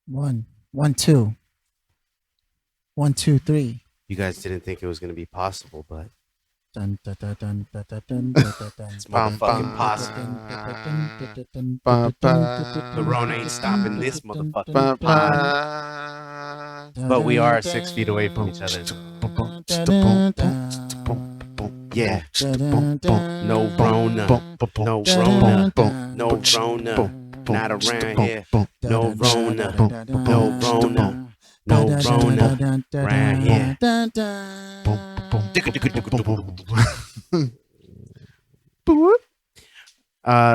One, one, two, one, two, three. You guys didn't think it was going to be possible, but Dun, dun, dun, dun, dun, dun, dun, dun, dun, it's dun. motherfucking possible. The Rona ain't stopping this motherfucking pod. But we are 6 feet away from each other. Yeah. No Rona. No Rona. No Rona. Not around here. No Rona. No Rona. No Rona. Around here.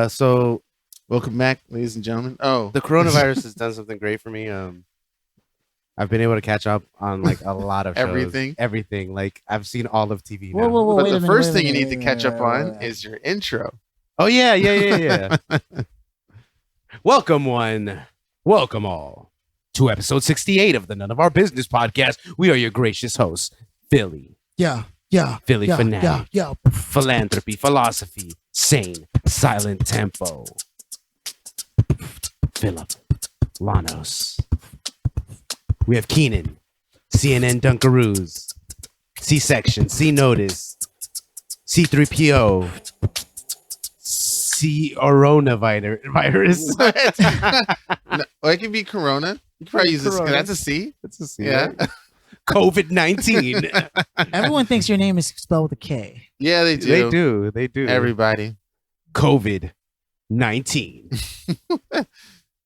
So Welcome back, ladies and gentlemen. Oh, the coronavirus has done something great for me. I've been able to catch up on like a lot of shows. Everything. Like I've seen all of TV now. Whoa, but wait a the minute, first wait a thing you minute, need to wait a catch up minute, wait a on minute. is your intro. Oh yeah. Welcome one, welcome all to episode 68 of the None of Our Business podcast. We are your gracious hosts, Philly. Yeah. Philly fanatic. Yeah. Philanthropy, philosophy, sane, silent tempo. Philip, Lanos. We have Cianan, CNN Dunkaroos, C-section, C-notice, C-3PO, C-coronavirus. No, it could be Corona. You can probably use this. Corona. That's a C. That's a C. Yeah. Right? COVID-19. Everyone thinks your name is spelled with a K. Yeah, they do. They do. Everybody. COVID-19.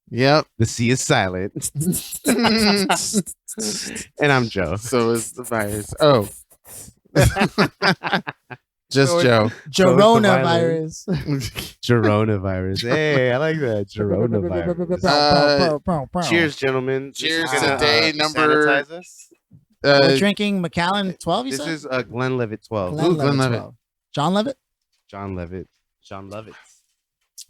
Yep. The C is silent. And I'm Joe. So is the virus. Oh. Just Joe. Coronavirus. Coronavirus. Hey, I like that. Coronavirus. Cheers, gentlemen. Cheers This is gonna, to day number- sanitize us. We're drinking Macallan 12, you This said? is Glenlivet 12. Glenn Glenn Levitt Levitt. 12. John Levitt? John Levitt.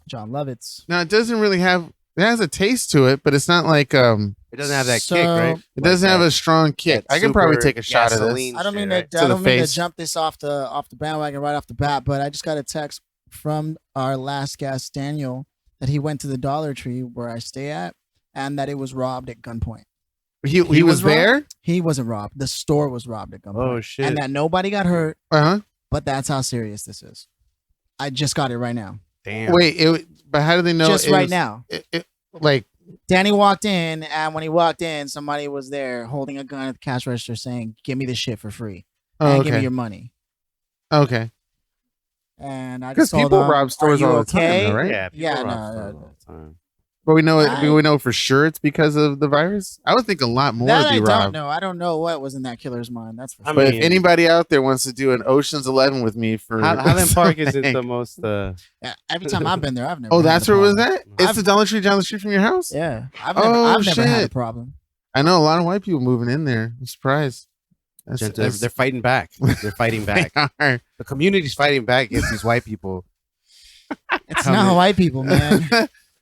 John Levitt's. Now, it doesn't really have... It has a taste to it, but it's not like... It doesn't have that kick, right? It doesn't have a strong kick. I can probably take a shot of this. gasoline I don't mean shit, to, right? I don't mean to face. jump this off the bandwagon right off the bat, but I just got a text from our last guest, Daniel, that he went to the Dollar Tree where I stay at, and that it was robbed at gunpoint. He was there? He wasn't robbed. The store was robbed at gunpoint. Oh, shit. And that nobody got hurt, Uh-huh. but that's how serious this is. I just got it right now. Damn. Wait, but how do they know? just it right was- now. Like, Danny walked in, and when he walked in, somebody was there holding a gun at the cash register saying, "Give me this shit for free. oh, And give me okay. your money." Okay. And I Because just told people him, rob stores "Are you all the time, okay?" though, right? Yeah, people Yeah, rob no, stores no. all the time. But we know it. I- Do we know for sure it's because of the virus? I would think a lot more That would I be don't robbed. know. I don't know what was in that killer's mind. That's for I sure. But mean- if anybody out there wants to do an Ocean's 11 with me for Highland Park isn't something- the most... Yeah, every time I've been there, I've never. Oh, had that's a where it was problem. at? It's the Dollar Tree down the street from your house? Yeah, I've Oh, never had a shit. problem. I know a lot of white people moving in there. I'm surprised. They're fighting back. They're fighting back. They are. The community's fighting back against these white people. It's not white people, man.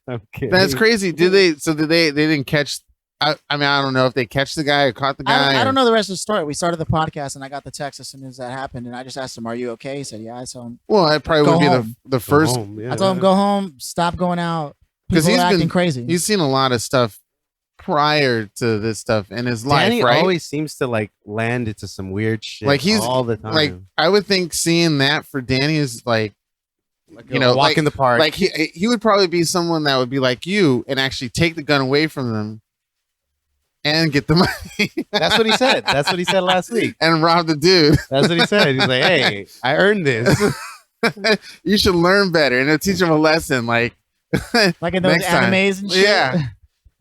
Okay. That's crazy. Did they didn't catch? I mean, I don't know if they catch the guy or caught the guy. I don't know the rest of the story. We started the podcast, and I got the text as soon as that happened, and I just asked him, "Are you okay?" He said, "Yeah." I told him, Well, it probably Go would be home. the first. "I told him go home, stop going out." 'Cause People he's are acting been- crazy. He's seen a lot of stuff prior to this stuff in his life, Danny right? always seems to like land into some weird shit. Like, he's- all the time. Like, I would think seeing that for Danny is like, you know, walk in the park. like he would probably be someone that would be like you and actually take the gun away from them and get the money That's what he said. That's what he said last week. and rob the dude. That's what he said. He's like, "Hey, I earned this." You should learn better, and it'll teach him a lesson. Like, like in those next time. animes and shit. Yeah.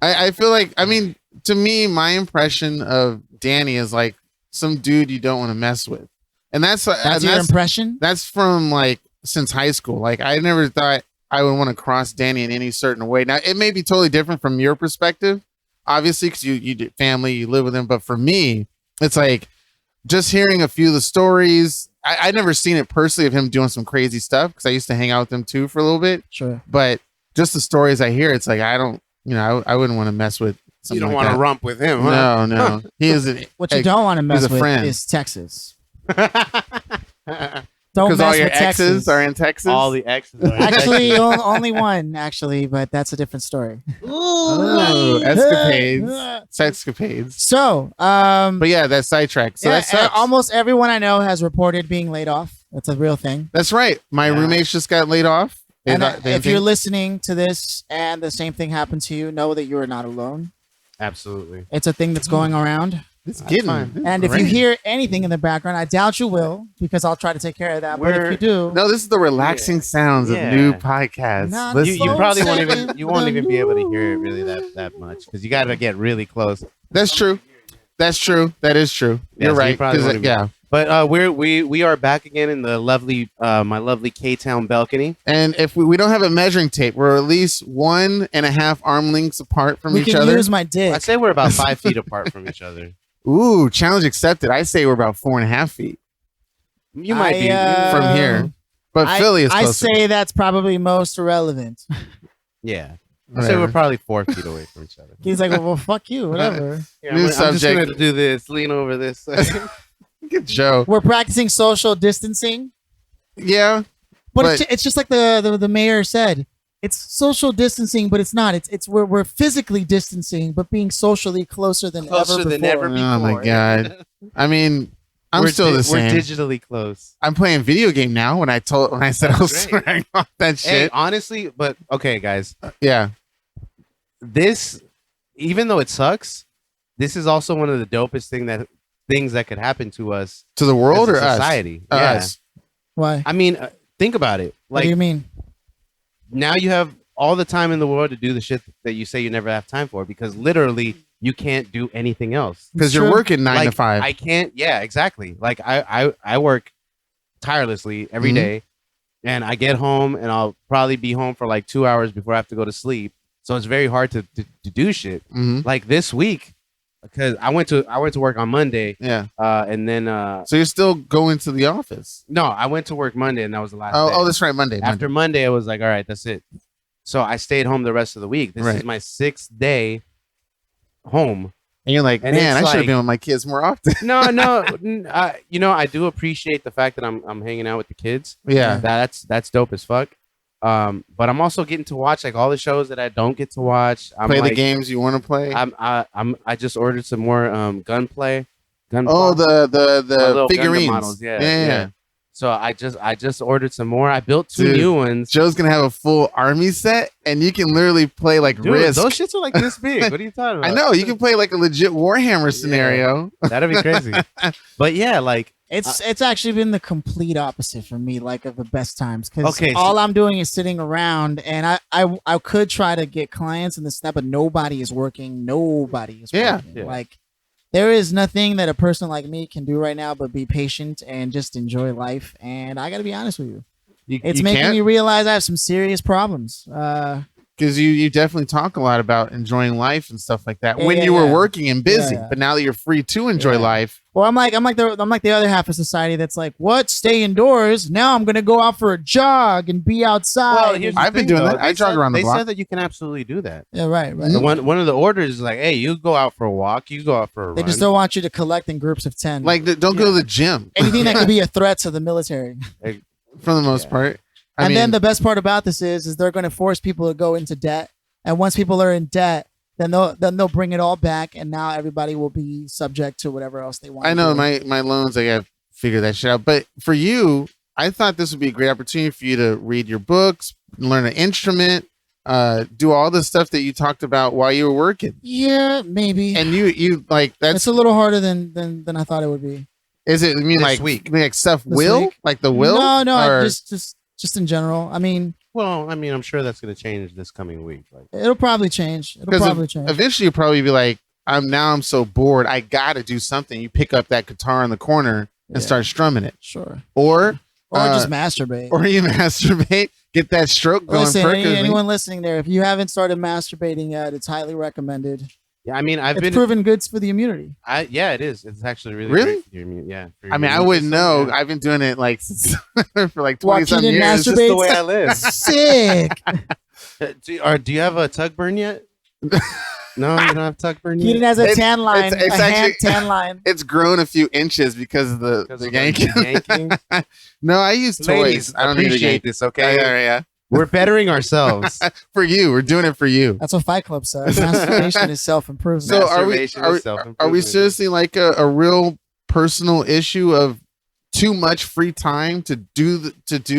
I feel like, I mean, to me, my impression of Danny is like some dude you don't want to mess with, and That's your impression. that's from like since high school. Like, I never thought I would want to cross Danny in any certain way. Now, it may be totally different from your perspective, obviously, because you did family, you live with him. But for me, it's like just hearing a few of the stories. I'd never seen it personally of him doing some crazy stuff because I used to hang out with him too for a little bit. Sure. But just the stories I hear, it's like I don't, you know, I wouldn't want to mess with. You something don't like want to that. rump with him, huh? No. He is. What you don't want to mess a with friend. is Texas. Don't Because mess all your with exes Texas. are in Texas. All the exes are in Actually, Texas. only one, actually, but that's a different story. Ooh, escapades, sexcapades. So, But yeah, that's sidetracked. So that sucks. almost everyone I know has reported being laid off. That's a real thing. That's right. My roommates just got laid off. And if you're listening to this and the same thing happened to you, know that you are not alone. Absolutely. It's a thing that's going around. it's getting. And if you hear anything in the background, I doubt you will, because I'll try to take care of that. But if you do, No, this is the relaxing sounds of new podcasts. Not Listen. You probably won't Second, even be able to hear it really that much because you got to get really close. That's true. That's true. That is true. Yeah, You're so you right. probably 'Cause won't even- yeah. But we are back again in the lovely my lovely K-Town balcony. And if we don't have a measuring tape, we're at least 1.5 arm lengths apart from we each can other. use my dick. I say we're about 5 feet apart from each other. Ooh, challenge accepted. I say we're about 4.5 feet You might be from here, but Philly is I closer. say that's probably most irrelevant. Yeah. I say Whatever. we're probably 4 feet away from each other. He's like, well, fuck you, whatever. Yeah, New I'm just subject. going to do this, lean over this. Look at Joe. We're practicing social distancing, Yeah, but it's just like the mayor said. It's social distancing, but it's not. It's we're physically distancing, but being socially closer than Closer ever than before. ever before. oh my god. I mean, I'm still the same. We're digitally close. I'm playing video game now. When I said I was That's great. swearing off that Hey, shit. honestly, but okay, guys. Yeah, This, even though it sucks, this is also one of the dopest things that could happen to us to the world as or a society. us? Yeah. Us. Why? I mean, think about it. What do you Like mean? now you have all the time in the world to do the shit that you say you never have time for because literally you can't do anything else. Because It's you're true. working 9 to Like, 5. I can't. Yeah, exactly. Like I work tirelessly every Mhm. day, and I get home and I'll probably be home for like 2 hours before I have to go to sleep. So it's very hard to do shit. Mhm. Like this week, because I went to work on Monday, Yeah. and then So you're still going to the office? no, I went to work Monday, and that was the last. day. Oh, that's right. Monday. After Monday, I was like, all right, that's it. So I stayed home the rest of the week. This is Right. my 6th day home. And you're like, And man, I it's should have like- been with my kids more often. No, I do appreciate the fact that I'm hanging out with the kids. Yeah. That's dope as fuck. But I'm also getting to watch like all the shows that I don't get to watch. I'm Play like, the games you want to play. I just ordered some more gunplay. Oh, the little Gundam figurines. models, yeah, yeah. yeah. So I just ordered some more. I built 2 Dude, new ones. Joe's gonna have a full army set, and you can literally play like Dude, Risk. those shits are like this big. What are you talking about? I know you can play like a legit Warhammer scenario. That'd be crazy. But yeah, like It's actually been the complete opposite for me, like of the best times. Because Okay, so- all I'm doing is sitting around, and I could try to get clients and this and that, but nobody is working. Nobody is Yeah. working. Yeah. Like there is nothing that a person like me can do right now but be patient and just enjoy life. And I got to be honest with you, it's you making can't? me realize I have some serious problems. Because you definitely talk a lot about enjoying life and stuff like that when Yeah, you were yeah. working and busy. Yeah. But now that you're free to enjoy Yeah. life, Well, I'm like the other half of society that's like, what? Stay indoors. Now I'm gonna go out for a jog and be outside. well, here's the I've been thing, doing though. that. I They jog said- around the They block. said that you can absolutely do that. Yeah, right. The one of the orders is like, hey, you go out for a walk, you go out for a They run. just don't want you to collect in groups of 10. like don't go to the gym anything that could be a threat to the military. for the most part. I And mean, then the best part about this is they're going to force people to go into debt. And once people are in debt, then they'll bring it all back, and now everybody will be subject to whatever else they want. I to know do. my loans. I got to figure that shit out. But for you, I thought this would be a great opportunity for you to read your books, learn an instrument, do all the stuff that you talked about while you were working. Yeah, maybe. And you like that's it's a little harder than I thought it would be. is it? I mean, This like week. like stuff This will week? like the will. No, or- just in general. I mean, Well, I mean, I'm sure that's going to change this coming week. Like, it'll probably change. It'll because probably change. eventually you'll probably be like, I'm so bored. I got to do something. You pick up that guitar in the corner and Yeah. start strumming it, Sure. or Or just masturbate. or you masturbate, get that stroke going. Listen, perfectly. anyone listening there, if you haven't started masturbating yet, it's highly recommended. yeah, I mean, I've It's been. proven good for the immunity. Yeah, it is. It's actually really. Really? Great for your immune- yeah. for your I mean, I immune wouldn't system, know. yeah. I've been doing it like since, for like 20 Joaquin some didn't years. It's just the masturbate. way I live. Sick. Do you have a tug burn yet? No, you don't have tuck burn Keaton yet. has a tan line. It's a actually hand tan line. It's grown a few inches because of the yanking. No, I use toys. Ladies, I don't need appreciate this, okay? Yeah. We're bettering ourselves. For you. We're doing it for you. That's what Fight Club says. Masturbation is self-improvement. So are we seriously like a real personal issue of too much free time to do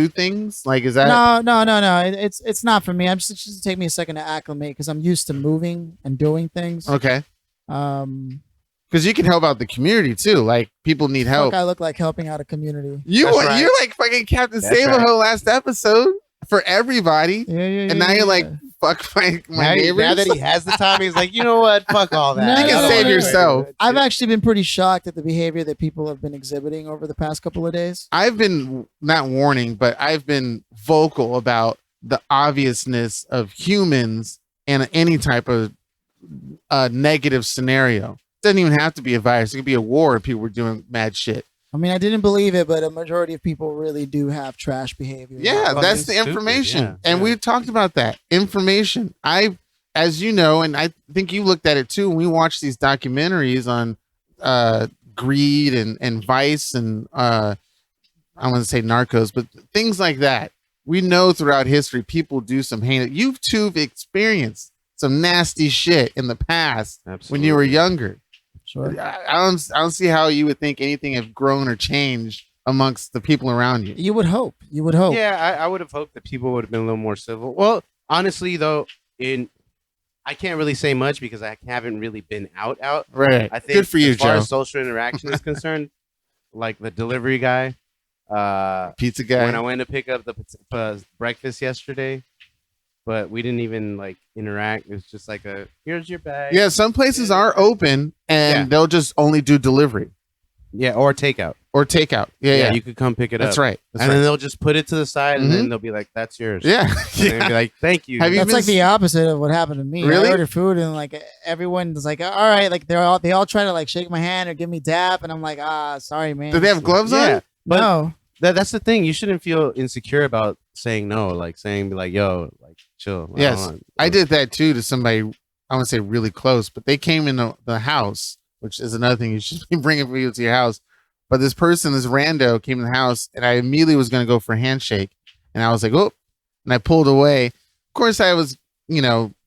things? Like, is that no. It's not for me. I'm just take me a second to acclimate because I'm used to moving and doing things. Okay. Because you can help out the community too. Like, people need help. I look like helping out a community. You're like fucking Captain Save-A-Ho last episode for everybody. Yeah. And now you're like, fuck my neighbors. Now that he has the time, he's like, you know what? Fuck all that. You can save yourself. I've actually been pretty shocked at the behavior that people have been exhibiting over the past couple of days. I've been not warning, but I've been vocal about the obviousness of humans in any type of negative scenario. It doesn't even have to be a virus. It could be a war and people were doing mad shit. I mean, I didn't believe it, but a majority of people really do have trash behavior. Yeah, that's the information. And we talked about that. Information. As you know, and I think you looked at it too, when we watched these documentaries on greed and vice and I want to say narcos, but things like that. We know throughout history, people do some heinous. You've experienced some nasty shit in the past. Absolutely. When you were younger. Sure. I don't see how you would think anything have grown or changed amongst the people around you. You would hope. Yeah, I would have hoped that people would have been a little more civil. Well, honestly, though, I can't really say much because I haven't really been out. Right. I think good for you, as far Joe. as social interaction is concerned, like the delivery guy, pizza guy. When I went to pick up the breakfast yesterday, but we didn't even like interact. It was just like here's your bag. Yeah, some places are open and they'll just only do delivery. Yeah, or takeout. Yeah. You could come pick it up. That's right. Then they'll just put it to the side and then they'll be like, that's yours. Yeah. And they'll be like, thank you. That's like the opposite of what happened to me. Really? I ordered food and like everyone was like, all right, like they all try to like shake my hand or give me dap, and I'm like, sorry, man. Do they have gloves on? But no. That's the thing. You shouldn't feel insecure about saying no. Like saying like, yo, like chill. Yes. I did that too to somebody, I want to say really close, but they came in the house, which is another thing you should be bringing people to your house. But this rando came in the house and I immediately was going to go for a handshake. And I was like, oh, and I pulled away. Of course I was,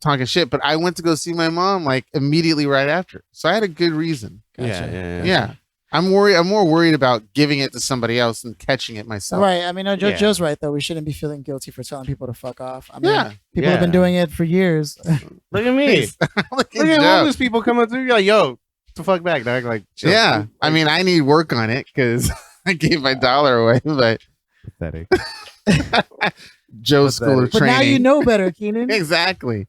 talking shit, but I went to go see my mom like immediately right after. So I had a good reason. Gotcha. Yeah. I'm more worried about giving it to somebody else than catching it myself. Right. I mean, Joe's right, though. We shouldn't be feeling guilty for telling people to fuck off. I mean, people have been doing it for years. Look at me. Look at homeless people coming through. You're like, yo, the fuck back, dog. Like, chill. Yeah. I mean, I need work on it because I gave my $1 away, but pathetic. Joe's school of training. But now you know better, Keenan. Exactly.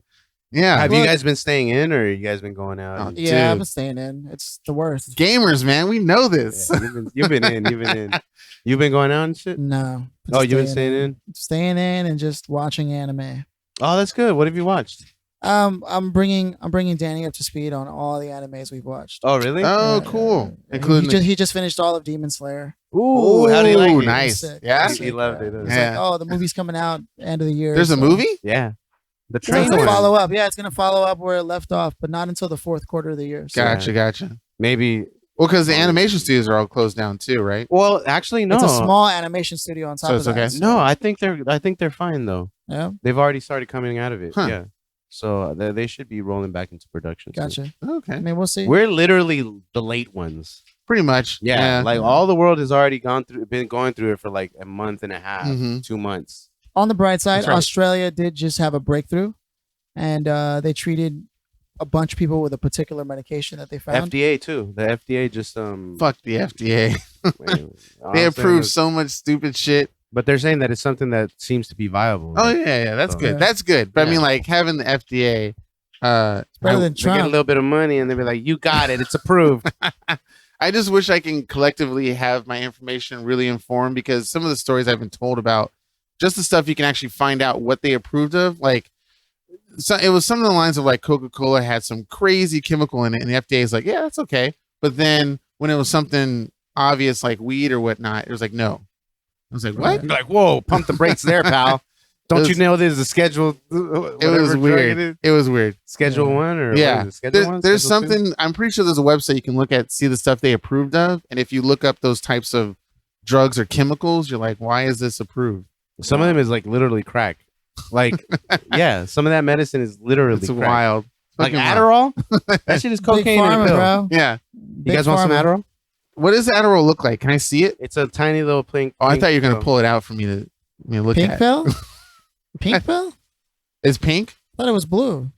Yeah. Have you guys been staying in or you guys been going out? Oh, yeah, I've been staying in. It's the worst. Gamers, man. We know this. Yeah, you've been in. You've been going out and shit? No. Oh, you've been staying in? Staying in and just watching anime. Oh, that's good. What have you watched? I'm bringing Danny up to speed on all the animes we've watched. Oh, really? Oh, cool. Including he just finished all of Demon Slayer. Ooh, how do you like it? Nice. Yeah, he loved it. It's like, the movie's coming out end of the year. There's a movie? Yeah. The train trailer follow up. Yeah, it's gonna follow up where it left off, but not until the fourth quarter of the year. So. Gotcha. Maybe. Well, because the animation studios are all closed down too, right? Well, actually, no. It's a small animation studio on top of that. Okay. No, I think they're fine though. Yeah. They've already started coming out of it. Huh. Yeah. So they should be rolling back into production. Gotcha. Soon. Okay. I mean, we'll see. We're literally the late ones. Pretty much. Yeah. Like all the world has already been going through it for like a month and a half, 2 months. On the bright side, right. Australia did just have a breakthrough, and they treated a bunch of people with a particular medication that they found. FDA too. The FDA just Fuck the FDA. They approved so much stupid shit. But they're saying that it's something that seems to be viable. Oh yeah, that's good. Yeah. That's good. But I mean, like having the FDA, It's better than they Trump. get a little bit of money and they'll be like, "You got it. It's approved." I just wish I can collectively have my information really informed, because some of the stories I've been told about, just the stuff you can actually find out what they approved of, like. So it was some of the lines of like Coca-Cola had some crazy chemical in it, and the FDA is like, yeah, that's okay. But then when it was something obvious like weed or whatnot, it was like, no. I was like, what? You're like, whoa, pump the brakes there, pal. Don't you know there's a schedule? It was weird. It was weird. Schedule 1 or yeah. Schedule There's Schedule something. 2? I'm pretty sure there's a website you can look at, see the stuff they approved of, and if you look up those types of drugs or chemicals, you're like, why is this approved? Some of them is like literally crack. Like, yeah, some of that medicine is literally It's crack. wild. Like Adderall? That shit is cocaine in a pill. Bro. Yeah. You guys want some Adderall? What does Adderall look like? Can I see it? It's a tiny little pink. Oh, I thought you were gonna pill. pull it out for me to look Pink at. pill? Pink pill? It's pink. I thought it was blue.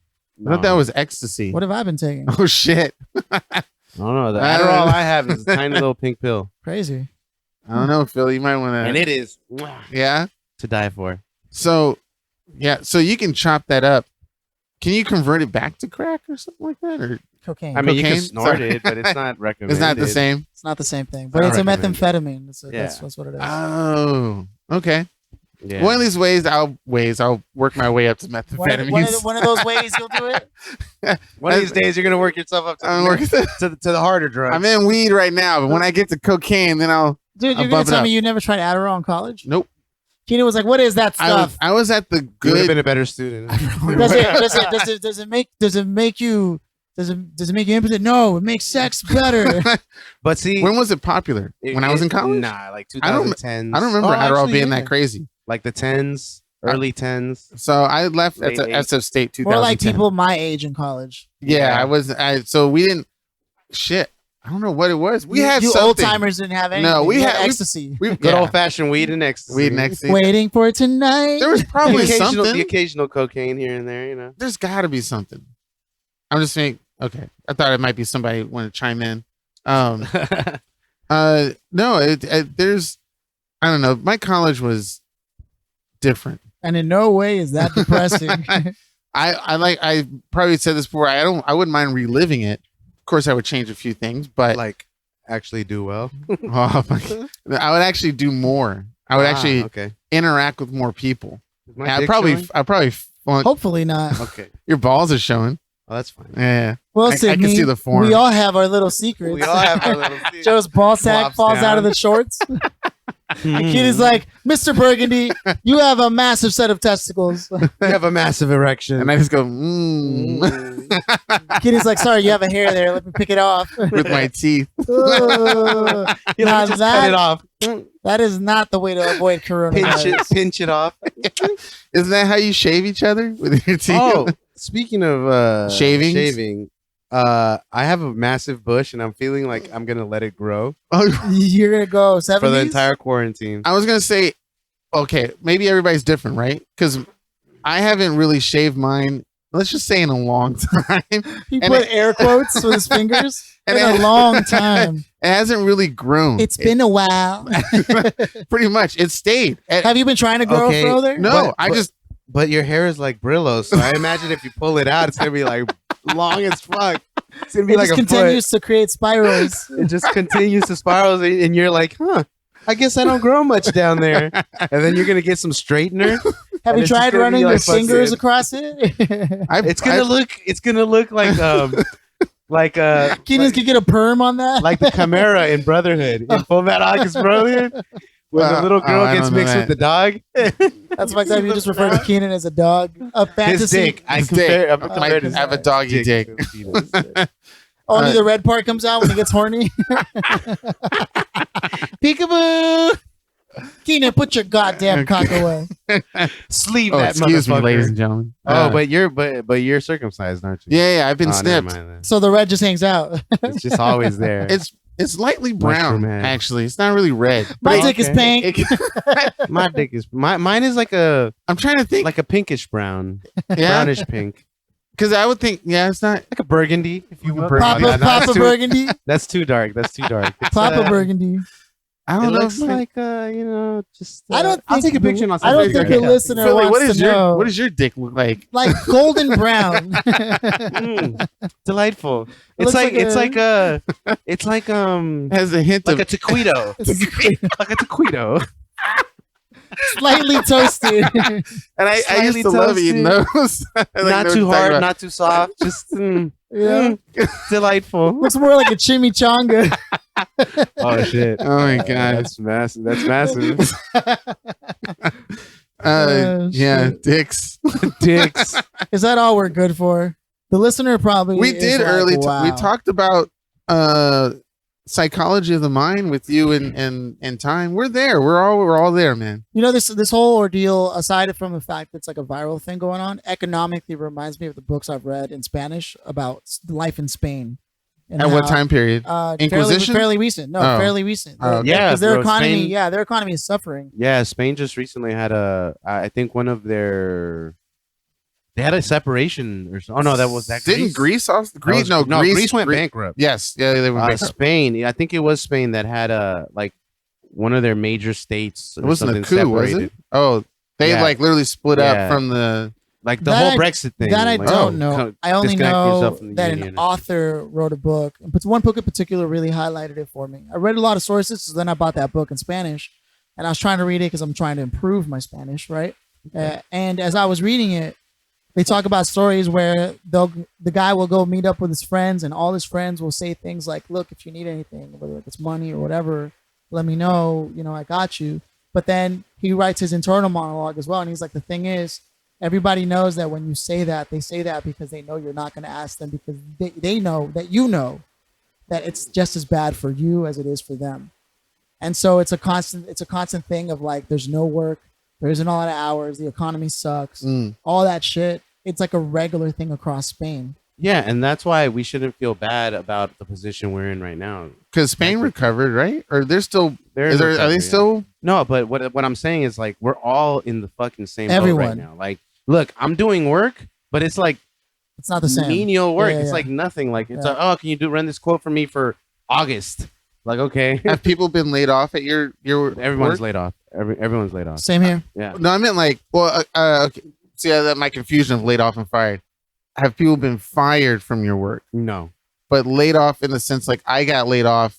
I thought that was ecstasy. What have I been taking? Oh shit! I don't know. The Adderall I have is a tiny little pink pill. Crazy. I don't know, Phil. You might want to. And it is Yeah. to die for. So, yeah. So you can chop that up. Can you convert it back to crack or something like that? Or Cocaine. I mean, you can Cocaine? snort it, but it's not recommended. it's not the same. It's not the same thing, but not it's a recommended. methamphetamine. Yeah. That's what it is. Oh, okay. Yeah. One of these ways, I'll work my way up to methamphetamines. One of those ways you'll do it? One of these days, you're gonna work yourself up to the harder drugs. I'm in weed right now, but when I get to cocaine, then I'll. Dude, I'll you're going bump to it tell up. me you never tried Adderall in college? Nope. Keenan was like, what is that stuff? I was at the You would have good. been a better student. Does it make you impotent? No, it makes sex better. But see, When was it popular? When I was in college? Nah, like I don't- 2010s. I don't remember Oh, Adderall actually, being yeah. that crazy. Like the 10s, early 10s. So I left at Late SF State 2010. More like people my age in college. Yeah, so we didn't. Shit, I don't know what it was. We had you something. old timers didn't have anything. No, we had had- ecstasy. Good old fashioned weed and ecstasy. Weed and ecstasy. Waiting for tonight. There was probably the something. occasional cocaine here and there, you know. There's got to be something. I'm just saying. Okay, I thought it might be somebody want to chime in. No, there's. I don't know. My college different. And in no way is that depressing. I probably said this before. I wouldn't mind reliving it. Of course, I would change a few things, but Like, actually do well. I would actually do more. I would actually okay. interact with more people. Is my I dick probably showing? Hopefully not. Okay. your balls are showing. Oh, that's fine. Yeah. Well, I can Sydney, see the form. we all have our little secrets. We all have our little Joe's ball sack Flops falls down. out of the shorts. Hmm. Kid is like, Mr. Burgundy, you have a massive set of testicles. You have a massive erection. And I just go, Kid is like, sorry, you have a hair there. Let me pick it off. with my teeth. Now just cut it off. that is not the way to avoid coronavirus. Pinch it off. Isn't that how you shave each other with your teeth? Oh, speaking of Shavings? I have a massive bush and I'm feeling like I'm gonna let it grow You're gonna go 70s? for the entire quarantine. I was gonna say, okay, maybe everybody's different, right? Because I haven't really shaved mine. Let's just say in a long time. He And put air quotes with his fingers. And In a long time. It hasn't really grown. It's been a while. pretty much. It stayed. Have you been trying to grow Okay. further? No, But- But your hair is like Brillo, so I imagine if you pull it out, it's gonna be like long as fuck. It's gonna be It like just a continues to create spirals. foot. It just continues to spiral, and you're like, huh? I guess I don't grow much down there. And then you're gonna get some straightener. Have And you it's just tried gonna be running your like fingers fucking- across it? It's gonna look like Keenan can get a perm on that. like the Chimera in Brotherhood, in Full Metal Alchemist Brotherhood, where the little girl I gets don't know mixed that. with the dog. That's fucked up. You just referred to Keenan as a dog. A fantasy. His dick. His dick. I'm compared I his have a doggy dick. to his penis. Only the red part comes out when he gets horny. Peekaboo. Keenan, put your goddamn cock away. Sleeve Oh, that excuse me, motherfucker. ladies and gentlemen. Oh, but you're circumcised, aren't you? yeah, I've been Oh, never snipped. mind then. So the red just hangs out. It's just always there. It's lightly brown, Mushroom head. actually. It's not really red. My But dick is okay. pink. My dick is mine is like a I'm trying to think. like a pinkish brown, Yeah, brownish pink, because I would think, yeah, it's not. like a burgundy. If you will. Burgundy. Papa, No, that's Papa too- Burgundy. That's too dark. That's too dark. It's, Papa Burgundy. I It don't know. looks If my- like just. I don't I'll think take a picture. And I'll I don't send it think to the you. listener Philly, wants to know. what does your dick look like? Like golden brown. Delightful. It It's looks like like it's like Has a hint like of a taquito. Like a taquito. Slightly toasted. and I used slightly to love eating those. I like Not know what too you're talking hard, about. not too soft. Just Yeah. delightful. Looks more like a chimichanga. Oh shit. Oh my god. That's massive. That's massive. Yeah, shit. dicks. Dicks. Is that all we're good for? The listener probably. We did early. Wow. We talked about psychology of the mind with you and time. We're there. We're all there, man. You know, this whole ordeal, aside from the fact that it's like a viral thing going on, economically reminds me of the books I've read in Spanish about life in Spain. And At what time period? Inquisition? Fairly recent. No, fairly recent. Yeah, because their bro, economy. Spain, their economy is suffering. Yeah, Spain just recently had I think one of their. They had a separation or something. Oh no, that was that. Didn't Greece also? Greece went bankrupt. Yes, yeah, they went bankrupt. Spain. Yeah, I think it was Spain that had like one of their major states. It wasn't a coup, was it? Oh, they like literally split up from the whole Brexit thing. That I don't know. I only know that an author wrote a book, but one book in particular really highlighted it for me. I read a lot of sources, so then I bought that book in Spanish, and I was trying to read it because I'm trying to improve my Spanish, right? And as I was reading it, they talk about stories where the guy will go meet up with his friends, and all his friends will say things like, "Look, if you need anything, whether it's money or whatever, let me know. You know, I got you." But then he writes his internal monologue as well, and he's like, "The thing is, everybody knows that when you say that, they say that because they know you're not going to ask them, because they know that you know that it's just as bad for you as it is for them." And so it's a constant thing of like, there's no work, there isn't a lot of hours, the economy sucks, all that shit. It's like a regular thing across Spain. Yeah, and that's why we shouldn't feel bad about the position we're in right now. Because Spain recovered, right? Or they're still are they still? No, but what I'm saying is like we're all in the fucking same boat right now. Like, look, I'm doing work, but it's like it's not the same menial work. It's like nothing. Like it's like, oh, can you run this quote for me for August? Like, okay. Have people been laid off at your everyone's work? laid off. Everyone's laid off. Same here. Yeah. No, I meant like, well, okay. See that my confusion of laid off and fired. Have people been fired from your work? No. But laid off in the sense like I got laid off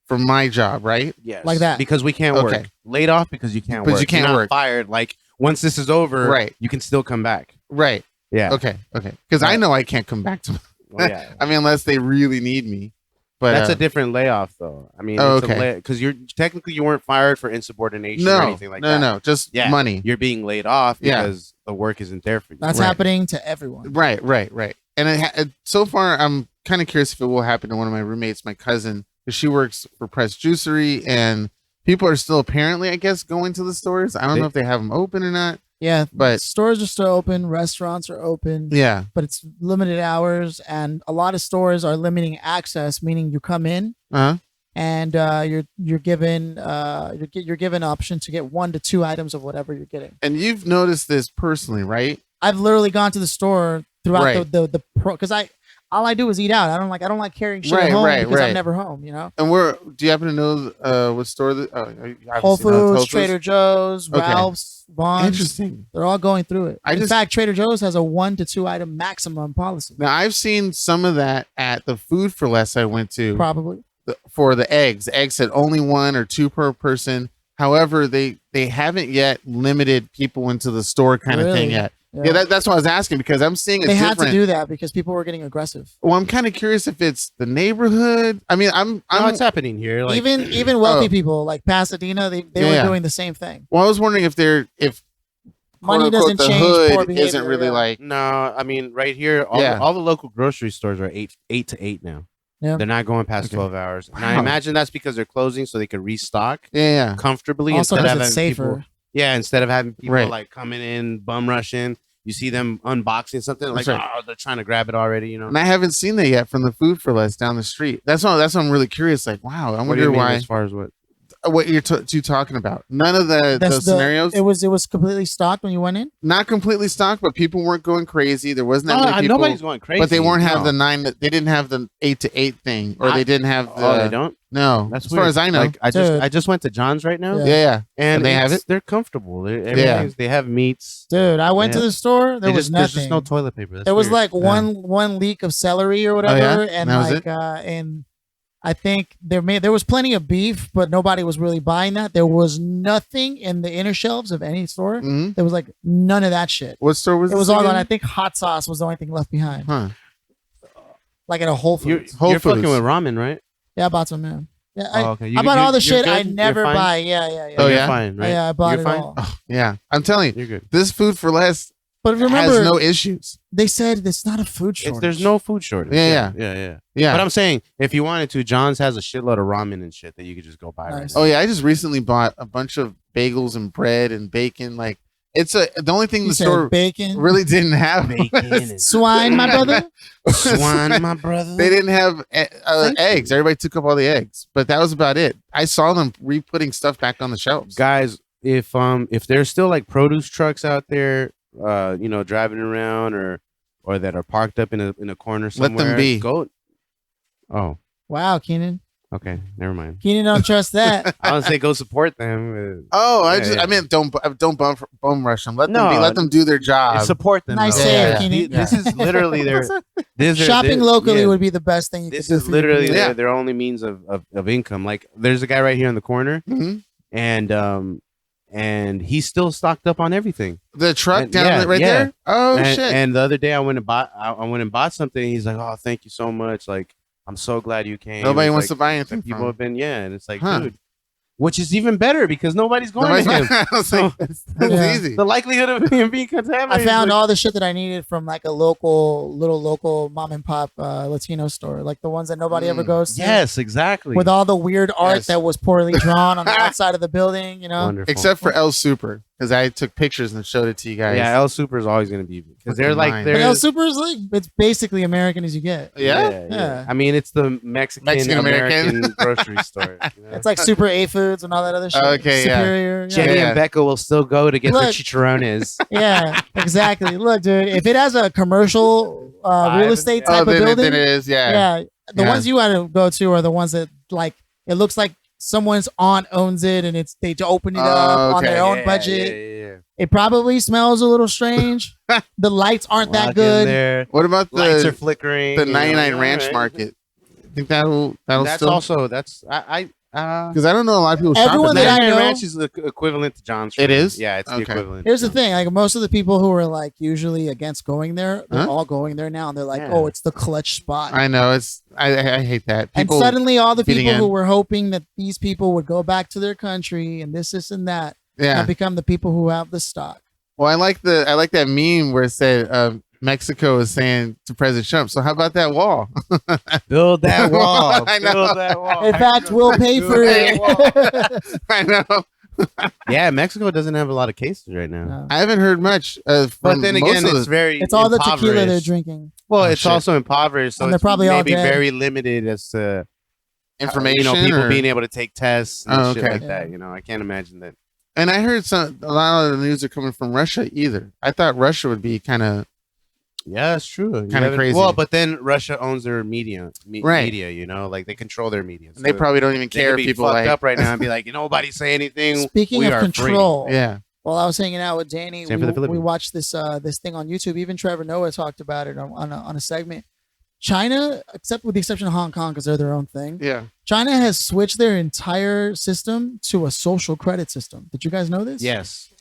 from my job, right? Yes. Like that. Because we can't work. Laid off because you can't work. Because you can't work. Fired. Like once this is over, right, you can still come back. Right. Yeah. Okay. Because I know I can't come back to yeah. I mean, unless they really need me. But that's a different layoff, though. I mean, because you weren't fired for insubordination or anything like that. No, just money. You're being laid off because the work isn't there for you. That's happening to everyone. Right. And so far, I'm kind of curious if it will happen to one of my roommates, my cousin, because she works for Press Juicery, and people are still apparently, I guess, going to the stores. I don't know if they have them open or not. Yeah, but stores are still open, restaurants are open. Yeah, but it's limited hours, and a lot of stores are limiting access, meaning you come in and you're given an option to get 1 to 2 items of whatever you're getting. And you've noticed this personally, right? I've literally gone to the store throughout the because all I do is eat out. I don't like carrying shit at home because I'm never home, you know. And do you happen to know what store? Whole Foods, Trader Joe's, Ralph's, Vons. Interesting. They're all going through it. In fact, Trader Joe's has a 1 to 2 item maximum policy. Now I've seen some of that at the Food for Less I went to. Probably for the eggs. The eggs said only 1 or 2 per person. However, they haven't yet limited people into the store kind of thing yet. Yeah, that's what I was asking, because I'm seeing they had to do that because people were getting aggressive. Well, I'm kind of curious if it's the neighborhood. I mean, I'm what's happening here. Like, even wealthy people like Pasadena, they were doing the same thing. Well, I was wondering if money doesn't change. Poor behavior, isn't really like. No, I mean, right here, all the local grocery stores are 8 to 8 now. Yeah. They're not going past 12 hours. And I imagine that's because they're closing so they can restock comfortably. Also because it's safer. Instead of having people like coming in, bum rushing. You see them unboxing something like, they're trying to grab it already, you know. And I haven't seen that yet from the Food for Less down the street. That's what I'm really curious. Like, wow, I wonder why. As far as what you're talking about? None of those scenarios. It was completely stocked when you went in. Not completely stocked, but people weren't going crazy. There wasn't that many people. Nobody's going crazy. But they weren't have the 9. They didn't have the 8 to 8 thing, or they didn't have the. Oh, they don't. No, that's as far as I know. Like, I just went to John's right now. Yeah. And they have it. They're comfortable. They have meats. Dude, I went to the store. There was nothing. There's just no toilet paper. There was like one leak of celery or whatever, and and I think there was plenty of beef, but nobody was really buying that. There was nothing in the inner shelves of any store. Mm-hmm. There was like none of that shit. What store was it? It was all gone. I think hot sauce was the only thing left behind. Huh. Like at a Whole Foods. You're fucking with ramen, right? Yeah, I bought some, man. Yeah, I bought all the shit I never buy. Yeah. Oh, you're fine, right? Yeah, I bought it all. Oh, yeah, I'm telling you, you're good. This food for less but remember, has no issues. They said it's not a food shortage. There's no food shortage. Yeah. But I'm saying, if you wanted to, John's has a shitload of ramen and shit that you could just go buy. Nice. Right now. Oh yeah, I just recently bought a bunch of bagels and bread and bacon. Like the only thing the store bacon really didn't have bacon swine, my brother. Swine, my brother. They didn't have eggs. Everybody took up all the eggs, but that was about it. I saw them re-putting stuff back on the shelves. Guys, if there's still like produce trucks out there, driving around or that are parked up in a corner somewhere, let them be. Go. Oh, wow, Keenan. Okay, never mind. Keenan don't trust that. I would say go support them. I meant don't bum rush them. Let them be. Let them do their job. Support them. Nice save, Keenan. This is literally shopping locally would be the best thing. This is literally their only means of income. Like there's a guy right here in the corner, and he's still stocked up on everything. The truck down there. Oh shit! And the other day I went and bought something. He's like, "Oh, thank you so much. Like, I'm so glad you came." Nobody wants to buy anything. People have been, and it's like, dude, which is even better because nobody's going to him. That's easy. The likelihood of him being contaminated. I found all the shit that I needed from like a local mom and pop Latino store, like the ones that nobody ever goes to. Yes, exactly. With all the weird art that was poorly drawn on the outside of the building, Wonderful. Except for El Super, because I took pictures and showed it to you guys. Yeah, El Super is always going to be because they're like but El Super is like it's basically American as you get. Yeah. I mean, it's the Mexican American grocery store. It's like Super A Foods and all that other shit. Okay, Superior. Jenny and Becca will still go to get their chicharrones. Yeah, exactly. Look, dude, if it has a commercial real estate type of building, then it is. Yeah. The ones you want to go to are the ones that like it looks like someone's aunt owns it and they open it up on their own budget. Yeah. It probably smells a little strange. The lights aren't that good. What about the lights are flickering? The 99 Ranch Market. I think that'll because I don't know a lot of people shop at 99 Ranch is the equivalent to John's. It is? Yeah, it's the equivalent. Here's the thing, like most of the people who are like usually against going there, they're all going there now and they're like, oh, it's the clutch spot. I know, I hate that. People and suddenly all the people who were hoping that these people would go back to their country and this and that now become the people who have the stock. Well, I like that meme where it said Mexico is saying to President Trump, so how about that wall? Build that wall. Build that wall. In fact, we'll pay for it. I know. Yeah, Mexico doesn't have a lot of cases right now. No. I haven't heard much. But then again, it's all the tequila they're drinking. Well, it's also impoverished, so and they're probably maybe all dead. Very limited as to information. People being able to take tests and shit like that. I can't imagine that. And I heard a lot of the news are coming from Russia either. I thought Russia would be kind of. Yeah, that's true. Kind of crazy. Well, but then Russia owns their media, like they control their media. So and they probably don't even care if people fucked up right now and be like, nobody say anything. Speaking of control, free. While I was hanging out with Danny, we watched this thing on YouTube. Even Trevor Noah talked about it on a segment. China, except with the exception of Hong Kong, because they're their own thing. Yeah. China has switched their entire system to a social credit system. Did you guys know this? Yes.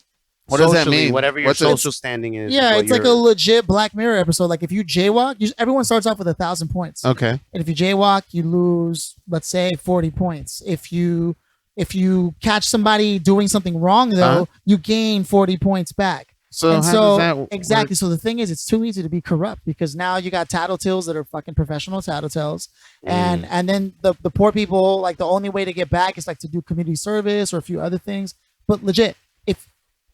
What does that mean? Whatever your social standing is. Yeah, it's like a legit Black Mirror episode. Like if you jaywalk, everyone starts off with 1,000 points. Okay. And if you jaywalk, you lose, let's say, 40 points. If you catch somebody doing something wrong, though, you gain 40 points back. So does that exactly. work? So the thing is, it's too easy to be corrupt because now you got tattletales that are fucking professional tattletales, and then the poor people, like the only way to get back is like to do community service or a few other things. But legit,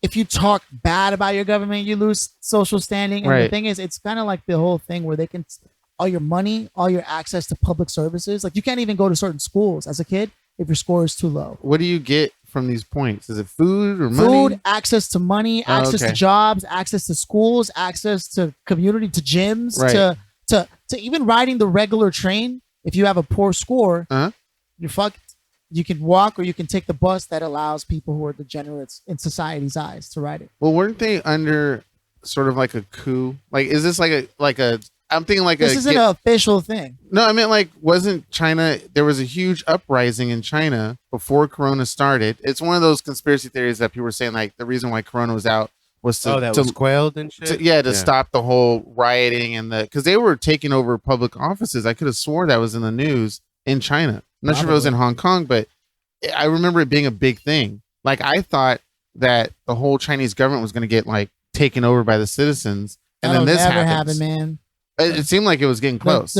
if you talk bad about your government, you lose social standing. And the thing is, it's kind of like the whole thing where they can all your money, all your access to public services. Like you can't even go to certain schools as a kid if your score is too low. What do you get from these points? Is it food or money? Food, access to money, access to jobs, access to schools, access to community, to gyms, to even riding the regular train. If you have a poor score, you're fucked. You can walk or you can take the bus that allows people who are degenerates in society's eyes to ride it. Well, weren't they under sort of like a coup? Like, is this like a I'm thinking like this isn't an official thing. No, I meant like, wasn't China, there was a huge uprising in China before Corona started. It's one of those conspiracy theories that people were saying like the reason why Corona was out was to was quelled and shit. To stop the whole rioting and because they were taking over public offices. I could have swore that was in the news in China. I'm not sure if it was in Hong Kong, but I remember it being a big thing. Like, I thought that the whole Chinese government was going to get like taken over by the citizens, and then this happens. Man. It seemed like it was getting close.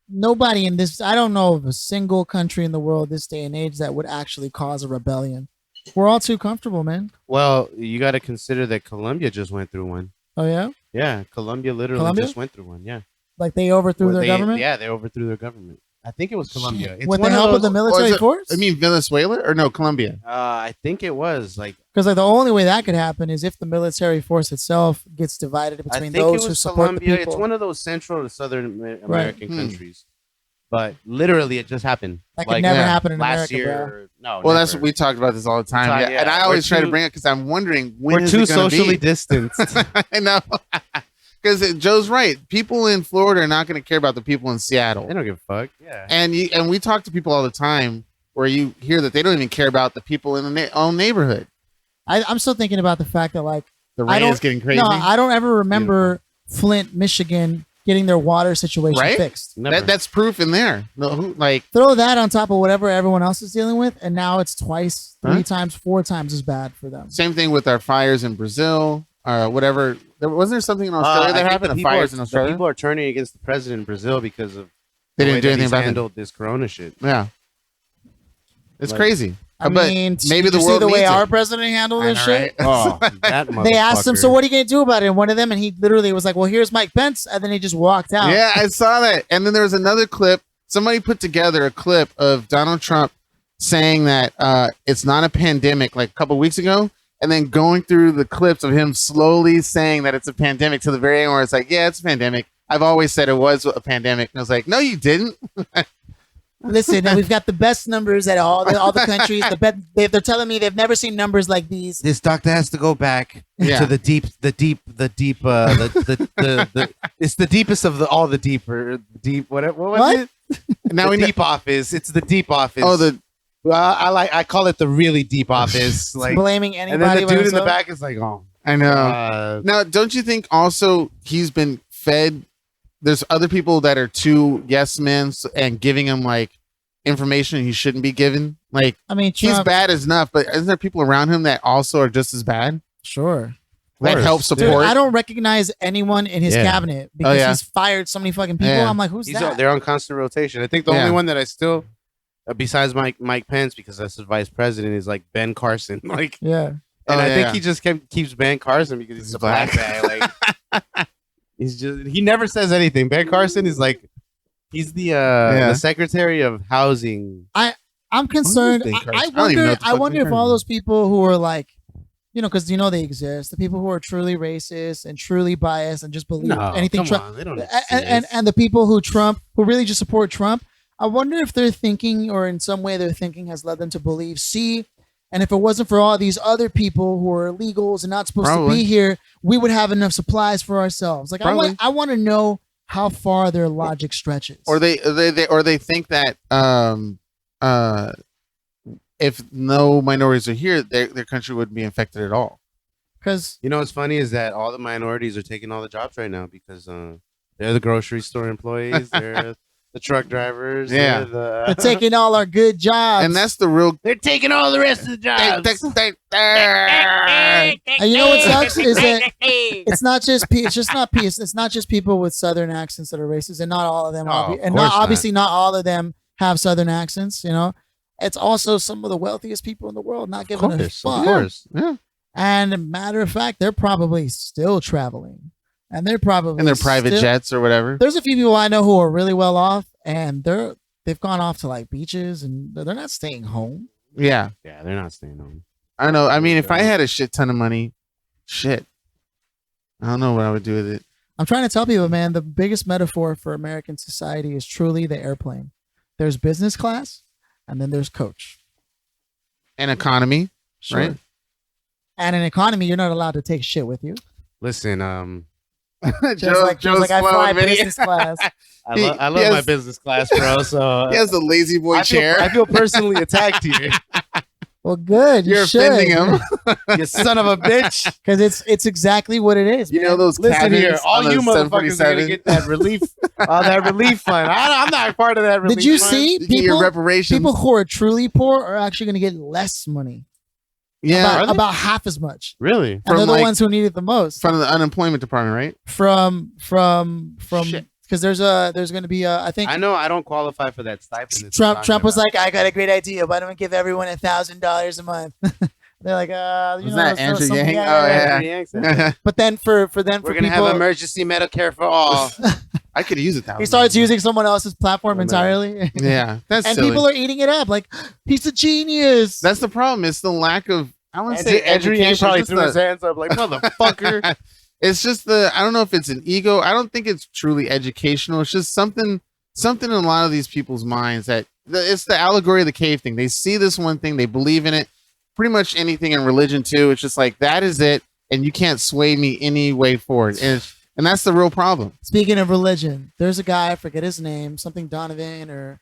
Nobody in this. I don't know of a single country in the world this day and age that would actually cause a rebellion. We're all too comfortable, man. Well, you got to consider that Colombia just went through one. Oh yeah. Yeah, Colombia literally just went through one. Yeah. Like they overthrew their government. Yeah, they overthrew their government. I think it was Colombia. With the help of the military force? I mean Venezuela or no, Colombia? I think it was because the only way that could happen is if the military force itself gets divided between those who support the people. It's one of those Central to Southern American countries. But literally, it just happened. That could never happen in last America, year. bro. No, well, that's what we talked about this all the time. Yeah. And I always try to bring it because I'm wondering when we're too socially distanced. I know. Because Joe's right. People in Florida are not going to care about the people in Seattle. They don't give a fuck. Yeah. And we talk to people all the time where you hear that they don't even care about the people in their own neighborhood. I'm still thinking about the fact that like the rain is getting crazy. No, I don't ever remember Flint, Michigan getting their water situation fixed. That's proof in there. Throw that on top of whatever everyone else is dealing with, and now it's twice, 3 times, 4 times as bad for them. Same thing with our fires in Brazil. Whatever. Wasn't there something in Australia that happened? Fires in Australia. People are turning against the president in Brazil because of they didn't do anything about handled this Corona shit. Yeah, it's crazy. I mean, maybe the world see the way our president handled this shit. Oh, that they asked him, "So what are you going to do about it?" And one of them, and he literally was like, "Well, here's Mike Pence," and then he just walked out. Yeah, I saw that. And then there was another clip. Somebody put together a clip of Donald Trump saying that it's not a pandemic, like a couple of weeks ago. And then going through the clips of him slowly saying that it's a pandemic to the very end where it's like, yeah, it's a pandemic. I've always said it was a pandemic. And I was like, no, you didn't. Listen, we've got the best numbers at all the countries. They're telling me they've never seen numbers like these. This doctor has to go back to the deep. It's the deepest of all the deeper. Deep. What was it? Now the deep office. It's the deep office. Oh, I call it the really deep office. Like blaming anybody. And then the dude in the back is like, oh, I know. Now, don't you think also he's been fed? There's other people that are too yes men and giving him like information he shouldn't be given. Like, I mean, he's bad enough, but isn't there people around him that also are just as bad? Sure. That help support. Dude, I don't recognize anyone in his cabinet because he's fired so many fucking people. I'm like, who's that? They're on constant rotation. I think the only one that I still, besides Mike Pence, because that's his vice president, is like Ben Carson. Like, and I think he just keeps Ben Carson because he's a black guy. Like, he never says anything. Ben Carson is like, he's the Secretary of Housing. I'm concerned. I wonder if all those people who are like, because they exist, the people who are truly racist and truly biased and just believe anything Trump, they don't and the people who really just support Trump. I wonder if they're thinking, or in some way their thinking has led them to believe, and if it wasn't for all these other people who are illegals and not supposed to be here, we would have enough supplies for ourselves. Like, I want to know how far their logic stretches. Or they think that if no minorities are here, their country wouldn't be infected at all. Because what's funny is that all the minorities are taking all the jobs right now because they're the grocery store employees, they're the truck drivers, they're taking all our good jobs, and that's the real. They're taking all the rest of the jobs. And you know what sucks is that it's not just people with Southern accents that are racist, and not all of them, obviously not all of them have Southern accents. It's also some of the wealthiest people in the world not giving a fuck. Of course. Yeah. And matter of fact, they're probably still traveling. And they're probably in their private jets or whatever. There's a few people I know who are really well off, and they've gone off to like beaches, and they're not staying home. Yeah. Yeah, they're not staying home. I know. I mean, if I had a shit ton of money, I don't know what I would do with it. I'm trying to tell people, man, the biggest metaphor for American society is truly the airplane. There's business class, and then there's coach. And economy, right? And in economy, you're not allowed to take shit with you. Listen, Joe's like I fly business class. I love my business class, bro. So he has the lazy boy chair. I feel personally attacked here. Well, good. You're offending him. You son of a bitch. Because it's exactly what it is. You man. know those Listen here, all you motherfuckers are gonna 747? get that relief, that relief fund. I'm not part of that relief. Did you fund. see You get your reparations. people who are truly poor are actually going to get less money. Yeah, about half as much. Really? And they're the ones who need it the most. From the unemployment department, right? From because there's going to be I think I know I don't qualify for that stipend. Trump was like, I got a great idea. Why don't we give everyone $1,000 a month? They're like, was that Andrew Yang? Yeah. But then for we're gonna have emergency Medicare for all. I could use it. He starts using someone else's platform entirely. Yeah, that's and silly. people are eating it up like piece of genius. That's the problem. It's the lack of. I want to say Andrew Yang education. probably threw his hands up like motherfucker. It's just I don't know if it's an ego. I don't think it's truly educational. It's just something in a lot of these people's minds that it's the allegory of the cave thing. They see this one thing, they believe in it. Pretty much anything in religion too. It's just like that is it, and you can't sway me any way forward. And that's the real problem. Speaking of religion, there's a guy, I forget his name, something Donovan or,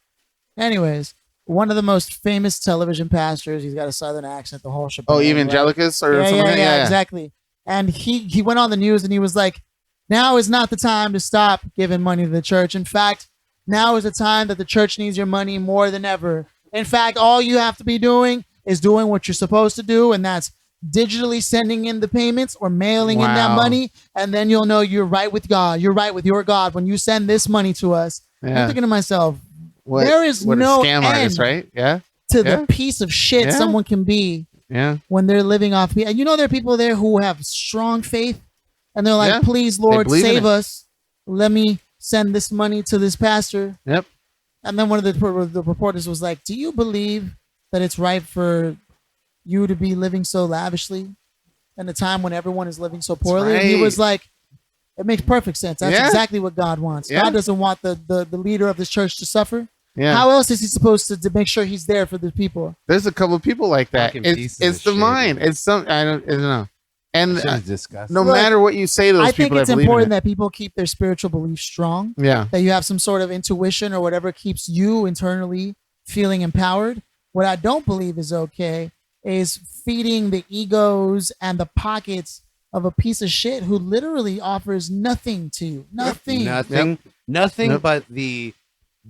anyways, one of the most famous television pastors. He's got a southern accent, the whole shebang. Oh, Evangelicus or something like that? Yeah, exactly. And he went on the news and he was like, now is not the time to stop giving money to the church. In fact, now is the time that the church needs your money more than ever. In fact, all you have to be doing is doing what you're supposed to do, and that's digitally sending in the payments or mailing in that money, and then you'll know you're right with God. You're right with your God when you send this money to us. Yeah. I'm thinking to myself, there is no scam end artist, right? Yeah. To the piece of shit someone can be when they're living off. And you know there are people there who have strong faith, and they're like, please, Lord, save us. Let me send this money to this pastor. Yep. And then one of the reporters was like, do you believe that it's right for you to be living so lavishly in a time when everyone is living so poorly? Right. And he was like, it makes perfect sense. That's exactly what God wants. God doesn't want the leader of this church to suffer. Yeah. How else is he supposed to make sure he's there for the people? There's a couple of people like that. It's the mind. It's some, I don't know. And no matter what you say to those people, I think it's important that people keep their spiritual beliefs strong. Yeah. That you have some sort of intuition or whatever keeps you internally feeling empowered. What I don't believe is okay is feeding the egos and the pockets of a piece of shit who literally offers nothing to you. Nothing. Nothing but the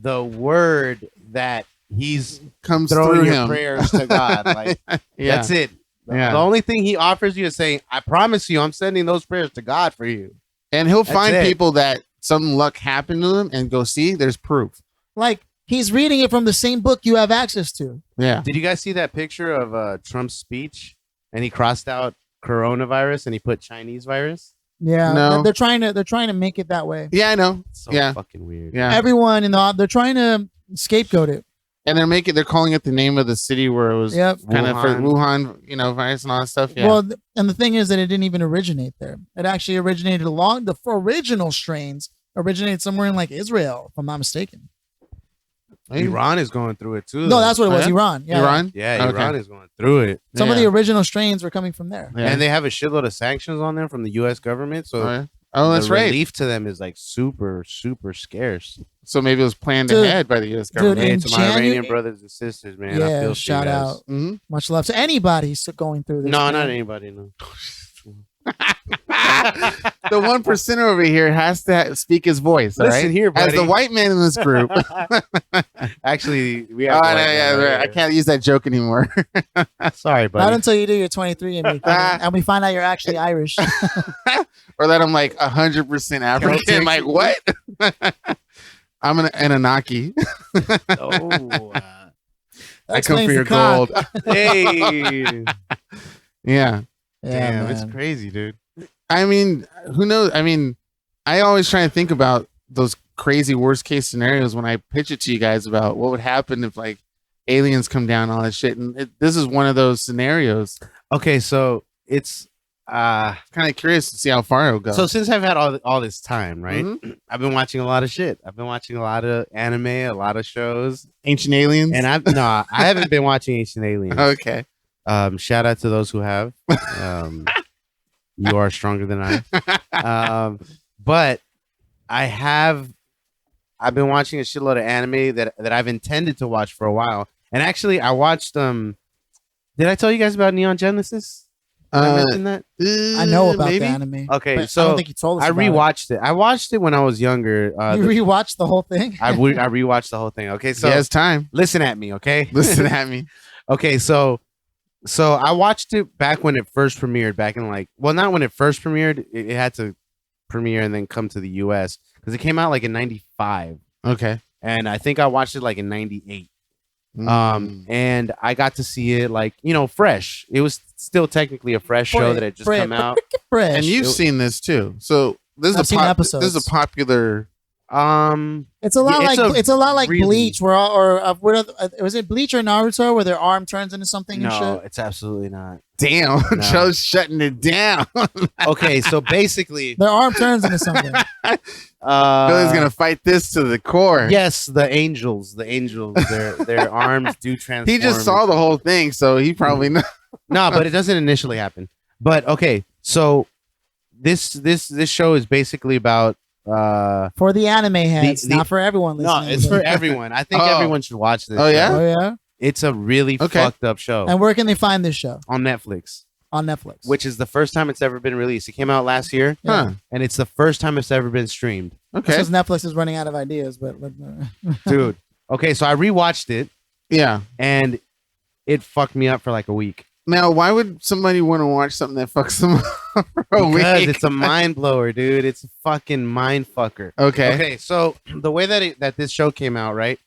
word that he's comes throwing through your him. Prayers to God. Like that's it. Yeah. The only thing he offers you is saying, I promise you, I'm sending those prayers to God for you. And he'll find people that some luck happened to them and go, see, there's proof. Like he's reading it from the same book you have access to. Yeah. Did you guys see that picture of Trump's speech and he crossed out coronavirus and he put Chinese virus? Yeah. No. They're trying to make it that way. Yeah, I know. It's so fucking weird. Yeah. Everyone they're trying to scapegoat it. And they're calling it the name of the city where it was kind of for Wuhan, virus and all that stuff. Yeah. Well, and the thing is that it didn't even originate there. It actually originated the original strains originated somewhere in like Israel, if I'm not mistaken. Iran is going through it too. No, that's what it was. Iran. Yeah. Iran? Yeah, Iran is going through it. Some of the original strains were coming from there. Yeah. And they have a shitload of sanctions on them from the U.S. government. So that's right. Relief to them is like super, super scarce. So maybe it was planned ahead by the U.S. government. Hey, to my Iranian brothers and sisters, man. Yeah, I feel shout out. Mm-hmm. Much love to anybody going through this. No, not anybody. No. The 1% over here has to speak his voice. Listen here, buddy. As the white man in this group. Actually, we have. I can't use that joke anymore. Sorry, buddy. Not until you do your 23 and we find out you're actually Irish, or that I'm like 100% African. Like what? I'm an Anunnaki. I come for your gold. Hey. Yeah. Damn, it's crazy, dude. I mean, who knows? I mean, I always try and think about those crazy worst case scenarios when I pitch it to you guys about what would happen if like aliens come down, all that shit. And this is one of those scenarios. Okay, so it's kind of curious to see how far it'll go. So since I've had all this time, right? Mm-hmm. I've been watching a lot of shit. I've been watching a lot of anime, a lot of shows. Ancient Aliens? And I haven't been watching Ancient Aliens. Okay. Shout out to those who have. You are stronger than I. But I've been watching a shitload of anime that I've intended to watch for a while. And actually I watched Did I tell you guys about Neon Genesis? I mentioned that. I know about the anime. Okay, so I don't think you told us. I rewatched it. I watched it when I was younger. You rewatched the whole thing? I rewatched the whole thing. Okay, so it's time. Listen at me, okay? Listen at me. Okay, so I watched it back when it first premiered. Back in not when it first premiered. It had to premiere and then come to the U.S. because it came out like in '95. Okay, and I think I watched it like in '98. And I got to see it fresh. It was still technically a fresh show that had just come out. Fresh. And you've seen this too. So this is a popular. It's a lot like really, Bleach, was it Bleach or Naruto where their arm turns into something? No, and shit? It's absolutely not. Damn, no. Joe's shutting it down. Okay, so basically, their arm turns into something. Billy's gonna fight this to the core. Yes, the angels, their arms do transform. He just saw the whole thing, so he probably knows. No, but it doesn't initially happen. But okay, so this show is basically about for the anime heads, not for everyone listening. No, it's for everyone. I think everyone should watch this. Oh yeah? Oh yeah? It's a really fucked up show. And where can they find this show? On Netflix. On Netflix. Which is the first time it's ever been released. It came out last year. Huh. And it's the first time it's ever been streamed. Okay. Because Netflix is running out of ideas, but dude. Okay, so I rewatched it. Yeah. And it fucked me up for like a week. Now, why would somebody want to watch something that fucks them up for a week? Because it's a mind blower, dude. It's a fucking mind fucker. Okay. Okay, so the way that this show came out, right?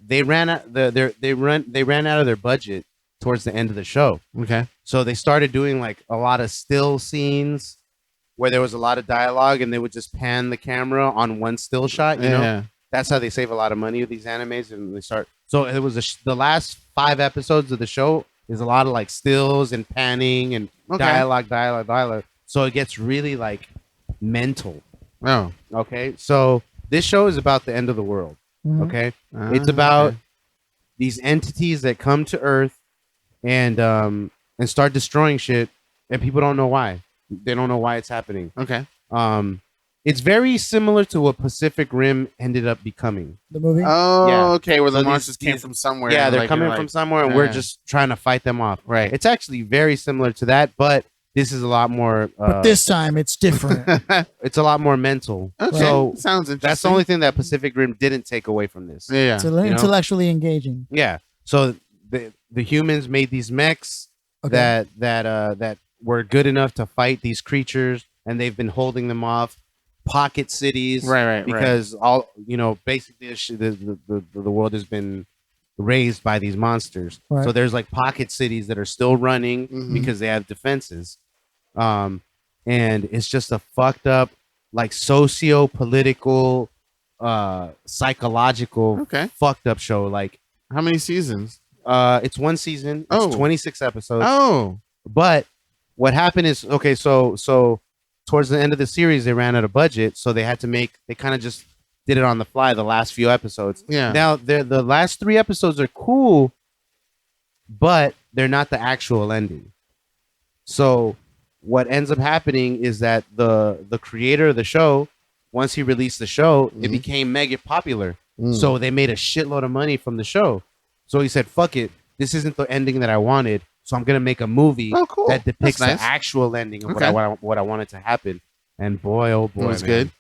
They ran out they ran out of their budget towards the end of the show. Okay. So they started doing like a lot of still scenes where there was a lot of dialogue, and they would just pan the camera on one still shot. You know, that's how they save a lot of money with these animes. And they start. So it was the last 5 episodes of the show is a lot of like stills and panning and dialogue. So it gets really like mental. Oh. Okay. So this show is about the end of the world. Mm-hmm. Okay. It's about these entities that come to Earth and start destroying shit, and people don't know why. They don't know why it's happening. Okay. It's very similar to what Pacific Rim ended up becoming. The movie? Oh, yeah. Okay, where the monsters came from somewhere. Yeah, they're coming from somewhere, and we're just trying to fight them off. Right. It's actually very similar to that, but this is a lot more... but this time, it's different. It's a lot more mental. Okay. So sounds interesting. That's the only thing that Pacific Rim didn't take away from this. Yeah. It's intellectually engaging. Yeah. So the humans made these mechs that were good enough to fight these creatures, and they've been holding them off. Pocket cities, right, because all basically the world has been raised by these monsters. Right. So there's like pocket cities that are still running because they have defenses, and it's just a fucked up like socio-political, psychological, fucked up show. Like, how many seasons? It's 1 season. It's 26 episodes. Oh, but what happened is so. Towards the end of the series, they ran out of budget, so they had to they kind of just did it on the fly the last few episodes. Yeah. Now, the last 3 episodes are cool, but they're not the actual ending. So what ends up happening is that the creator of the show, once he released the show, it became mega popular. So they made a shitload of money from the show. So he said, fuck it, this isn't the ending that I wanted. So I'm gonna make a movie that depicts the actual ending of what I wanted to happen. And boy, oh boy, it's good.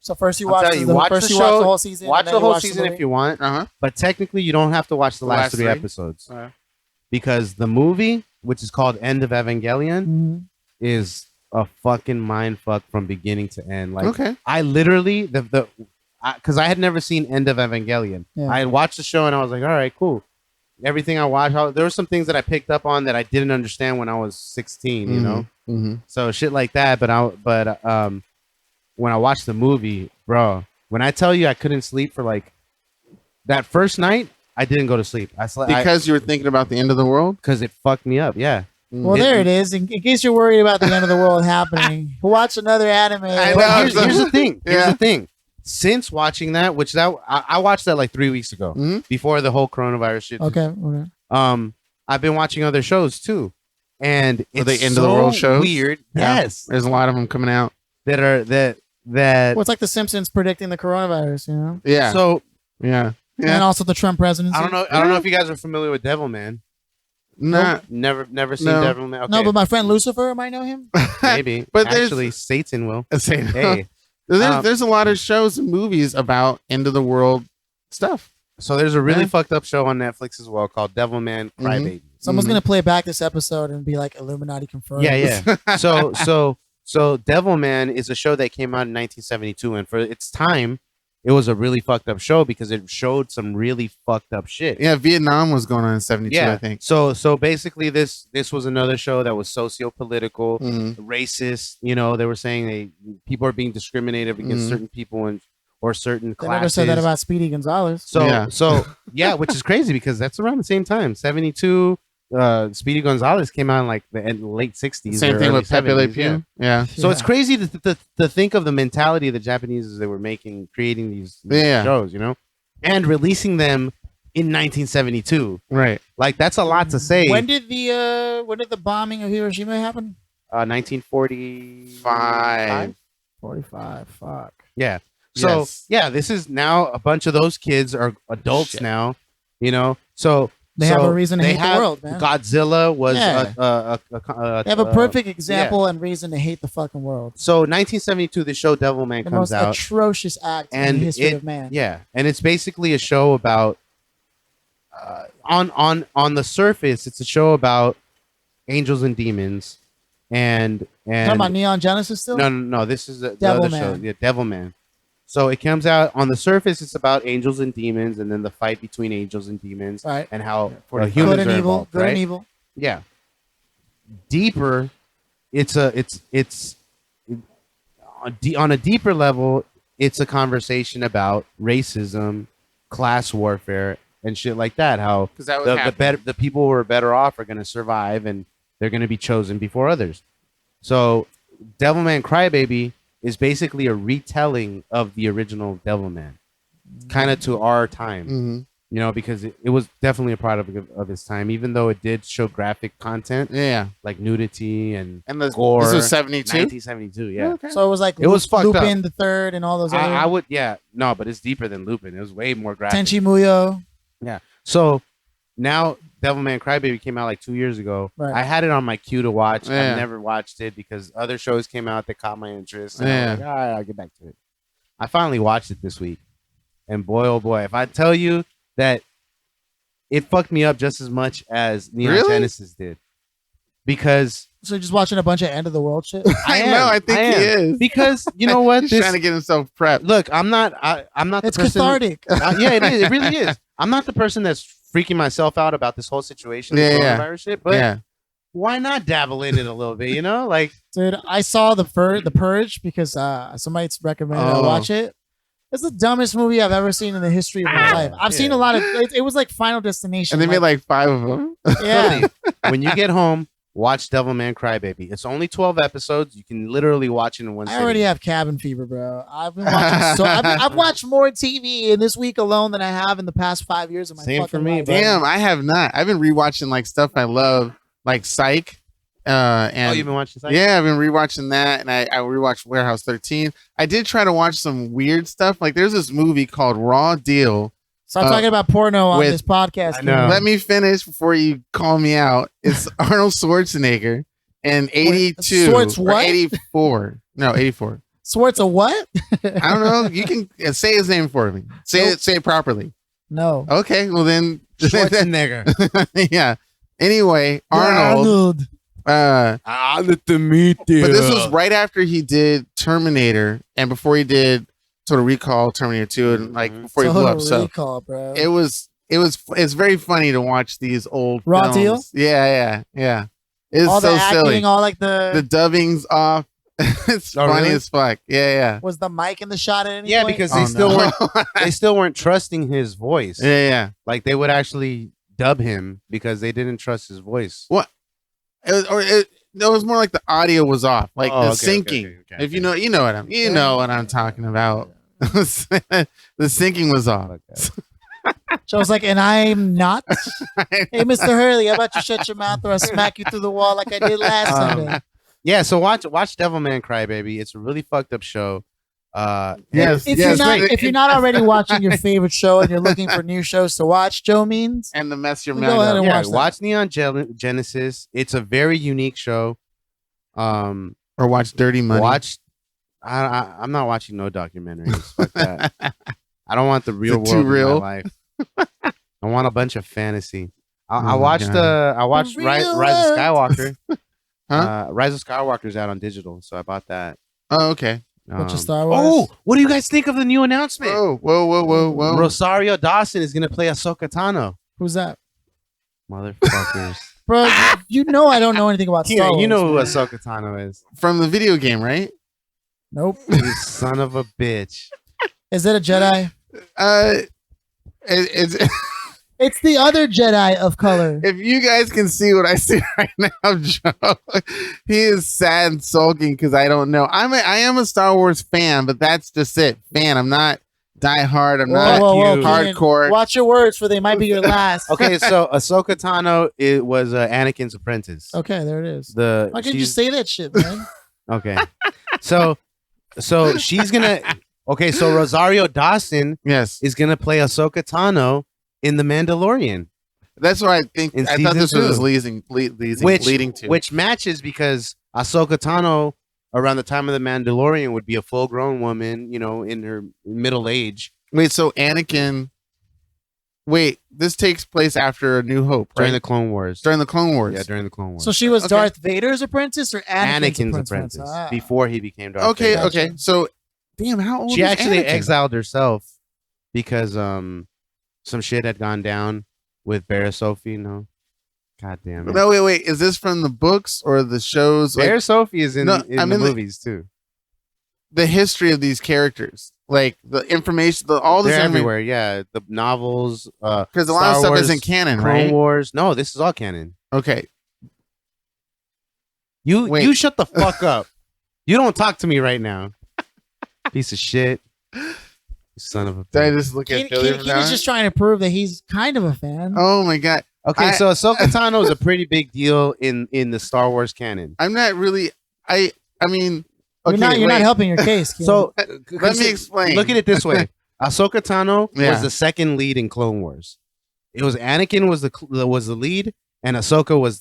So first you watch the whole season. Watch the whole season if you want. But technically, you don't have to watch the last 3 episodes because the movie, which is called End of Evangelion, is a fucking mind fuck from beginning to end. Like, I literally because I had never seen End of Evangelion. Yeah. I had watched the show and I was like, all right, cool. Everything I watched, there were some things that I picked up on that I didn't understand when I was 16, you know? So shit like that. But when I watched the movie, bro, when I tell you I couldn't sleep for like that first night, I didn't go to sleep. I slept because you were thinking about the end of the world? Because it fucked me up. Yeah. Well, there it is. In case you're worried about the end of the world happening, watch another anime. Here's the thing. Here's the thing. Since watching that, I watched that like 3 weeks ago before the whole coronavirus shit. Okay. I've been watching other shows too, and it's the end of the world shows. Weird. Yeah. Yes, there's a lot of them coming out that. Well, it's like the Simpsons predicting the coronavirus, you know? Yeah. So yeah, and also the Trump presidency. I don't know if you guys are familiar with Devilman. Nah, never seen Devilman. Okay. No, but my friend Lucifer might know him. Maybe, but actually, Satan will. Hey, there's a lot of shows and movies about end of the world stuff. So there's a really fucked up show on Netflix as well called Devilman Crybaby. Someone's gonna play back this episode and be like, Illuminati confirmed. Yeah. So Devilman is a show that came out in 1972, and for its time, it was a really fucked up show because it showed some really fucked up shit. Yeah, Vietnam was going on in 72, I think. So basically this was another show that was socio-political, racist. You know, they were saying people are being discriminated against certain people or certain classes. They never said that about Speedy Gonzalez. So which is crazy because that's around the same time. 72. Speedy Gonzalez came out in like the late 60s. Same thing with Pepe Le Pew. Yeah. So it's crazy to think of the mentality of the Japanese as they were creating these shows, you know, and releasing them in 1972. Right. Like that's a lot to say. When did the bombing of Hiroshima happen? 1945. 45. Fuck. Yeah. So this is now a bunch of those kids are adults now, you know. So they have a reason to hate the world, man. Godzilla was they have a perfect example and reason to hate the fucking world. So 1972, the show Devilman comes out. The most atrocious act in the history of man. Yeah, and it's basically a show about on the surface, it's a show about angels and demons, and talking about Neon Genesis still. No, this is the other show. Yeah, Devilman. So it comes out on the surface. It's about angels and demons, and then the fight between angels and demons, right? And how humans good and are evil, involved, good right? and evil. Yeah. Deeper, on a deeper level, it's a conversation about racism, class warfare, and shit like that. How the people who are better off are going to survive, and they're going to be chosen before others. So, Devilman Crybaby is basically a retelling of the original Devilman, kind of to our time, you know, because it was definitely a product of its time, even though it did show graphic content, like nudity and gore. This was 72? 1972, yeah. Okay. So it was like was fucked Lupin up. the Third and all those other... No, but it's deeper than Lupin. It was way more graphic. Tenchi Muyo. Yeah. So now Devilman Crybaby came out like 2 years ago. Right. I had it on my queue to watch. I've never watched it because other shows came out that caught my interest. And I was like, all right, I'll get back to it. I finally watched it this week. And boy, oh boy, if I tell you that it fucked me up just as much as Neon Genesis did. Because... So you're just watching a bunch of end of the world shit? I know, I think he is. Because, you know what? He's trying to get himself prepped. Look, I'm not it's the person... cathartic. Yeah, it is. It really is. I'm not the person that's freaking myself out about this whole situation, coronavirus shit, but why not dabble in it a little bit, you know? Like, dude, I saw the Purge because somebody's recommended I watch it. It's the dumbest movie I've ever seen in the history of my life. I've seen a lot of it was like Final Destination. And they made like 5 of them. Yeah. When you get home, watch Devilman Crybaby. It's only 12 episodes. You can literally watch it in one sitting. I already have cabin fever, bro. I've been watching I've watched more TV in this week alone than I have in the past 5 years of my Same fucking for me, life. bro. Damn, I have not. I've been rewatching like stuff I love, like Psych. And you've been watching Psych? Yeah, I've been rewatching that, and I rewatched Warehouse 13. I did try to watch some weird stuff. Like there's this movie called Raw Deal. Stop talking about porno on this podcast. I know. Let me finish before you call me out. It's Arnold Schwarzenegger in 82 Swartz what? or 84. No, 84. Swartz a what? I don't know. You can say his name for me. Say it properly. No. Okay, well then Schwarzenegger. Yeah. Anyway, Arnold. Let the meet you. But this was right after he did Terminator and before he did Total Recall, Terminator 2, and like before he blew up. So bro. It's very funny to watch these old Raw films. Deal? Yeah. It's all so the acting, silly. all like the dubbing's off. It's funny really? as fuck. Yeah. Was the mic in the shot at any Yeah, point? because they still weren't trusting his voice. Yeah. Like they would actually dub him because they didn't trust his voice. What? It was more like the audio was off, like the syncing. If you know what I'm talking about. The syncing was off. So I was like, and I'm not. Hey, Mr. Hurley, how about you shut your mouth or I smack you through the wall like I did last Sunday? Yeah, so watch Devilman Crybaby. It's a really fucked up show. Yes. If you're not already watching your favorite show and you're looking for new shows to watch, Joe Means and the mess your go ahead and watch Neon Genesis. It's a very unique show. Or watch Dirty Money. I'm not watching no documentaries. Fuck that. I don't want the real world in my life. I want a bunch of fantasy. I watched Rise of Skywalker. Rise of Skywalker's out on digital, so I bought that. Oh, okay. Bunch of Star Wars. Oh, what do you guys think of the new announcement? Whoa. Rosario Dawson is gonna play Ahsoka Tano. Who's that? Motherfuckers. Bro, you know I don't know anything about Star Wars. You know who Ahsoka Tano is. From the video game, right? Nope. You son of a bitch. Is it a Jedi? It's the other Jedi of color. If you guys can see what I see right now, Joe, he is sad and sulking because I don't know. I am a Star Wars fan, but that's just it. Fan. I'm not diehard. I'm not hardcore. Watch your words, for they might be your last. Okay, so Ahsoka Tano was Anakin's apprentice. Okay, there it is. Why can't you say that shit, man? Okay, so she's gonna. Okay, so Rosario Dawson, is gonna play Ahsoka Tano in The Mandalorian. That's what I think. I thought this was leading to. Which matches because Ahsoka Tano, around the time of The Mandalorian, would be a full-grown woman, in her middle age. Wait, so Anakin... Wait, this takes place after A New Hope, right? During the Clone Wars. During the Clone Wars. Yeah, during the Clone Wars. So she was Darth Vader's apprentice or Anakin's apprentice? Before he became Darth Vader. Okay. So, damn, how old is She actually Anakin? exiled herself because... some shit had gone down with Barra Sophie. No, god damn it. No, wait. Is this from the books or the shows? Barra Sophie is in the movies too. The history of these characters, like the information, all this everywhere. Yeah, the novels. Because a lot of stuff isn't canon, Clone right? Wars. No, this is all canon. Okay. You shut the fuck up. You don't talk to me right now. Piece of shit. Son of a bitch. Did I just look at Philly from now? He's just trying to prove that he's kind of a fan. Oh my god. Okay, so Ahsoka Tano is a pretty big deal in the Star Wars canon. I'm not really. I mean, okay, you're not helping your case. Kid. So let me explain. Look at it this way: Ahsoka Tano was the second lead in Clone Wars. It was Anakin was the lead, and Ahsoka was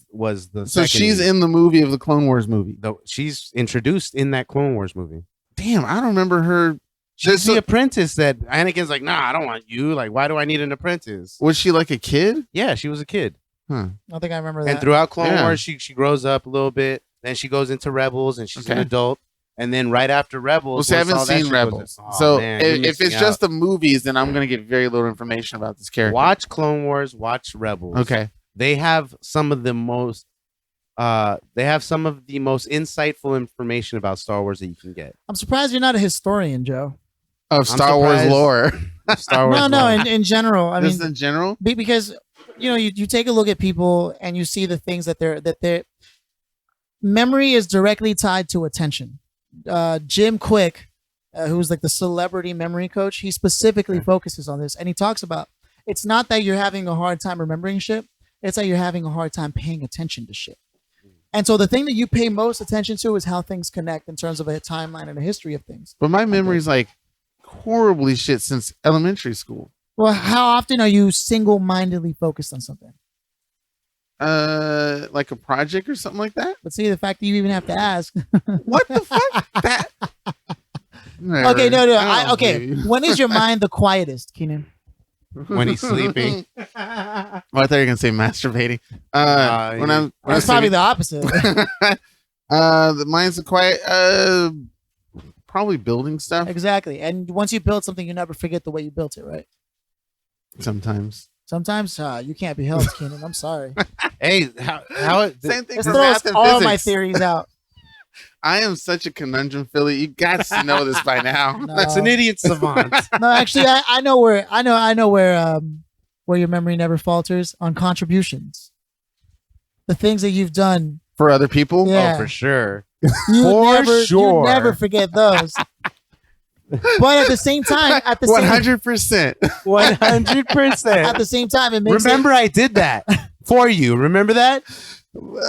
the. So second she's lead. in the movie of the Clone Wars movie. She's introduced in that Clone Wars movie. Damn, I don't remember her. She's the apprentice that Anakin's like, nah, I don't want you. Like, why do I need an apprentice? Was she like a kid? Yeah, she was a kid. Huh. I think I remember that. And throughout Clone Wars, she grows up a little bit. Then she goes into Rebels, and she's an adult. And then right after Rebels, I haven't seen Rebels. If it's just the movies, then I'm going to get very little information about this character. Watch Clone Wars. Watch Rebels. Okay. They have some of the most. Insightful information about Star Wars that you can get. I'm surprised you're not a historian, Joe. Of Star Wars lore. Star Wars. No. In general, I mean, in general, because you take a look at people and you see the things that their memory is directly tied to attention. Jim Quick, who's like the celebrity memory coach, he specifically focuses on this, and he talks about it's not that you're having a hard time remembering shit; it's that you're having a hard time paying attention to shit. And so the thing that you pay most attention to is how things connect in terms of a timeline and a history of things. But my memory's like horribly shit since elementary school. Well, how often are you single-mindedly focused on something? Like a project or something like that? But see, the fact that you even have to ask. What the fuck? Okay, no. Okay, when is your mind the quietest, Keenan? When he's sleeping. Well, I thought you were gonna say masturbating. That's probably the opposite. The mind's the quiet. Probably building stuff. Exactly. And once you build something, you never forget the way you built it, right? Sometimes you can't be held, Keenan. I'm sorry. Hey, same thing. This throws all my theories out. I am such a conundrum, Philly. You got to know this by now. No. That's an idiot savant. No, actually, I know where your memory never falters on contributions. The things that you've done for other people. Yeah. Oh, for sure. You never forget those. But at the same time, 100%. 100%. At the same time, it makes I did that for you. Remember that?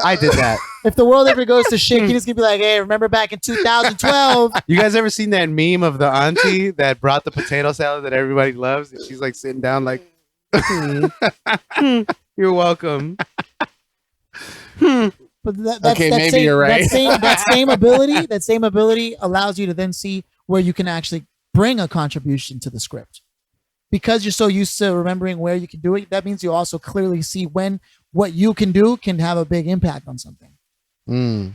I did that. If the world ever goes to shit, he's gonna be like, "Hey, remember back in 2012?" You guys ever seen that meme of the auntie that brought the potato salad that everybody loves? And she's like sitting down, like, "You're welcome." But maybe you're right. That same ability allows you to then see where you can actually bring a contribution to the script. Because you're so used to remembering where you can do it, that means you also clearly see when what you can do can have a big impact on something.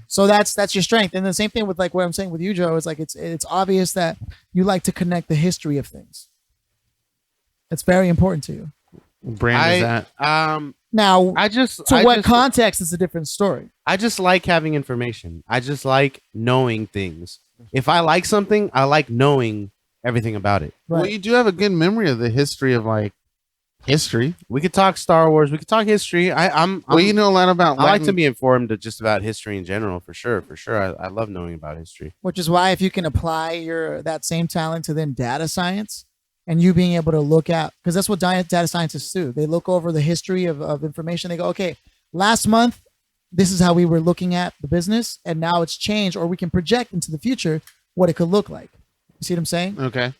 So that's your strength. And the same thing with like what I'm saying with you, Joe, is like it's obvious that you like to connect the history of things. It's very important to you. Brand is that? Now, what context is a different story. I just like having information. I just like knowing things. If I like something, I like knowing everything about it. Right. Well, you do have a good memory of the history of like history. We could talk Star Wars. We could talk history. You know a lot about Latin. I like to be informed just about history in general, for sure. I love knowing about history. Which is why if you can apply that same talent to then data science, and you being able to look at, because that's what data scientists do. They look over the history of information. They go, okay, last month, this is how we were looking at the business, and now it's changed, or we can project into the future what it could look like. You see what I'm saying? Okay.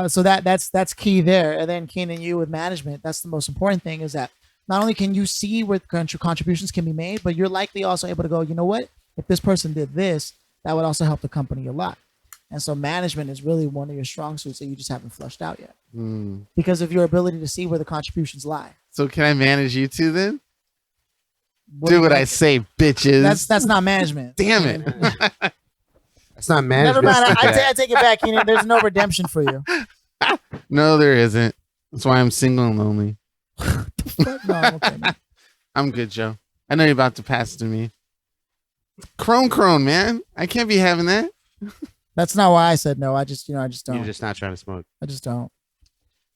So that's key there. And then Cianan, you with management, that's the most important thing, is that not only can you see where contributions can be made, but you're likely also able to go, you know what? If this person did this, that would also help the company a lot. And so management is really one of your strong suits that you just haven't flushed out yet. Because of your ability to see where the contributions lie. So can I manage you two then? Do what I say, bitches. That's not management. Damn it. That's not management. Never mind. I take it back. There's no redemption for you. No, there isn't. That's why I'm single and lonely. No, okay, man. I'm good, Joe. I know you're about to pass it to me. Crone, man. I can't be having that. That's not why I said no. I just don't. You're just not trying to smoke. I just don't.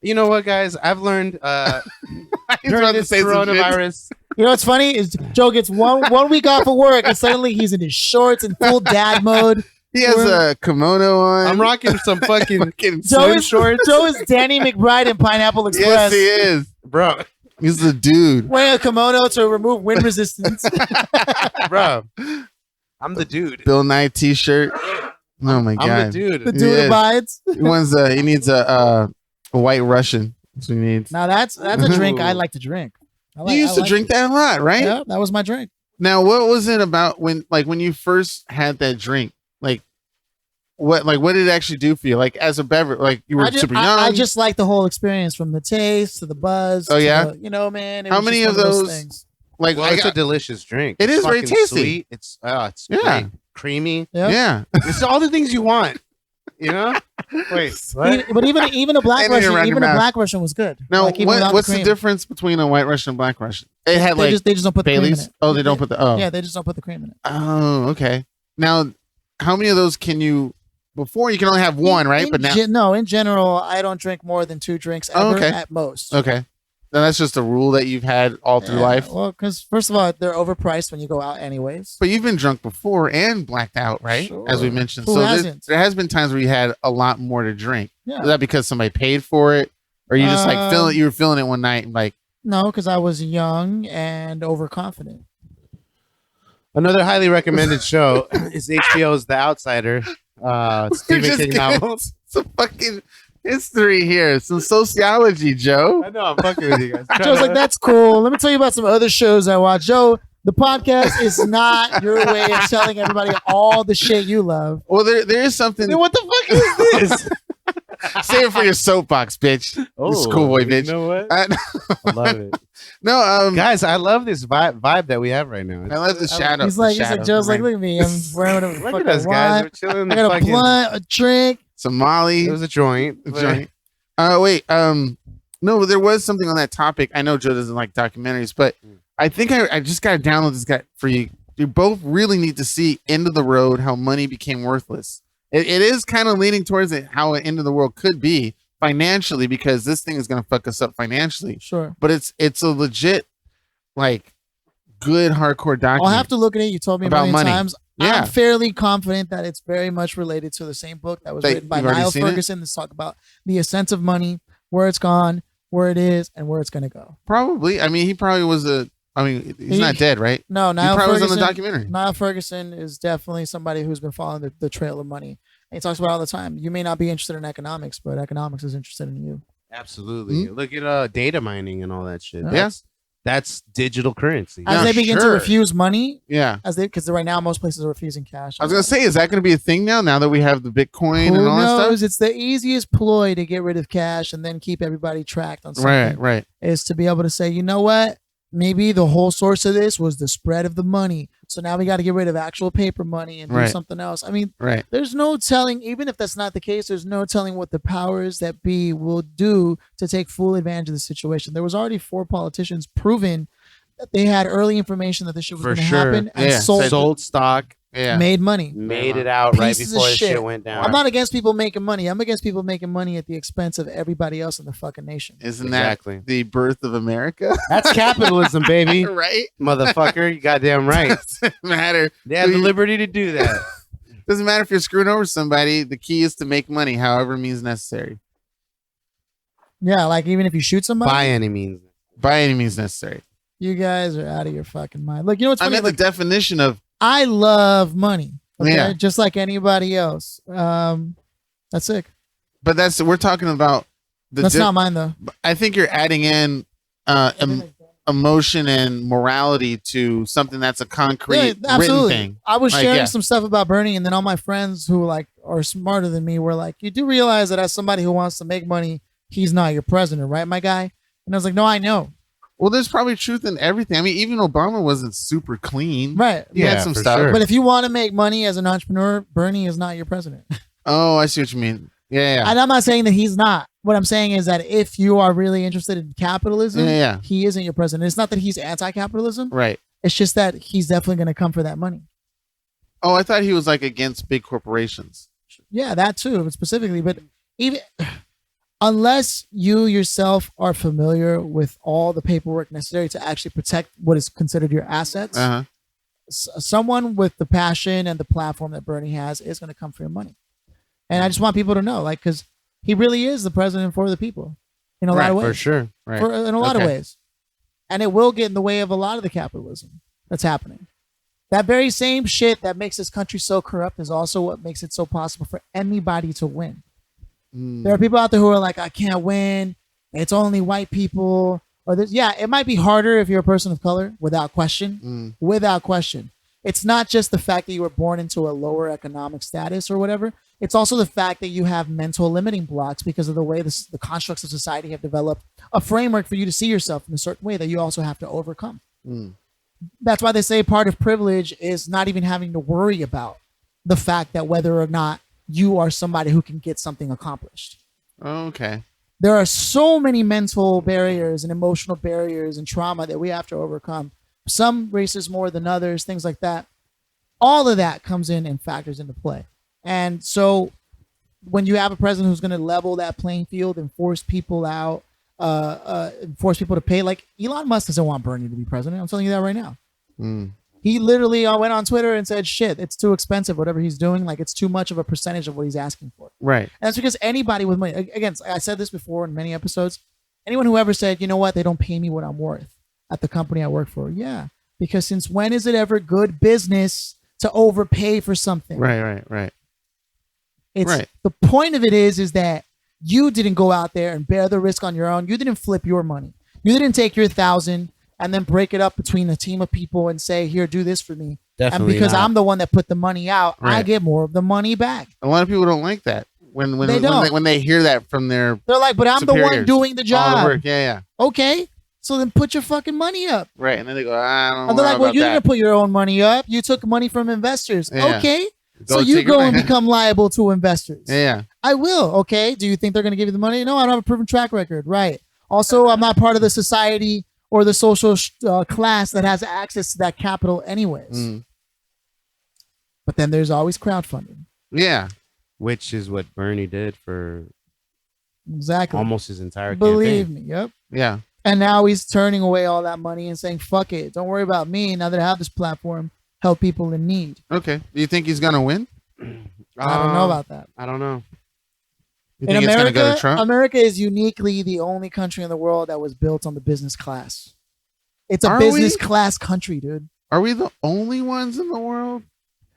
You know what, guys? I've learned during this coronavirus. You know what's funny is Joe gets one week off of work and suddenly he's in his shorts in full dad mode. He has a kimono on. I'm rocking some fucking swim shorts. Joe is Danny McBride in Pineapple Express. Yes, he is, bro. He's the dude wearing a kimono to remove wind resistance. Bro, I'm the dude. Bill Nye T-shirt. Oh my god, I'm the dude. The dude abides. He needs a White Russian. That's what he needs. Now that's a drink I like to drink. You used to drink that a lot, right? Yeah, that was my drink. Now, what was it about when you first had that drink? What did it actually do for you? Like as a beverage, like you were super young. I just like the whole experience, from the taste to the buzz. Oh yeah, man. How many of those things? It's a delicious drink. It is very tasty. Sweet. It's great. Creamy. Yep. Yeah, it's all the things you want. You know. Wait, what? But even a black Russian was good. Now, what's the difference between a White Russian and a Black Russian? It had they just don't put Bailey's. The cream in it. Oh, they don't put the. Oh, yeah, they just don't put the cream in it. Oh, okay. Now, how many of those can you? Before you can only have one, right? But now, in general, I don't drink more than 2 drinks ever at most. Okay. Now that's just a rule that you've had all through life. Well, because first of all, they're overpriced when you go out, anyways. But you've been drunk before and blacked out, right? Sure. As we mentioned. Who hasn't? There has been times where you had a lot more to drink. Yeah. Is that because somebody paid for it, or you just you were feeling it one night and like? No, because I was young and overconfident. Another highly recommended show is HBO's The Outsider. Stephen King novels. Some fucking history here, some sociology, Joe. I know, I'm fucking with you guys. Joe's like, that's cool. Let me tell you about some other shows I watch. Joe, the podcast is not your way of telling everybody all the shit you love. Well, there is something. Then what the fuck is this? Save it for your soapbox, bitch. Oh, schoolboy bitch. You know what? I love it. No, guys, I love this vibe that we have right now. I love the shadow. He's like, Joe's like, look at me. I'm wearing whatever the fuck look at us, guys. We're chilling. I got a blunt, a drink, some Molly. It was a joint. Wait. No, there was something on that topic. I know Joe doesn't like documentaries, but I think I just got to download this guy for you. You both really need to see End of the Road, how money became worthless. It is kind of leaning towards it, how an end of the world could be financially, because this thing is going to fuck us up financially. Sure. But it's a legit, like, good hardcore document. I'll have to look at it. You told me about a million times. Yeah. I'm fairly confident that it's very much related to the same book that was written by Niall Ferguson. Let's talk about the ascent of money, where it's gone, where it is, and where it's going to go. Probably. I mean, he probably was I mean, he's not dead, right? No, Niall he probably Ferguson was on the documentary. Niall Ferguson is definitely somebody who's been following the trail of money. And he talks about it all the time. You may not be interested in economics, but economics is interested in you. Absolutely. Look at data mining and all that shit. Yeah. That's digital currency. As they begin to refuse money, because right now most places are refusing cash. I was gonna say, is that gonna be a thing now that we have the Bitcoin and all that stuff? It's the easiest ploy to get rid of cash and then keep everybody tracked on something. Right. Is to be able to say, you know what? Maybe the whole source of this was the spread of the money. So now we got to get rid of actual paper money and do something else. I mean, there's no telling, even if that's not the case, there's no telling what the powers that be will do to take full advantage of the situation. There was already 4 politicians proven that they had early information that this shit was going to happen and sold stock. Made money. Made it out right before the shit went down. I'm not against people making money. I'm against people making money at the expense of everybody else in the fucking nation. Isn't that the birth of America? That's capitalism, baby. Right? Motherfucker, you goddamn right. Doesn't matter. They have the liberty to do that. Doesn't matter if you're screwing over somebody. The key is to make money, however means necessary. Yeah, like even if you shoot somebody? By any means. By any means necessary. You guys are out of your fucking mind. Look, you know what's funny? I meant the definition of I love money. Okay? Just like anybody else. That's sick. But we're talking about that's not mine though. I think you're adding in emotion and morality to something that's a concrete written thing. I was sharing some stuff about Bernie, and then all my friends who are smarter than me were like, you do realize that as somebody who wants to make money, he's not your president, right, my guy? And I was like, no, I know. Well, there's probably truth in everything. I mean, even Obama wasn't super clean. Right. He had some stuff. Sure. But if you want to make money as an entrepreneur, Bernie is not your president. Oh, I see what you mean. Yeah. And I'm not saying that he's not. What I'm saying is that if you are really interested in capitalism, he isn't your president. It's not that he's anti-capitalism. Right. It's just that he's definitely going to come for that money. Oh, I thought he was like against big corporations. Yeah, that too, specifically. But even unless you yourself are familiar with all the paperwork necessary to actually protect what is considered your assets, someone with the passion and the platform that Bernie has is going to come for your money. And I just want people to know, because he really is the president for the people in a lot of ways. For sure. Right. In a lot of ways. And it will get in the way of a lot of the capitalism that's happening. That very same shit that makes this country so corrupt is also what makes it so possible for anybody to win. There are people out there who are like, I can't win. It's only white people. Or this. Yeah, it might be harder if you're a person of color, without question. Without question. It's not just the fact that you were born into a lower economic status or whatever. It's also the fact that you have mental limiting blocks because of the way the constructs of society have developed a framework for you to see yourself in a certain way that you also have to overcome. That's why they say part of privilege is not even having to worry about the fact that whether or not you are somebody who can get something accomplished. Okay. There are so many mental barriers and emotional barriers and trauma that we have to overcome. Some races more than others, things like that. All of that comes in and factors into play. And so when you have a president who's going to level that playing field and force people out, force people to pay, like Elon Musk doesn't want Bernie to be president. I'm telling you that right now. He literally went on Twitter and said, shit, it's too expensive, whatever he's doing. Like, it's too much of a percentage of what he's asking for. Right. And that's because anybody with money, again, I said this before in many episodes, anyone who ever said, you know what, they don't pay me what I'm worth at the company I work for. Yeah. Because since when is it ever good business to overpay for something? Right. It's the point of it is that you didn't go out there and bear the risk on your own. You didn't flip your money. You didn't take your 1,000 and then break it up between a team of people and say, here, do this for me. Definitely and because not. I'm the one that put the money out, I get more of the money back. A lot of people don't like that. When they hear that from their they're like, but I'm superiors. the one doing the job. All the work. Yeah. Okay. So then put your fucking money up. Right. And then they go, I don't know. And they're like, well, you didn't put your own money up. You took money from investors. Yeah. Okay. So you go and become liable to investors. Yeah. I will. Okay. Do you think they're going to give you the money? No, I don't have a proven track record. Right. Also, I'm not part of the society or the social class that has access to that capital anyways. But then there's always crowdfunding. Yeah. Which is what Bernie did for almost his entire Believe campaign. me. Yep. Yeah. And now he's turning away all that money and saying, fuck it. Don't worry about me. Now that I have this platform, help people in need. Okay. Do you think he's going to win? I don't know about that. I don't know. You think it's going to go to Trump? America is uniquely the only country in the world that was built on the business class. It's a business class country, dude. Are we the only ones in the world?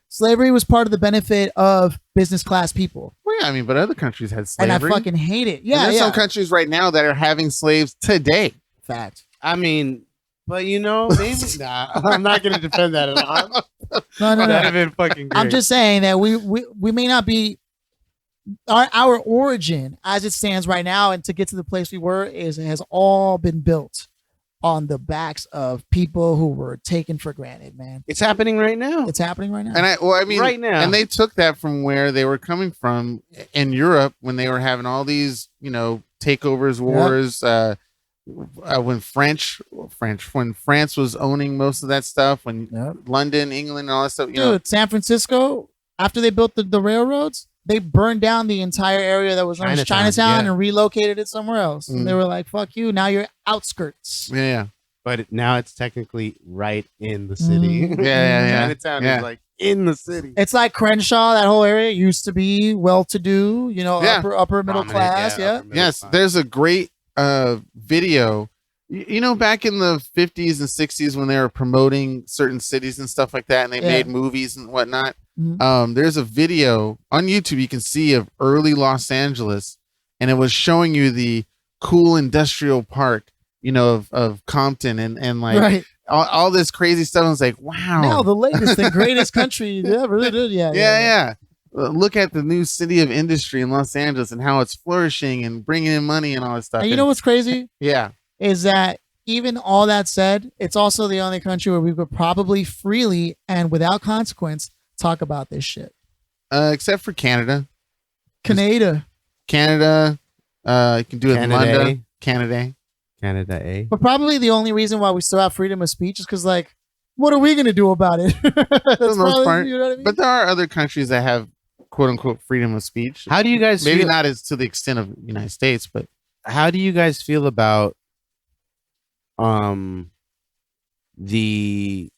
Slavery was part of the benefit of business class people. Well, yeah, I mean, but other countries had slavery. And I fucking hate it. Yeah, there's some countries right now that are having slaves today. Fact. I mean, but maybe I'm not going to defend that at all. No. That'd have been fucking great. I'm just saying that we may not be our origin as it stands right now, and to get to the place we were has all been built on the backs of people who were taken for granted, man. It's happening right now. It's happening right now. And I mean, right now. And they took that from where they were coming from in Europe when they were having all these, takeovers, wars. Yep. When France was owning most of that stuff, when London, England, and all that stuff. Dude, San Francisco, after they built the railroads, they burned down the entire area that was known as Chinatown and relocated it somewhere else. And they were like, fuck you, now you're outskirts. Yeah. But now it's technically right in the city. Yeah. Chinatown is like in the city. It's like Crenshaw, that whole area used to be well-to-do, upper middle class. Yes, there's a great video. Back in the 50s and 60s when they were promoting certain cities and stuff like that, and they made movies and whatnot. Mm-hmm. There's a video on YouTube you can see of early Los Angeles, and it was showing you the cool industrial park, of Compton and like all this crazy stuff. I was like, wow. Now the latest and greatest country ever did. Yeah. Look at the new city of industry in Los Angeles and how it's flourishing and bringing in money and all this stuff. And you know what's crazy? Yeah. Is that even all that said, it's also the only country where we could probably freely and without consequence talk about this shit. Except for Canada. Canada. You can do it in London. Canada. But probably the only reason why we still have freedom of speech is because, like, what are we going to do about it? For the most part. You know what I mean? But there are other countries that have quote unquote freedom of speech. How do you guys maybe not as to the extent of the United States, but how do you guys feel about the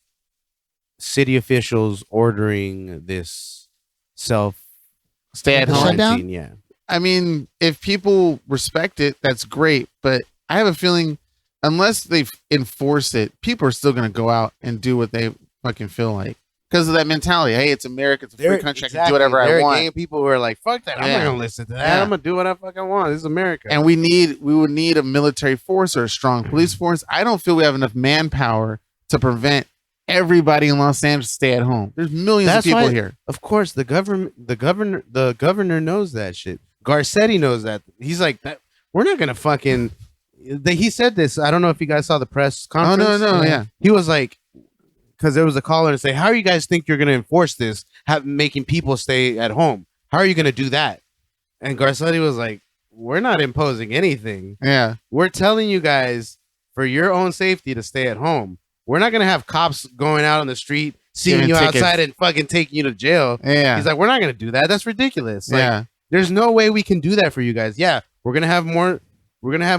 city officials ordering this stay at home shutdown? Yeah. I mean, if people respect it, that's great. But I have a feeling unless they enforce it, people are still going to go out and do what they fucking feel like. Because of that mentality. Hey, it's America. It's a free country. I can do whatever I want. There are people who are like, fuck that. I'm not going to listen to that. I'm going to do what I fucking want. This is America. And we would need a military force or a strong police force. I don't feel we have enough manpower to prevent everybody in Los Angeles to stay at home. There's millions of people here. Of course, the governor knows that shit. Garcetti knows that. He's like, that. We're not going to fucking... He said this. I don't know if you guys saw the press conference. Oh, no, yeah. He was like... Because there was a caller to say, how do you guys think you're going to enforce this, making people stay at home? How are you going to do that? And Garcetti was like, we're not imposing anything. Yeah. We're telling you guys for your own safety to stay at home. We're not going to have cops going out on the street, seeing you outside and fucking taking you to jail. Yeah. He's like, we're not going to do that. That's ridiculous. Like, there's no way we can do that for you guys. Yeah, we're going to have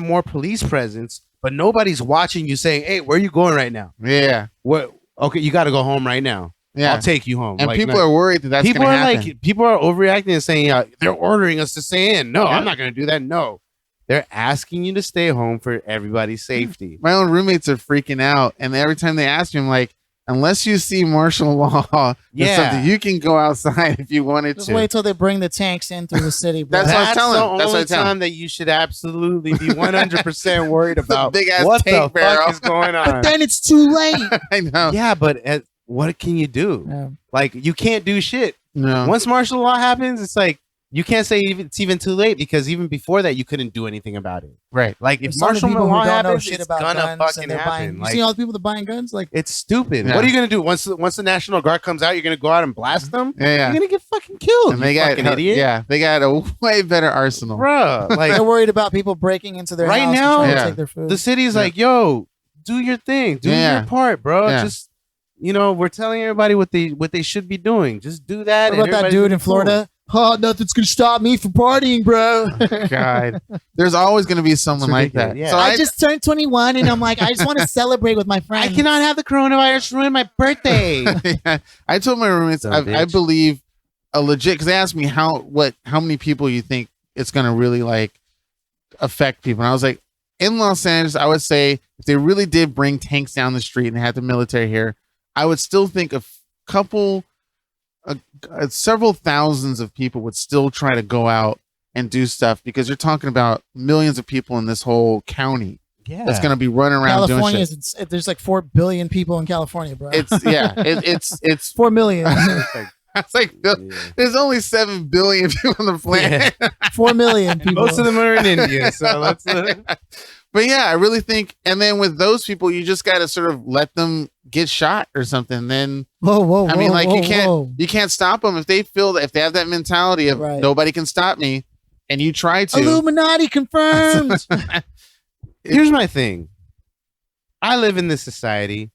more police presence, but nobody's watching you saying, hey, where are you going right now? Yeah. What? Okay, you got to go home right now. Yeah, I'll take you home. And people are worried that that's going to happen. People are overreacting and saying they're ordering us to stay in. No, I'm not going to do that. No, they're asking you to stay home for everybody's safety. My own roommates are freaking out, and every time they ask me, I'm like, unless you see martial law, something you can go outside if you wanted Just to. wait till they bring the tanks in through the city. Bro. That's the only time that you should absolutely be 100% worried about big ass what tank the barrel. fuck is going on. But then it's too late. I know. Yeah, but what can you do? Yeah. Like, you can't do shit. No. Once martial law happens, it's like, you can't say it's even too late because even before that, you couldn't do anything about it. Right. Like, if martial law happens, it's gonna fucking happen. You see all the people that buying guns? Like, it's stupid. Yeah. What are you gonna do once the National Guard comes out? You're gonna go out and blast them? Yeah. You're gonna get fucking killed. And they got idiot. Yeah, they got a way better arsenal, bro. Like, they're worried about people breaking into their right house now. and trying to take their food. The city's like, yo, do your thing, do your part, bro. Yeah. Just we're telling everybody what they should be doing. Just do that. What about that dude in Florida? Oh, nothing's gonna stop me from partying, bro. God, there's always gonna be someone like that. Yeah. So I just turned 21, and I'm like, I just want to celebrate with my friends. I cannot have the coronavirus ruin my birthday. Yeah. I told my roommates I believe a legit, because they asked me how many people you think it's gonna really like affect people, and I was like, in Los Angeles, I would say if they really did bring tanks down the street and had the military here, I would still think several thousands of people would still try to go out and do stuff because you're talking about millions of people in this whole county. Yeah, that's going to be running around California doing shit. There's like 4 billion people in California, bro. It's 4 million. It's like there's only 7 billion people on the planet. Yeah. 4 million people. Most of them are in India, so let's. But yeah, I really think, and then with those people, you just got to sort of let them get shot or something. Then whoa, I mean, like you can't stop them if they feel that if they have that mentality of nobody can stop me, and you try to. Illuminati confirmed. Here's my thing. I live in this society.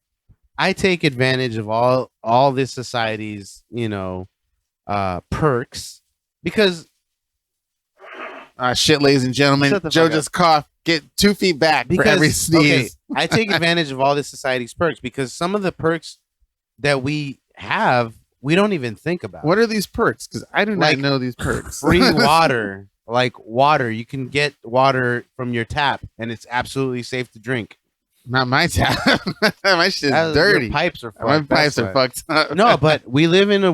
I take advantage of all this society's, perks because shit, ladies and gentlemen, Joe just coughed. Get 2 feet back for every sneeze. I take advantage of all this society's perks because some of the perks that we have, we don't even think about. What are these perks? Because I do not know these perks. Free water. Like water, you can get water from your tap, and it's absolutely safe to drink. Not my tap. My shit's dirty. Your pipes are fucked. My pipes are fucked up. No, but we live in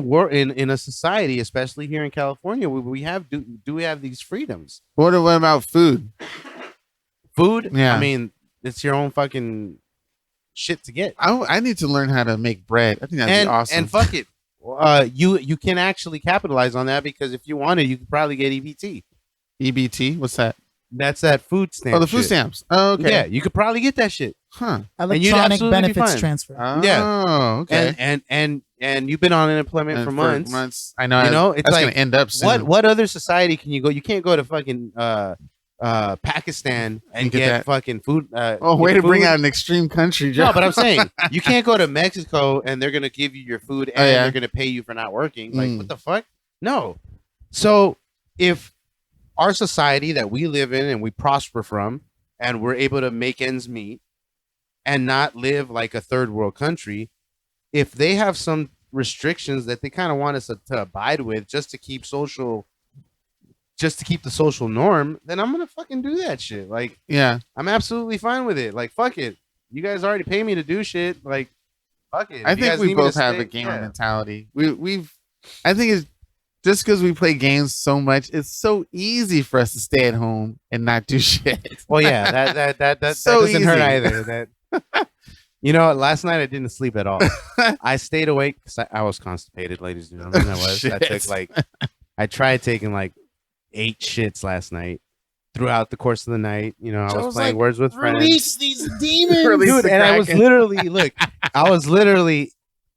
a society, especially here in California, where we have we have these freedoms. What about food? Food? Yeah. I mean, it's your own fucking shit to get. I need to learn how to make bread. I think that'd be awesome. And fuck it, you can actually capitalize on that because if you wanted, you could probably get EBT. EBT? What's that? That's that food stamp. Oh, the food stamps. Oh, okay. Yeah, you could probably get that shit. Huh. Electronic benefits transfer. Oh, yeah. Okay. And you've been on unemployment for months. I know. You know, it's that's like gonna end up soon. What other society can you go? You can't go to fucking Pakistan and get fucking food. Way to bring out an extreme country, Joe. No, but I'm saying you can't go to Mexico and they're gonna give you your food and they're gonna pay you for not working. Like what the fuck? No. So if our society that we live in and we prosper from, and we're able to make ends meet and not live like a third world country, if they have some restrictions that they kind of want us to abide with just to keep the social norm, then I'm gonna fucking do that shit. Like, yeah, I'm absolutely fine with it. Like, fuck it. You guys already pay me to do shit. Like, fuck it. I think we both have a gamer mentality. I think it's just because we play games so much, it's so easy for us to stay at home and not do shit. Well, yeah, that so doesn't hurt either. Last night I didn't sleep at all. I stayed awake because I was constipated, ladies and gentlemen. I tried taking like 8 shits last night. Throughout the course of the night, I was playing Words with Friends. Release these demons, dude! And I was literally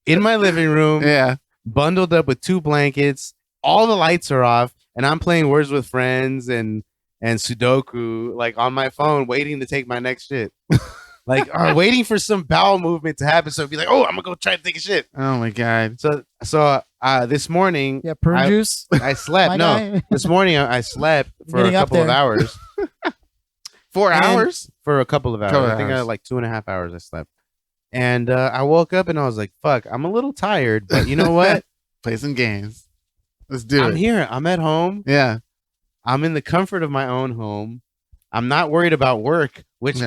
in my living room, bundled up with 2 blankets. All the lights are off, and I'm playing Words with Friends and Sudoku, like on my phone, waiting to take my next shit. Like, waiting for some bowel movement to happen. So I'd be like, oh, I'm gonna go try to take a shit. Oh my god! So this morning, prune juice. I slept. This morning I slept for a couple of hours. 4 hours for a couple of hours. I think I had like 2.5 hours I slept, and I woke up and I was like, fuck, I'm a little tired, but you know what? Play some games. Let's do it. I'm here. I'm at home. Yeah. I'm in the comfort of my own home. I'm not worried about work, which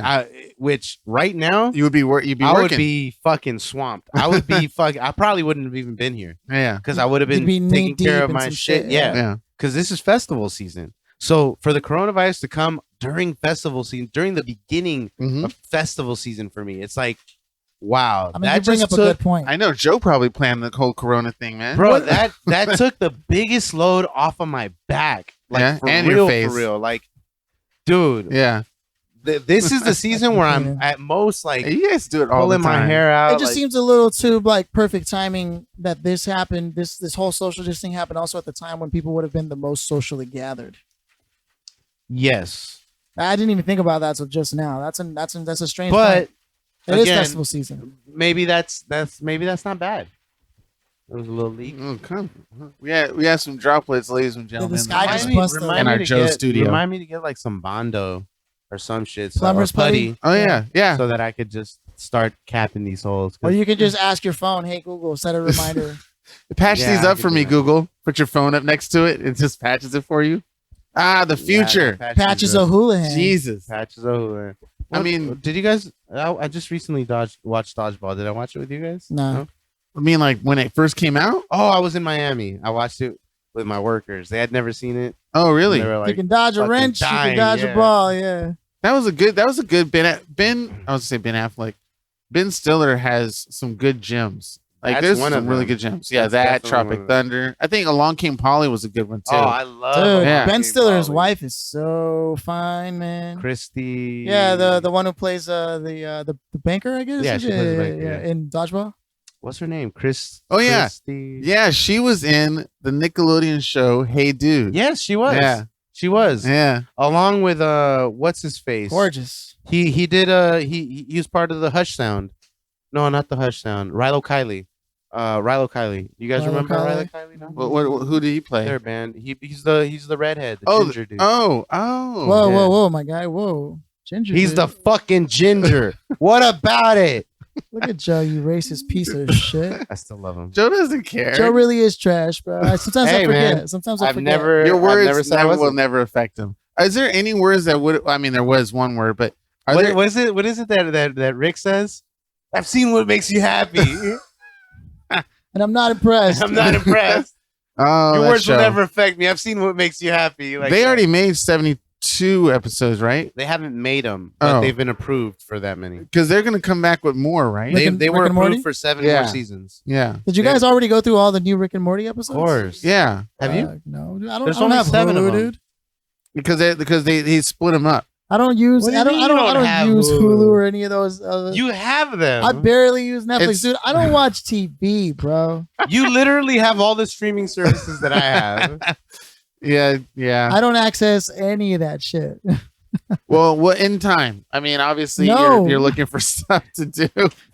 right now you'd be working. I would be fucking swamped. I would be I probably wouldn't have even been here. Yeah. Because I would have been taking care of my shit. Yeah. Because this is festival season. So for the coronavirus to come during festival season, during the beginning of festival season for me, it's like, wow. I mean, that bring up a good point. I know Joe probably planned the whole Corona thing, man. Bro, that took the biggest load off of my back. Like, and your face. For real. Like, dude. Yeah. This is the season where I'm at most like, you guys do it all pulling the time. My hair out. It just seems a little too like perfect timing that this happened. This whole social distancing happened also at the time when people would have been the most socially gathered. Yes. I didn't even think about that till just now. That's a strange point. It is festival season. Maybe that's not bad. There was a little leak. Oh, come. We had some droplets, ladies and gentlemen. The sky just busted in our Joe studio. Remind me to get like some Bondo or some shit. Plumber's putty. Oh yeah. So that I could just start capping these holes. Or you could just ask your phone, "Hey Google, set a reminder." Patch these up for me, Google. Put your phone up next to it. It just patches it for you. The future. Yeah, Patches O'Houlihan. Jesus. Patches O'Houlihan. I mean, did you guys? I just recently watched Dodgeball. Did I watch it with you guys? No. I mean, like when it first came out. Oh, I was in Miami. I watched it with my workers. They had never seen it. Oh, really? They were like, you can dodge a wrench. You can dodge a ball. Yeah. That was a good Ben. I was gonna say Ben Affleck. Ben Stiller has some good gems. Like there's some really good gems. Yeah, that Tropic Thunder. I think Along Came Polly was a good one too. Oh, I love Ben Stiller's wife is so fine, man. Christy. Yeah, the one who plays the banker, I guess. Yeah, she plays the banker, yeah. In Dodgeball. What's her name? Chris. Oh yeah, Christy. yeah. She was in the Nickelodeon show Hey Dude. Yes, she was. Yeah, she was. Yeah, along with what's his face? Gorgeous. He did he was part of the Hush Sound. No, not the Hush Sound. Rilo Kiley. Rilo Kiley. You guys remember Rilo Kiley? No? Who did he play? Their band. He's the redhead, the ginger dude. Whoa, my guy. Whoa. Ginger. He's the fucking ginger. What about it? Look at Joe, you racist piece of shit. I still love him. Joe doesn't care. Joe really is trash, bro. Sometimes I forget. Man, sometimes I forget. Your words will never affect him. Is there any words that would? I mean, there was one word, but what is it that Rick says? I've seen what makes you happy. And I'm not impressed. I'm not impressed. Oh, your words will never affect me. I've seen what makes you happy. Like they already made 72 episodes, right? They haven't made them, but they've been approved for that many. Because they're going to come back with more, right? They were approved for 7 more seasons. Yeah. Did you guys already go through all the new Rick and Morty episodes? Of course. Yeah. Have you? No, There's only have 7 of them, dude. Because they split them up. I don't use use Hulu or any of those. You have them. I barely use Netflix, dude. I don't watch TV, bro. You literally have all the streaming services that I have. Yeah. I don't access any of that shit. Well, in time. I mean, obviously, you're looking for stuff to do.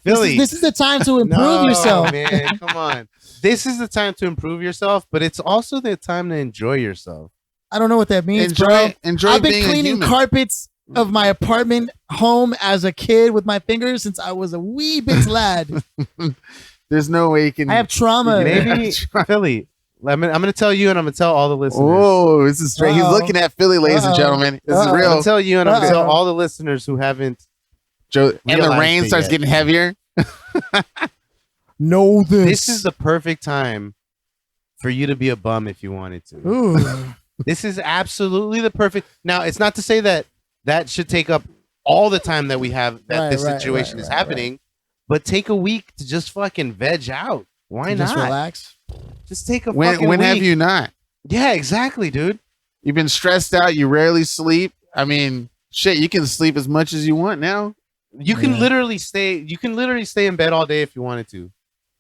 Philly, this is the time to improve yourself, man. Come on, this is the time to improve yourself, but it's also the time to enjoy yourself. I don't know what that means, bro. I've been cleaning carpets of my apartment home as a kid with my fingers since I was a wee bit lad. There's no way you can. I have trauma. Maybe Philly. I'm going to tell you, and I'm going to tell all the listeners. Oh, this is straight. He's looking at Philly, ladies and gentlemen. This is real. I'm going to tell you, and I'm going to tell all the listeners who haven't. And the rain starts getting heavier. Know this. This is the perfect time for you to be a bum if you wanted to. Ooh. This is absolutely the perfect. Now, it's not to say that should take up all the time that we have that this situation is happening, but take a week to just fucking veg out. Why not? Just relax. Just take a fucking When week. have you not? Yeah, exactly, dude. You've been stressed out. You rarely sleep. I mean, shit, you can sleep as much as you want now. You can literally stay in bed all day if you wanted to.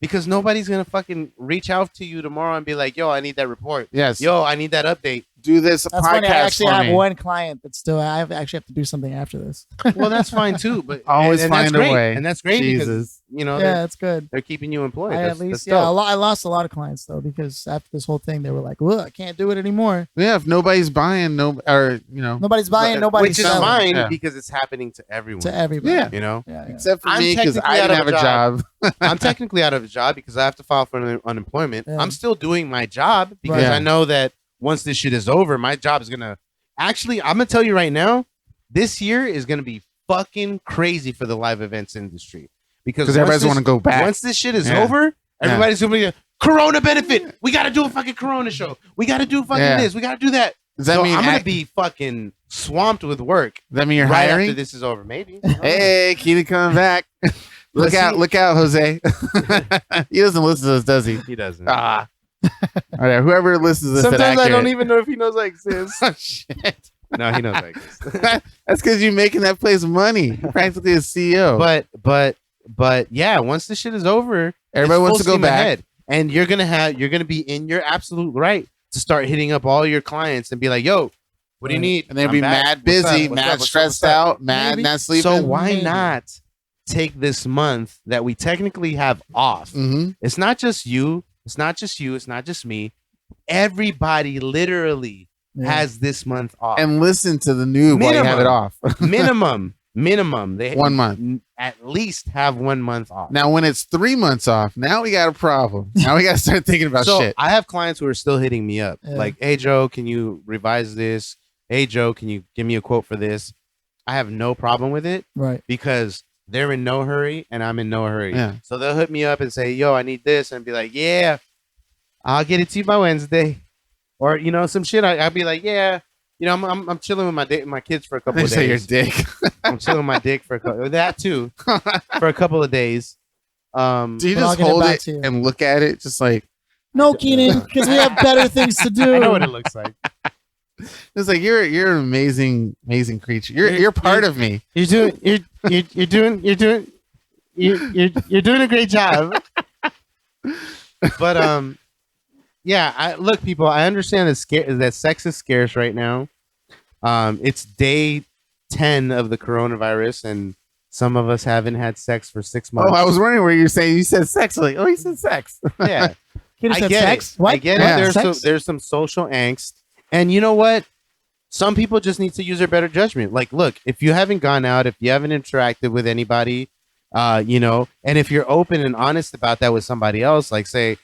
Because nobody's going to fucking reach out to you tomorrow and be like, yo, I need that report. Yes. Yo, I need that update. Do this podcast funny. I actually have one client that still, I actually have to do something after this. Well, that's fine too. But always find a way. And that's great Jesus. because, that's good. They're keeping you employed. I lost a lot of clients though, because after this whole thing, they were like, well, I can't do it anymore. Yeah. If nobody's buying, nobody's buying, nobody's which selling. is fine because it's happening to everyone. To everybody. Yeah. You know? Yeah. Except for me because I didn't have a job. I'm technically out of a job because I have to file for unemployment. Yeah. I'm still doing my job because I know that once this shit is over, my job is going to... Actually, I'm going to tell you right now, this year is going to be fucking crazy for the live events industry. Because everybody's want to go back. Once this shit is over, everybody's going to be a Corona benefit. We got to do a fucking Corona show. We got to do fucking this. We got to do that. Does that mean I'm going to be fucking swamped with work. Does that mean you're right hiring? After this is over, maybe. Hey, Keely coming back. Look out, Jose. He doesn't listen to us, does he? He doesn't. All right, whoever listens to this. Sometimes I don't even know if he knows I exist. Oh, shit. No, he knows I exist. That's because you're making that place money. You're practically a CEO. But yeah, once this shit is over, everybody wants to go back. Ahead. And you're gonna be in your absolute right to start hitting up all your clients and be like, yo, what do you need? And they'll be mad busy, mad stressed out, mad not sleeping. So why not take this month that we technically have off? Mm-hmm. It's not just you. It's not just you. It's not just me. Everybody literally has this month off. And listen to the noob while you have it off. Minimum. minimum. They 1 month. At least have 1 month off. Now, when it's 3 months off, now we got a problem. Now we got to start thinking about shit. I have clients who are still hitting me up. Like, hey, Joe, can you revise this? Hey, Joe, can you give me a quote for this? I have no problem with it. Right. Because they're in no hurry and I'm in no hurry. Yeah. So they'll hit me up and say, yo, I need this. And be like, yeah, I'll get it to you by Wednesday. Or, you know, some shit. I'll be like, yeah. You know, I'm chilling with my kids for a couple of days. Say your dick. I'm chilling with my dick for a couple. That too, for a couple of days. Do you just hold it and look at it, just like? No, Keenan, because we have better things to do. I know what it looks like. It's like you're an amazing creature. You're part of me. You're doing a great job. But yeah, look, people, I understand that sex is scarce right now. It's day 10 of the coronavirus, and some of us haven't had sex for 6 months. Oh, I was wondering where you said sex. Like, oh, he said sex. Yeah, I get sex. What? I get it. There's some social angst, and you know what? Some people just need to use their better judgment. Like, look, if you haven't gone out, if you haven't interacted with anybody, you know, and if you're open and honest about that with somebody else, like say,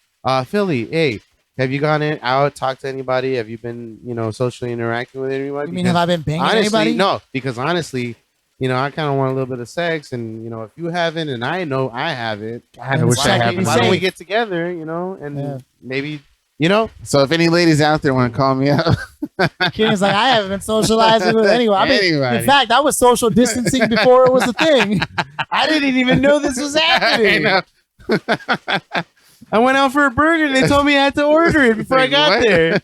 Philly, hey, have you gone out, talked to anybody? Have you been, you know, socially interacting with anybody? You mean, have I been banging anybody? No, because honestly, you know, I kind of want a little bit of sex, and you know, if you haven't, and I know I haven't, I wish I haven't. Why don't we get together, you know, and maybe, you know? So if any ladies out there want to call me up, Keenan's like, I haven't been socializing with anyone. In fact, I was social distancing before it was a thing. I didn't even know this was happening. I went out for a burger and they told me I had to order it before I got there.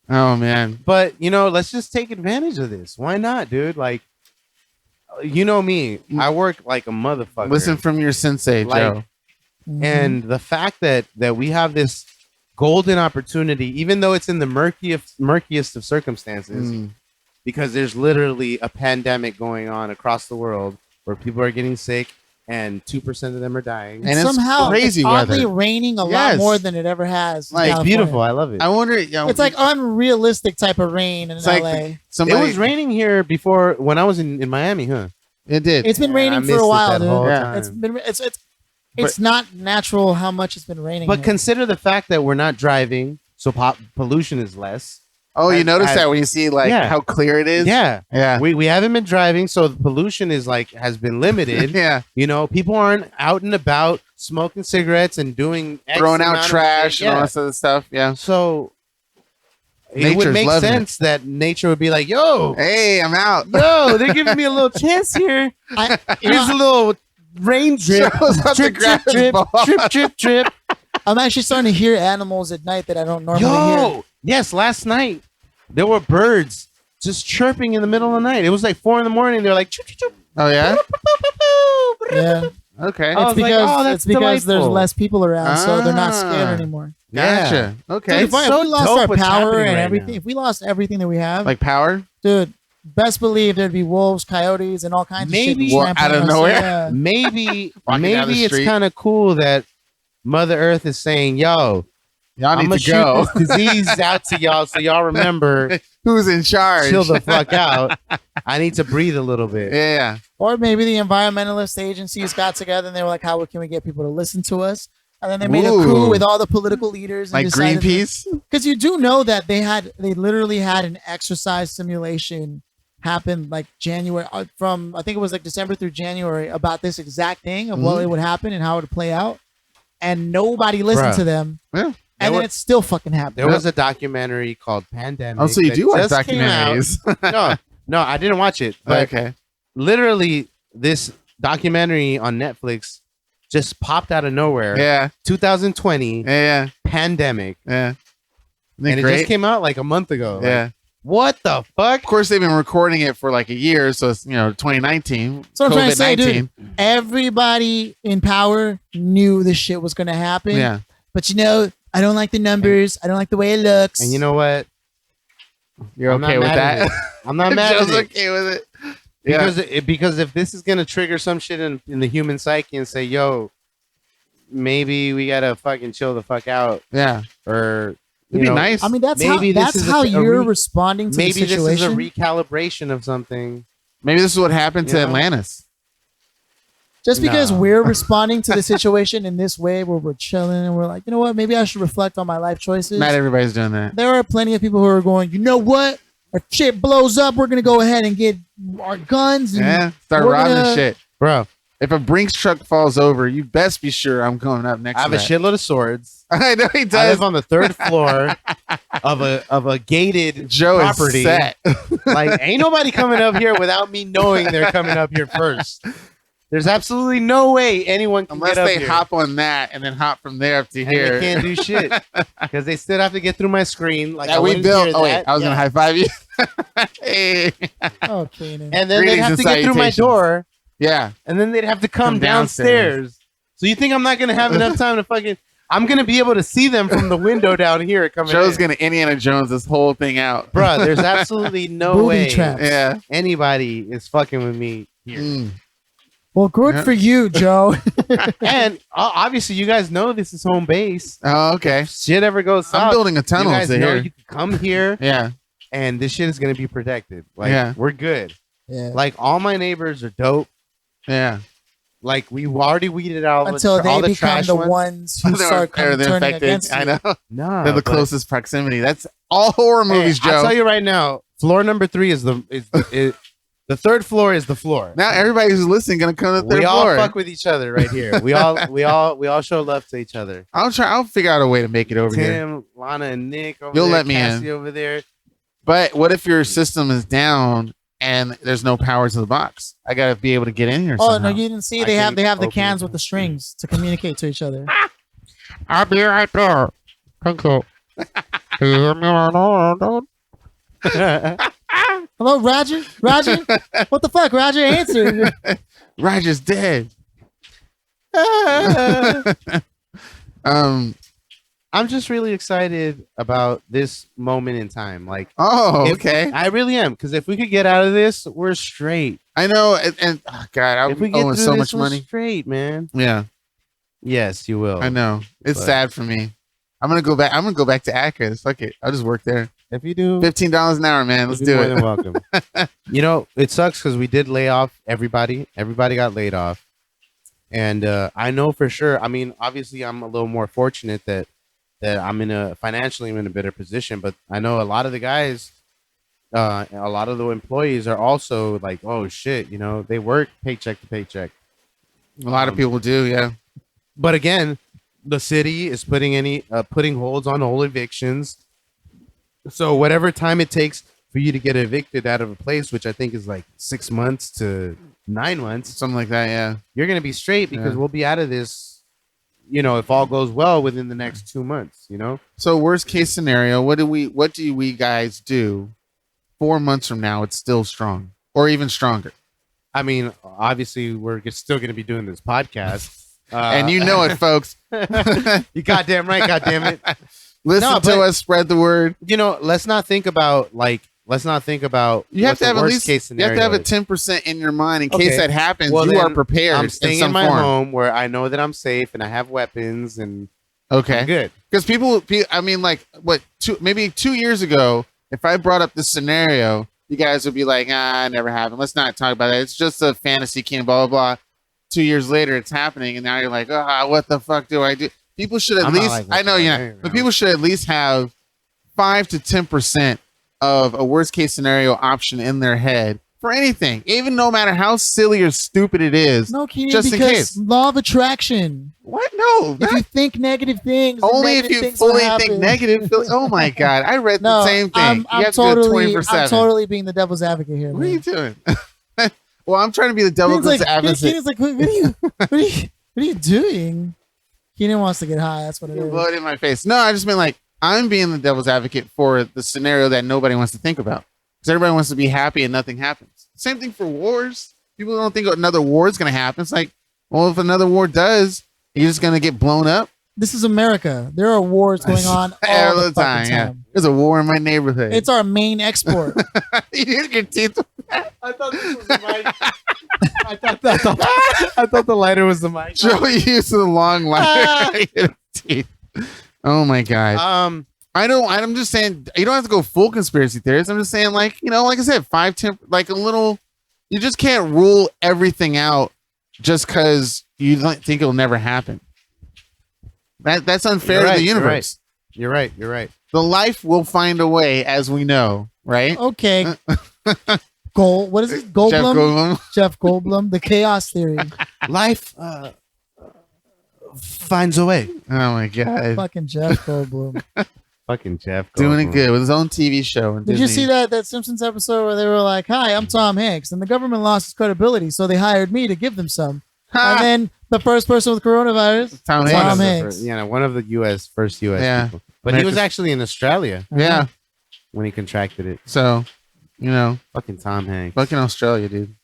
Oh, man. But, you know, let's just take advantage of this. Why not, dude? Like, you know me. I work like a motherfucker. Listen from your sensei, Joe. And the fact that we have this golden opportunity, even though it's in the murkiest of circumstances, because there's literally a pandemic going on across the world where people are getting sick, and 2% of them are dying. And somehow it's oddly raining a lot more than it ever has. Like, it's beautiful. I love it. I wonder. It's like unrealistic type of rain in LA. It was raining here before when I was in Miami, huh? It did. It's been raining for a while, dude. It's not natural how much it's been raining. But consider the fact that we're not driving, so pollution is less. Oh, you notice that when you see like how clear it is? Yeah. We haven't been driving, so the pollution is like has been limited. Yeah. You know, people aren't out and about smoking cigarettes and doing throwing out trash and all that other stuff. Yeah. So it would make sense that nature would be like, yo, hey, I'm out. Yo, they're giving me a little chance here. Here's a little rain drip. Drip. I'm actually starting to hear animals at night that I don't normally hear. Yes, last night there were birds just chirping in the middle of the night. It was like 4 a.m. They're like, choop, choop, choop. Oh yeah. Yeah. Okay. It's because there's less people around, so they're not scared anymore. Gotcha. Okay. Dude, if we lost our power and everything, if we lost everything that we have, like power, dude, best believe there'd be wolves, coyotes, and all kinds of shit. Out of nowhere. Yeah. Maybe it's kind of cool that Mother Earth is saying, yo, y'all need to go. Shoot this disease out to y'all, so y'all remember who's in charge. Chill the fuck out. I need to breathe a little bit. Yeah. Or maybe the environmentalist agencies got together and they were like, how can we get people to listen to us? And then they made a coup with all the political leaders. And like Greenpeace? Because you do know that they literally had an exercise simulation happen like January from, I think it was like December through January about this exact thing of what it would happen and how it would play out. And nobody listened to them. Yeah. And then it still fucking happened. There was a documentary called Pandemic. Oh, so you do watch documentaries? No, I didn't watch it. But okay. Literally, this documentary on Netflix just popped out of nowhere. Yeah. 2020. Yeah. Pandemic. Yeah. And it just came out like a month ago. Yeah. Like, what the fuck? Of course, they've been recording it for like a year, so it's 2019. So I'm trying to say, dude, everybody in power knew this shit was going to happen. Yeah. But I don't like the numbers. I don't like the way it looks. And you know what? You're okay with that? I'm not mad at it. Okay with it. Because if this is going to trigger some shit in the human psyche and say, yo, maybe we got to fucking chill the fuck out. Yeah. Or... It'd be nice. I mean, that's how you're responding to the situation. Maybe this is a recalibration of something. Maybe this is what happened to Atlantis. Just because we're responding to the situation in this way where we're chilling and we're like, you know what, maybe I should reflect on my life choices. Not everybody's doing that. There are plenty of people who are going, you know what? If shit blows up, we're going to go ahead and get our guns. And start robbing shit. Bro, if a Brinks truck falls over, you best be sure I'm coming up next. I have a shitload of swords. I know he does. I live on the 3rd floor of a gated property. Is set. Like, ain't nobody coming up here without me knowing they're coming up here first. There's absolutely no way anyone can unless get up they here. hop on that and then hop from there up to here. They can't do shit because they still have to get through my screen. Like that we built. Oh wait, I was gonna high five you. Hey. Oh, Cianan. And then they'd have to get through my door. Yeah, and then they'd have to come downstairs. So you think I'm not gonna have enough time to fucking? I'm gonna be able to see them from the window down here coming. Joe's gonna Indiana Jones this whole thing out, bro. There's absolutely no way traps. Anybody is fucking with me here. Well, good for you, Joe. And obviously, you guys know this is home base. Oh, okay. If shit ever goes south, I'm building a tunnel you guys know here. you can come here. Yeah. And this shit is gonna be protected. Like we're good. Yeah. Like all my neighbors are dope. Yeah. Like we already weeded out until all they the become trash the ones who start turning against you. I know. No, they're the closest proximity. That's all horror movies, Joe. I'll tell you right now. Floor number 3 is the 3rd floor is the floor. Now everybody who's listening gonna come to the 3rd floor. We all fuck with each other right here. We all show love to each other. I'll figure out a way to make it over here. Tim, Lana, and Nick over You'll there. let me Cassie in over there. But what if your system is down and there's no power to the box? I gotta be able to get in here. Oh no, you didn't see they have the cans with the strings to communicate to each other. I'll be right there. Thank you. Hello, Roger? Roger? What the fuck, Roger? Answer. Roger's dead. I'm just really excited about this moment in time. Like, okay. I really am, because if we could get out of this, we're straight. I know, and oh God, if we get owing through so this, much we're money. straight, man. Yeah. Yes, you will. I know. It's sad for me. I'm gonna go back. I'm gonna go back to Akron. Fuck it. I'll just work there. If you do, $15 an hour, man. Let's do more it. than welcome. You know, it sucks because we did lay off everybody. Everybody got laid off, and I know for sure. I mean, obviously, I'm a little more fortunate that I'm financially in a better position. But I know a lot of the guys, a lot of the employees are also like, oh shit, you know, they work paycheck to paycheck. A lot of people do, yeah. But again, the city is putting holds on all evictions. So whatever time it takes for you to get evicted out of a place, which I think is like 6 months to 9 months, something like that, yeah, you're gonna be straight because we'll be out of this, you know, if all goes well within the next 2 months, you know. So worst case scenario, what do we guys do 4 months from now? It's still strong or even stronger. I mean, obviously we're still gonna be doing this podcast, and you know it, folks. You goddamn right, goddamn it. Listen to us, spread the word. You know, let's not think about you have to have at least case scenario. You have to have a 10% in your mind in case that happens. Well, you are prepared. I'm staying in my home where I know that I'm safe and I have weapons and I'm good. Because people, I mean, like maybe 2 years ago, if I brought up this scenario, you guys would be like, it never happened. Let's not talk about that. It's just a fantasy king, blah, blah, blah. 2 years later, it's happening. And now you're like, what the fuck do I do? People should at least, I know you're not, but people should at least have 5 to 10% of a worst case scenario option in their head for anything, even no matter how silly or stupid it is. No, Cianan, just in case. Law of attraction. What? No. If you think negative things, only if you fully think negative. Oh my God. I read the same thing. I'm totally being the devil's advocate here. What are you doing? Well, I'm trying to be the devil's advocate. Cianan's like, what are you doing? Cianan wants to get high. That's what it is. Blood in my face. No, I just mean like I'm being the devil's advocate for the scenario that nobody wants to think about because everybody wants to be happy and nothing happens. Same thing for wars. People don't think another war is going to happen. It's like, well, if another war does, you're just going to get blown up. This is America. There are wars going on all the time. Yeah. There's a war in my neighborhood. It's our main export. You didn't get teeth. I thought this was the mic. I thought the lighter was the mic. Joe used the long lighter. Oh my God. I'm just saying you don't have to go full conspiracy theorist. I'm just saying, like, you know, like I said, 5, 10, like a little you just can't rule everything out just because you don't think it'll never happen. That's unfair to the universe. You're right. The life will find a way, as we know, right? Okay. What is it? Goldblum? Jeff Goldblum. The chaos theory. Life finds a way. Oh my God. Fucking Jeff Goldblum. Fucking Jeff Goldblum. Doing it good with his own TV show. Did you see that Simpsons episode where they were like, "Hi, I'm Tom Hanks," and the government lost its credibility, so they hired me to give them some. And then the first person with coronavirus, Tom Hanks. One of the first U.S. people. But he was actually in Australia. Yeah. When he contracted it. So, fucking Tom Hanks. Fucking Australia, dude.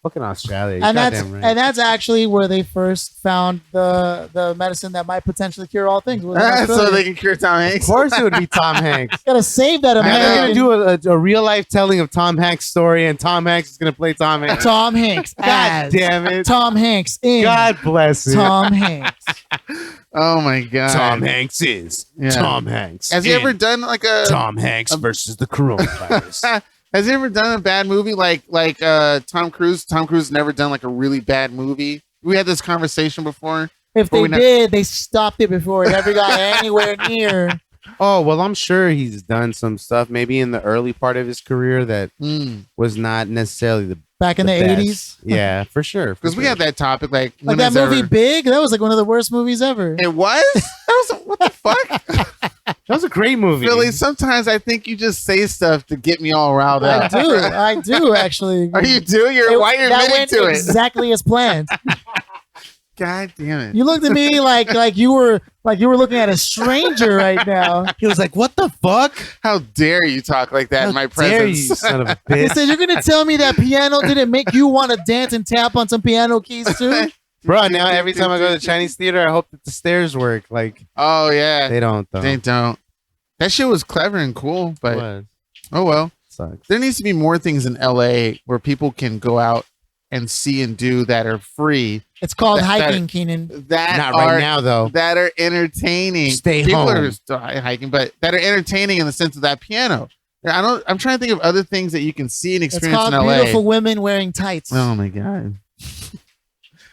Fucking Australia. And that's actually where they first found the medicine that might potentially cure all things. So they can cure Tom Hanks. Of course it would be Tom Hanks. Gotta save that American. They're gonna do a real life telling of Tom Hanks' story, and Tom Hanks is gonna play Tom Hanks. Tom Hanks. God damn it. Tom Hanks in. God bless him. Tom Hanks. Oh my God. Tom Hanks is Tom Hanks. Has he ever done like a Tom Hanks versus the coronavirus? Has he ever done a bad movie like Tom Cruise? Tom Cruise never done like a really bad movie. We had this conversation before. If they did, they stopped it before it ever got anywhere near. Oh, well, I'm sure he's done some stuff maybe in the early part of his career that was not necessarily the back in the 80s. Yeah, for sure. Because we had that topic like that movie Big. That was like one of the worst movies ever. It was? What the fuck? That was a great movie. Billy, sometimes I think you just say stuff to get me all riled up. I do actually. Are you do? Why you're admitting to it? Exactly as planned. God damn it! You looked at me like you were looking at a stranger right now. He was like, "What the fuck? How dare you talk like that in my presence, you son of a bitch?" He said, "You're gonna tell me that piano didn't make you want to dance and tap on some piano keys too?" Bro, now every time I go to the Chinese theater, I hope that the stairs work. Like, oh yeah, they don't though. They don't. That shit was clever and cool, but oh well. Sucks. There needs to be more things in LA where people can go out and see and do that are free. It's called hiking, Keenan. Not right now though. That are entertaining. Stay people home. Are still hiking, but that are entertaining in the sense of that piano. I'm trying to think of other things that you can see and experience in LA. It's called beautiful women wearing tights. Oh my God.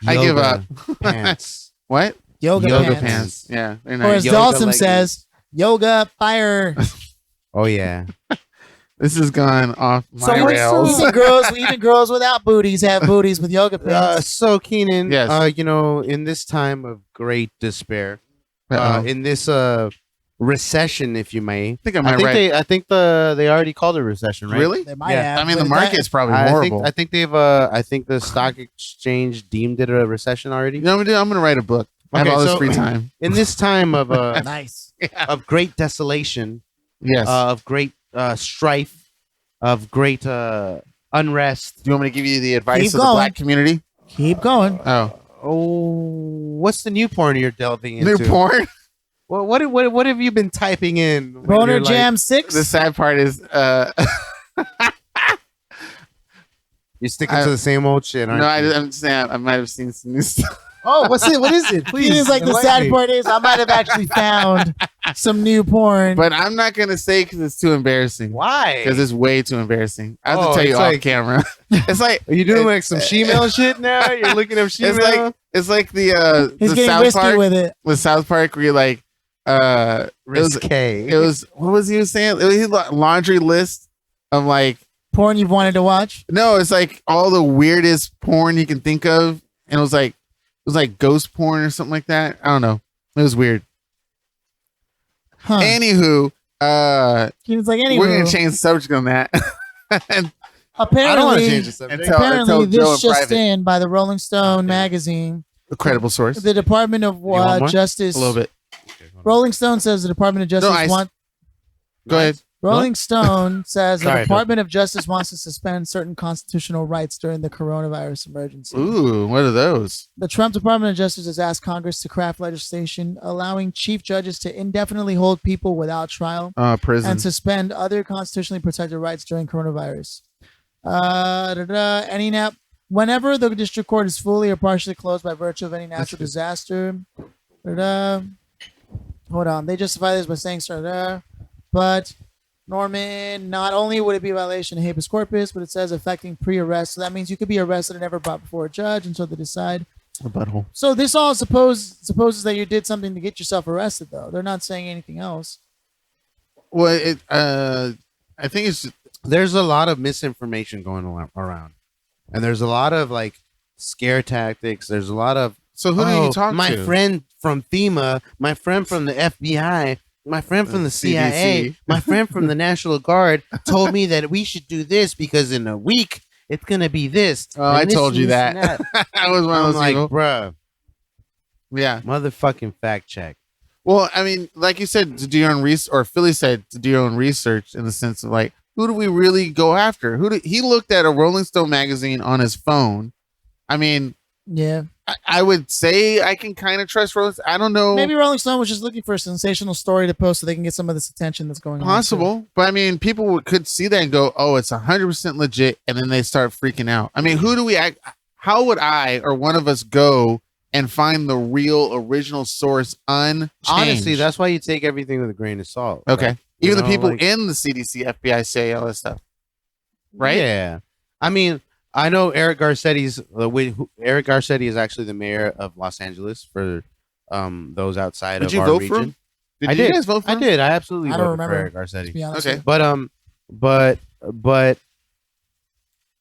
I give up. Pants. What? Yoga pants. Yeah. Or as Dawson says, yoga fire. Oh yeah. This has gone off my rails. Even girls without booties have booties with yoga pants. So Keenan, yes. In this time of great despair, in this recession, if you may, I think they already called it a recession, right? Really? They might have. I mean, the market's probably horrible. I think the stock exchange deemed it a recession already. You know what I'm gonna do? I'm gonna write a book. I have all this free time. In this time of nice of great desolation, yes, of great strife, of great unrest. Do you want me to give you the advice of the black community? Keep going. What's the new porn you're delving into? New porn? Well, what have you been typing in? Boner Jam 6? The sad part is you're sticking to the same old shit, aren't you? I'm saying I might have seen some new stuff. Oh, what's it? What is it? Please. Seems like the sad part is I might have actually found some new porn. But I'm not going to say because it's too embarrassing. Why? Because it's way too embarrassing. I have to tell you off camera. It's like, are you doing like some shemale shit now? You're looking up shemale? It's like the He's getting South risky Park with it. with South Park where you're like risque. It was what was he saying? It was a laundry list of like porn you've wanted to watch. No, it's like all the weirdest porn you can think of, and it was like ghost porn or something like that. I don't know. It was weird. Anywho, Seems like we're gonna change the subject on that. And apparently, I don't want to change the subject. Apparently, this just in by the Rolling Stone magazine. A credible source. The Department of Justice. A little bit. Rolling Stone says the Department of Justice wants. Go ahead. Rolling Stone says the Department of Justice wants to suspend certain constitutional rights during the coronavirus emergency. Ooh, what are those? The Trump Department of Justice has asked Congress to craft legislation allowing chief judges to indefinitely hold people without trial prison. and suspend other constitutionally protected rights during coronavirus. Whenever the district court is fully or partially closed by virtue of any natural disaster. Hold on. They justify this by saying, but Norman, not only would it be a violation of habeas corpus, but it says affecting pre-arrest. So that means you could be arrested and never brought before a judge until they decide. A butthole. So this all supposes that you did something to get yourself arrested, though. They're not saying anything else. Well, I think there's a lot of misinformation going around, and there's a lot of like scare tactics. There's a lot of so who do you talk to? My friend from FEMA, my friend from the FBI. My friend from the CIA, my friend from the National Guard told me that we should do this because in a week it's gonna be this. Oh, I told you that. I was one of those like, people. Bruh. Yeah, motherfucking fact check. Well, I mean, like you said, to do your own research, or Philly said to do your own research in the sense of like, who do we really go after? He looked at a Rolling Stone magazine on his phone. I mean, yeah. I would say I can kind of trust Rolling Stone. I don't know. Maybe Rolling Stone was just looking for a sensational story to post so they can get some of this attention that's going on. Possible. But I mean, people could see that and go, oh, it's 100% legit. And then they start freaking out. I mean, how would I or one of us go and find the real original source unchanged? Honestly, that's why you take everything with a grain of salt. Okay. Right? Even the people in the CDC, FBI say all that stuff. Right? Yeah. I mean, I know Eric Garcetti's. Eric Garcetti is actually the mayor of Los Angeles for those outside of our region. Did you guys vote for him? I did. I absolutely voted remember, for Eric Garcetti. Okay, but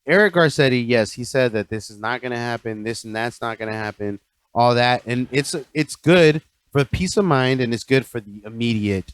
Eric Garcetti, yes, he said that this is not going to happen. This and that's not going to happen. All that, and it's good for peace of mind, and it's good for the immediate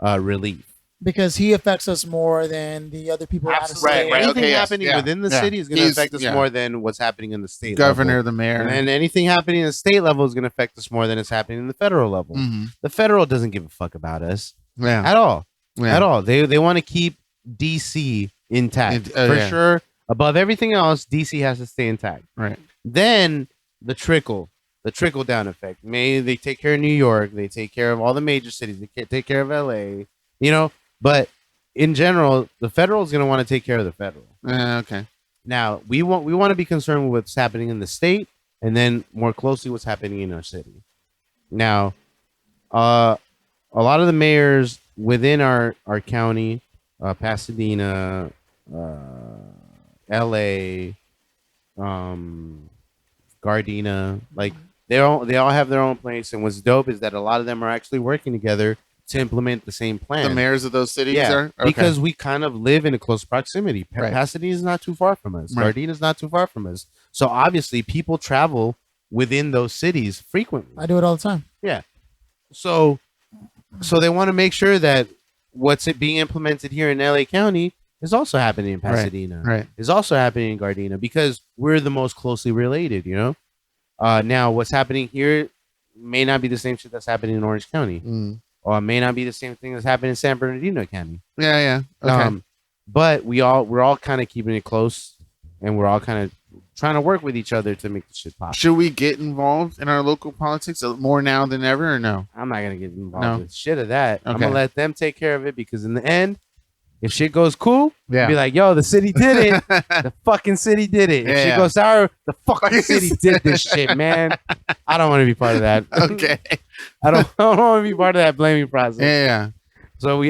relief. Because he affects us more than the other people out of state. Right. Anything happening within the city is going to affect us more than what's happening in the state governor, level. The mayor. And anything happening in the state level is going to affect us more than it's happening in the federal level. Mm-hmm. The federal doesn't give a fuck about us at all. Yeah. At all. They want to keep DC intact. For sure. Above everything else, DC has to stay intact. Right. Then the trickle down effect. Maybe they take care of New York. They take care of all the major cities. They can't take care of LA. You know? But in general, the federal is going to want to take care of the federal. Okay. Now we want to be concerned with what's happening in the state, and then more closely what's happening in our city. Now, a lot of the mayors within our county, Pasadena, LA, Gardena, like they all have their own place. And what's dope is that a lot of them are actually working together to implement the same plan. The mayors of those cities are? Okay. Because we kind of live in a close proximity. Pasadena is not too far from us. Right. Gardena is not too far from us. So obviously people travel within those cities frequently. I do it all the time. Yeah. So they want to make sure that what's being implemented here in LA County is also happening in Pasadena. Right. Is also happening in Gardena because we're the most closely related, you know? Now what's happening here may not be the same shit that's happening in Orange County. Or it may not be the same thing that's happening in San Bernardino County. Yeah. Okay. But we're all kind of keeping it close, and we're all kind of trying to work with each other to make the shit pop. Should we get involved in our local politics more now than ever, or no? I'm not gonna get involved with shit of that. Okay. I'm gonna let them take care of it because in the end, if shit goes cool, be like, yo, the city did it. The fucking city did it. If shit goes sour, the fucking city did this shit, man. I don't want to be part of that. Okay. I don't want to be part of that blaming process. Yeah. So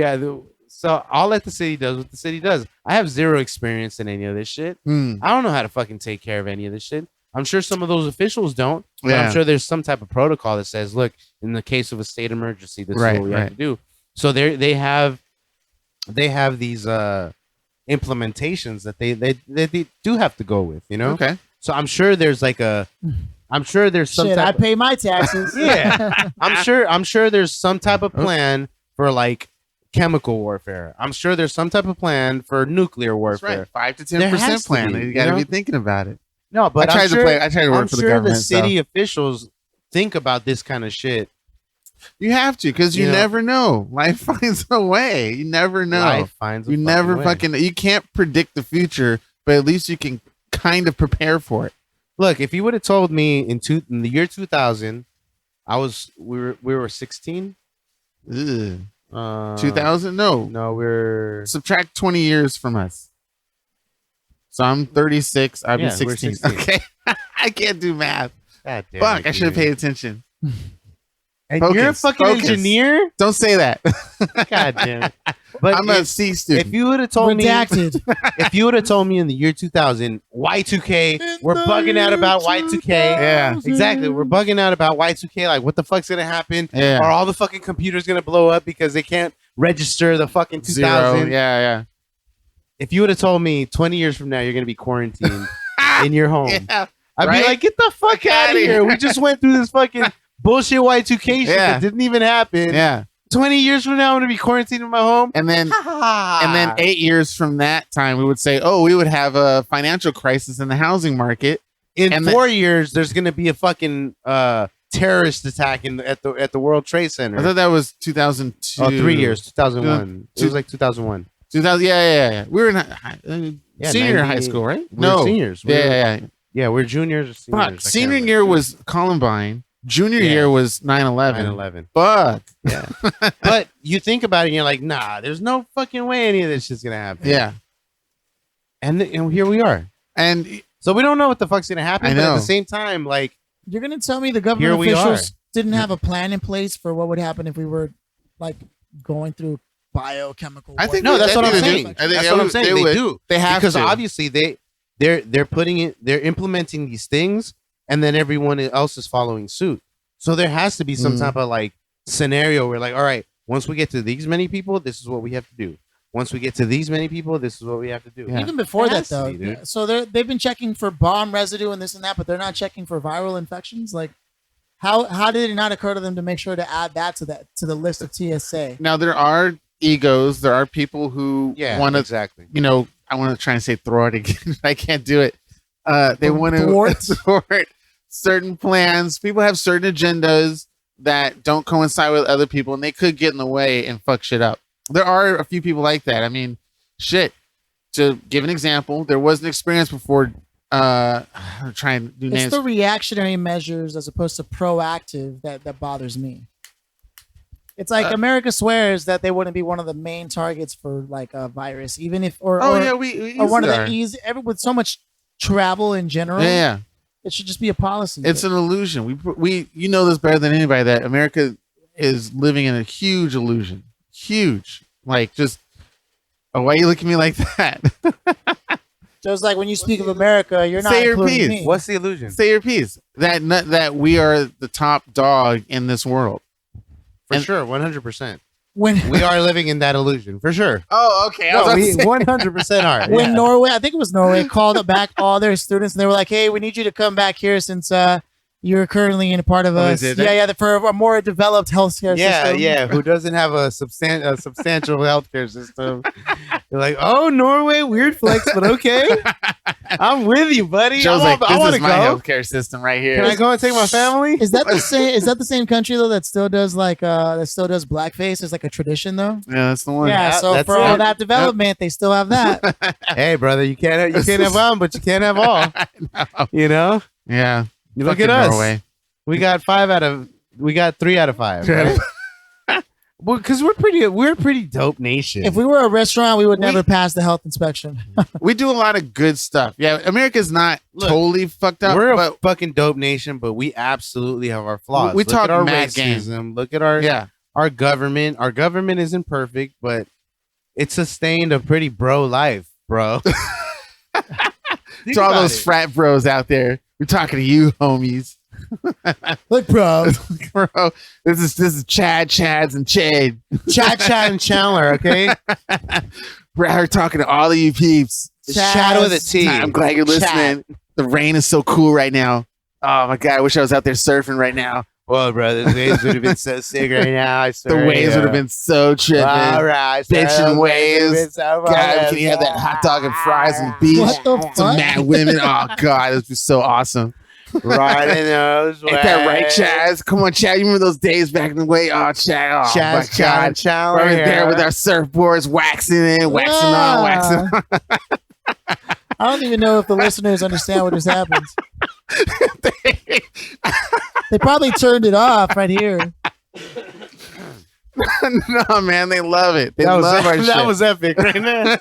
so I'll let the city does what the city does. I have zero experience in any of this shit. I don't know how to fucking take care of any of this shit. I'm sure some of those officials don't. But I'm sure there's some type of protocol that says, look, in the case of a state emergency, this is what we have to do. So they have these implementations that they do have to go with, you know? Okay. So I'm sure there's some Shit, I pay my taxes. Yeah. I'm sure there's some type of plan for like chemical warfare. I'm sure there's some type of plan for nuclear warfare. Right. 5 to 10% plan. You got to be thinking about it. No, but I try to work for the government. The city officials think about this kind of shit. You have to, because you never know. Life finds a way. You never know. Life finds a you never way. You can't predict the future, but at least you can kind of prepare for it. Look, if you would have told me in the year 2000, we were 16. 2000? No, we're subtract 20 years from us. So I'm 36. I'll be 16. Okay, I can't do math. God damn Fuck! it, I should have paid attention. And you're a fucking engineer? Don't say that. God damn it. But I'm a C student. If you would have told Redacted. if you would have told me in the year 2000, Y2K, we're bugging out about Y2K. Yeah. Exactly. We're bugging out about Y2K. Like, what the fuck's going to happen? Yeah. Are all the fucking computers going to blow up because they can't register the fucking 2000? Zero. Yeah. If you would have told me 20 years from now you're going to be quarantined in your home, Yeah. I'd Right? be like, get the fuck out of here. We just went through this fucking bullshit Y2K shit Yeah. that didn't even happen. Yeah. 20 years from now, I'm going to be quarantined in my home. And then 8 years from that time, we would say, oh, we would have a financial crisis in the housing market. In 4 years, there's going to be a fucking terrorist attack at the World Trade Center. I thought that was 2002. Oh, 3 years, 2001. It was like 2001. 2000. Yeah. We were in senior high school, right? We were seniors. Yeah. We're juniors or seniors. Fuck. Senior year was Columbine. Junior year was 9/11. 9/11. Fuck. Yeah. But you think about it and you're like, nah, there's no fucking way any of this shit's going to happen. Yeah. And here we are. And so we don't know what the fuck's going to happen. I But know. at the same time, like, You're going to tell me the government Here we officials didn't have a plan in place for what would happen if we were like going through biochemical I think no, that's what I'm they saying. do. I think That's they what I'm would- saying. they They would. do. They have because to. obviously they're putting it, they're implementing these things, and then everyone else is following suit. So there has to be some type of like scenario where like, all right, once we get to these many people, this is what we have to do. Once we get to these many people, this is what we have to do. Yeah. Even before It that, has to though, be, dude. so they've been checking for bomb residue and this and that, but they're not checking for viral infections. Like, how did it not occur to them to make sure to add that to the list of TSA? now there are egos. There are people who want to, exactly. I want to try and say throw it again. I can't do it. They want to Thwart? thwart certain plans. People have certain agendas that don't coincide with other people, and they could get in the way and fuck shit up. There are a few people like that. I mean, shit. To give an example, there was an experience before. I'm trying to do It's names. the reactionary measures as opposed to proactive that bothers me. It's like America swears that they wouldn't be one of the main targets for like a virus, even if or we or one of are. the easy with so much travel in general. Yeah. It should just be a policy. It's an illusion. We you know this better than anybody that America is living in a huge illusion. Huge. Like just why you look at me like that? Just like when you speak of America, you're not Say your including piece. me. What's the illusion? Say your piece. That we are the top dog in this world. For sure, 100%. When We are living in that illusion, for sure. Oh, okay. No, we 100% are. when Yeah. Norway, I think it was Norway, called back all their students and they were like, "Hey, we need you to come back here since you're currently in a part of they us, did that? yeah, for a more developed healthcare system." Yeah, who doesn't have a substantial healthcare system? You're like, oh, Norway, weird flex, but okay. I'm with you, buddy. Joe's like, I this want is to my go. healthcare system right here. Can I go and take my family? Is that the same? Is that the same country though that still does blackface? It's like a tradition though. Yeah, that's the one. Yeah, so that's for all it. that development, they still have that. Hey, brother, you can't have one, but you can't have all. You know? Yeah. You look Fucking at us. Norway. We got 3 out of 5. Right? Well, because we're a pretty dope nation. If we were a restaurant, we would never pass the health inspection. We do a lot of good stuff. Yeah, America's not totally fucked up. we're a but fucking dope nation, but we absolutely have our flaws. We Look talk at our mad racism. Look at our yeah. our government. Our government isn't perfect, but it sustained a pretty bro life, bro. Think To all about those it. frat bros out there, we're talking to you, homies. Look, bro, Bro, this is Chads, and Chad. Chad and Chandler, okay? We're out here talking to all of you peeps. Shadow of the T. I'm glad you're listening. The rain is so cool right now. Oh my god, I wish I was out there surfing right now. Well, bro, the waves would have been so sick right now. I The swear. waves would have been so tripping. all right, Bitchin' waves. God, can you have that hot dog and fries and beef? what the Some fuck? mad women. Oh god, this would be so awesome. Riding those Ain't that right, waves. Chaz? Come on, Chad. You remember those days back in the way? Oh, Chad. Oh, Chad my God. and Chandler. We're there with our surfboards, waxing in, waxing on, waxing on. I don't even know if the listeners understand what just happened. They probably turned it off right here. No, man, they love it. They That love our was, shit. that was epic right there.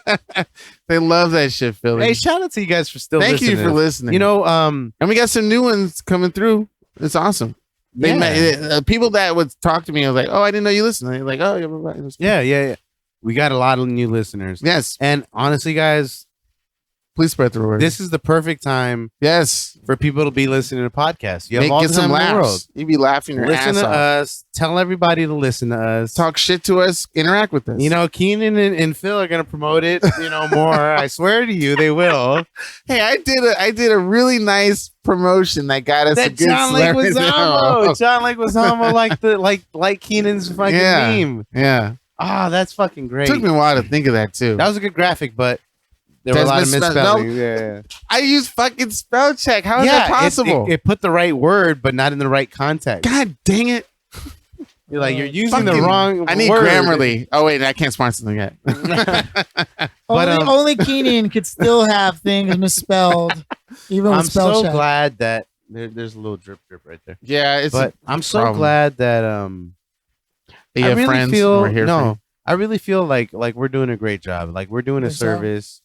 They love that shit, Philly. Hey, shout out to you guys for still Thank listening. you for listening. You know, and we got some new ones coming through. It's awesome. People that would talk to me, I was like, oh, I didn't know you listened. They're like, oh, yeah. We got a lot of new listeners. Yes. And honestly, guys, please spread the word. This is the perfect time. Yes. For people to be listening to podcasts. You have all the time in the world. You'd be laughing your ass off. Listen to us. Tell everybody to listen to us. Talk shit to us. Interact with us. You know, Keenan and Phil are going to promote it, more. I swear to you, they will. Hey, I did a really nice promotion that got us a good John Leguizamo. John Leguizamo like Keenan's fucking meme. Yeah. Ah, that's fucking great. It took me a while to think of that too. That was a good graphic, but there were a lot of misspellings. No, yeah. I used fucking spell check. How is that possible? It put the right word, but not in the right context. God dang it. You're using the wrong word. I need Grammarly. Oh, wait, I can't sponsor them yet. But only Keenan could still have things misspelled, even with spell check. I'm so glad that there's a little drip right there. Yeah, I'm so glad that I really feel like we're doing a great job. Like we're doing a service.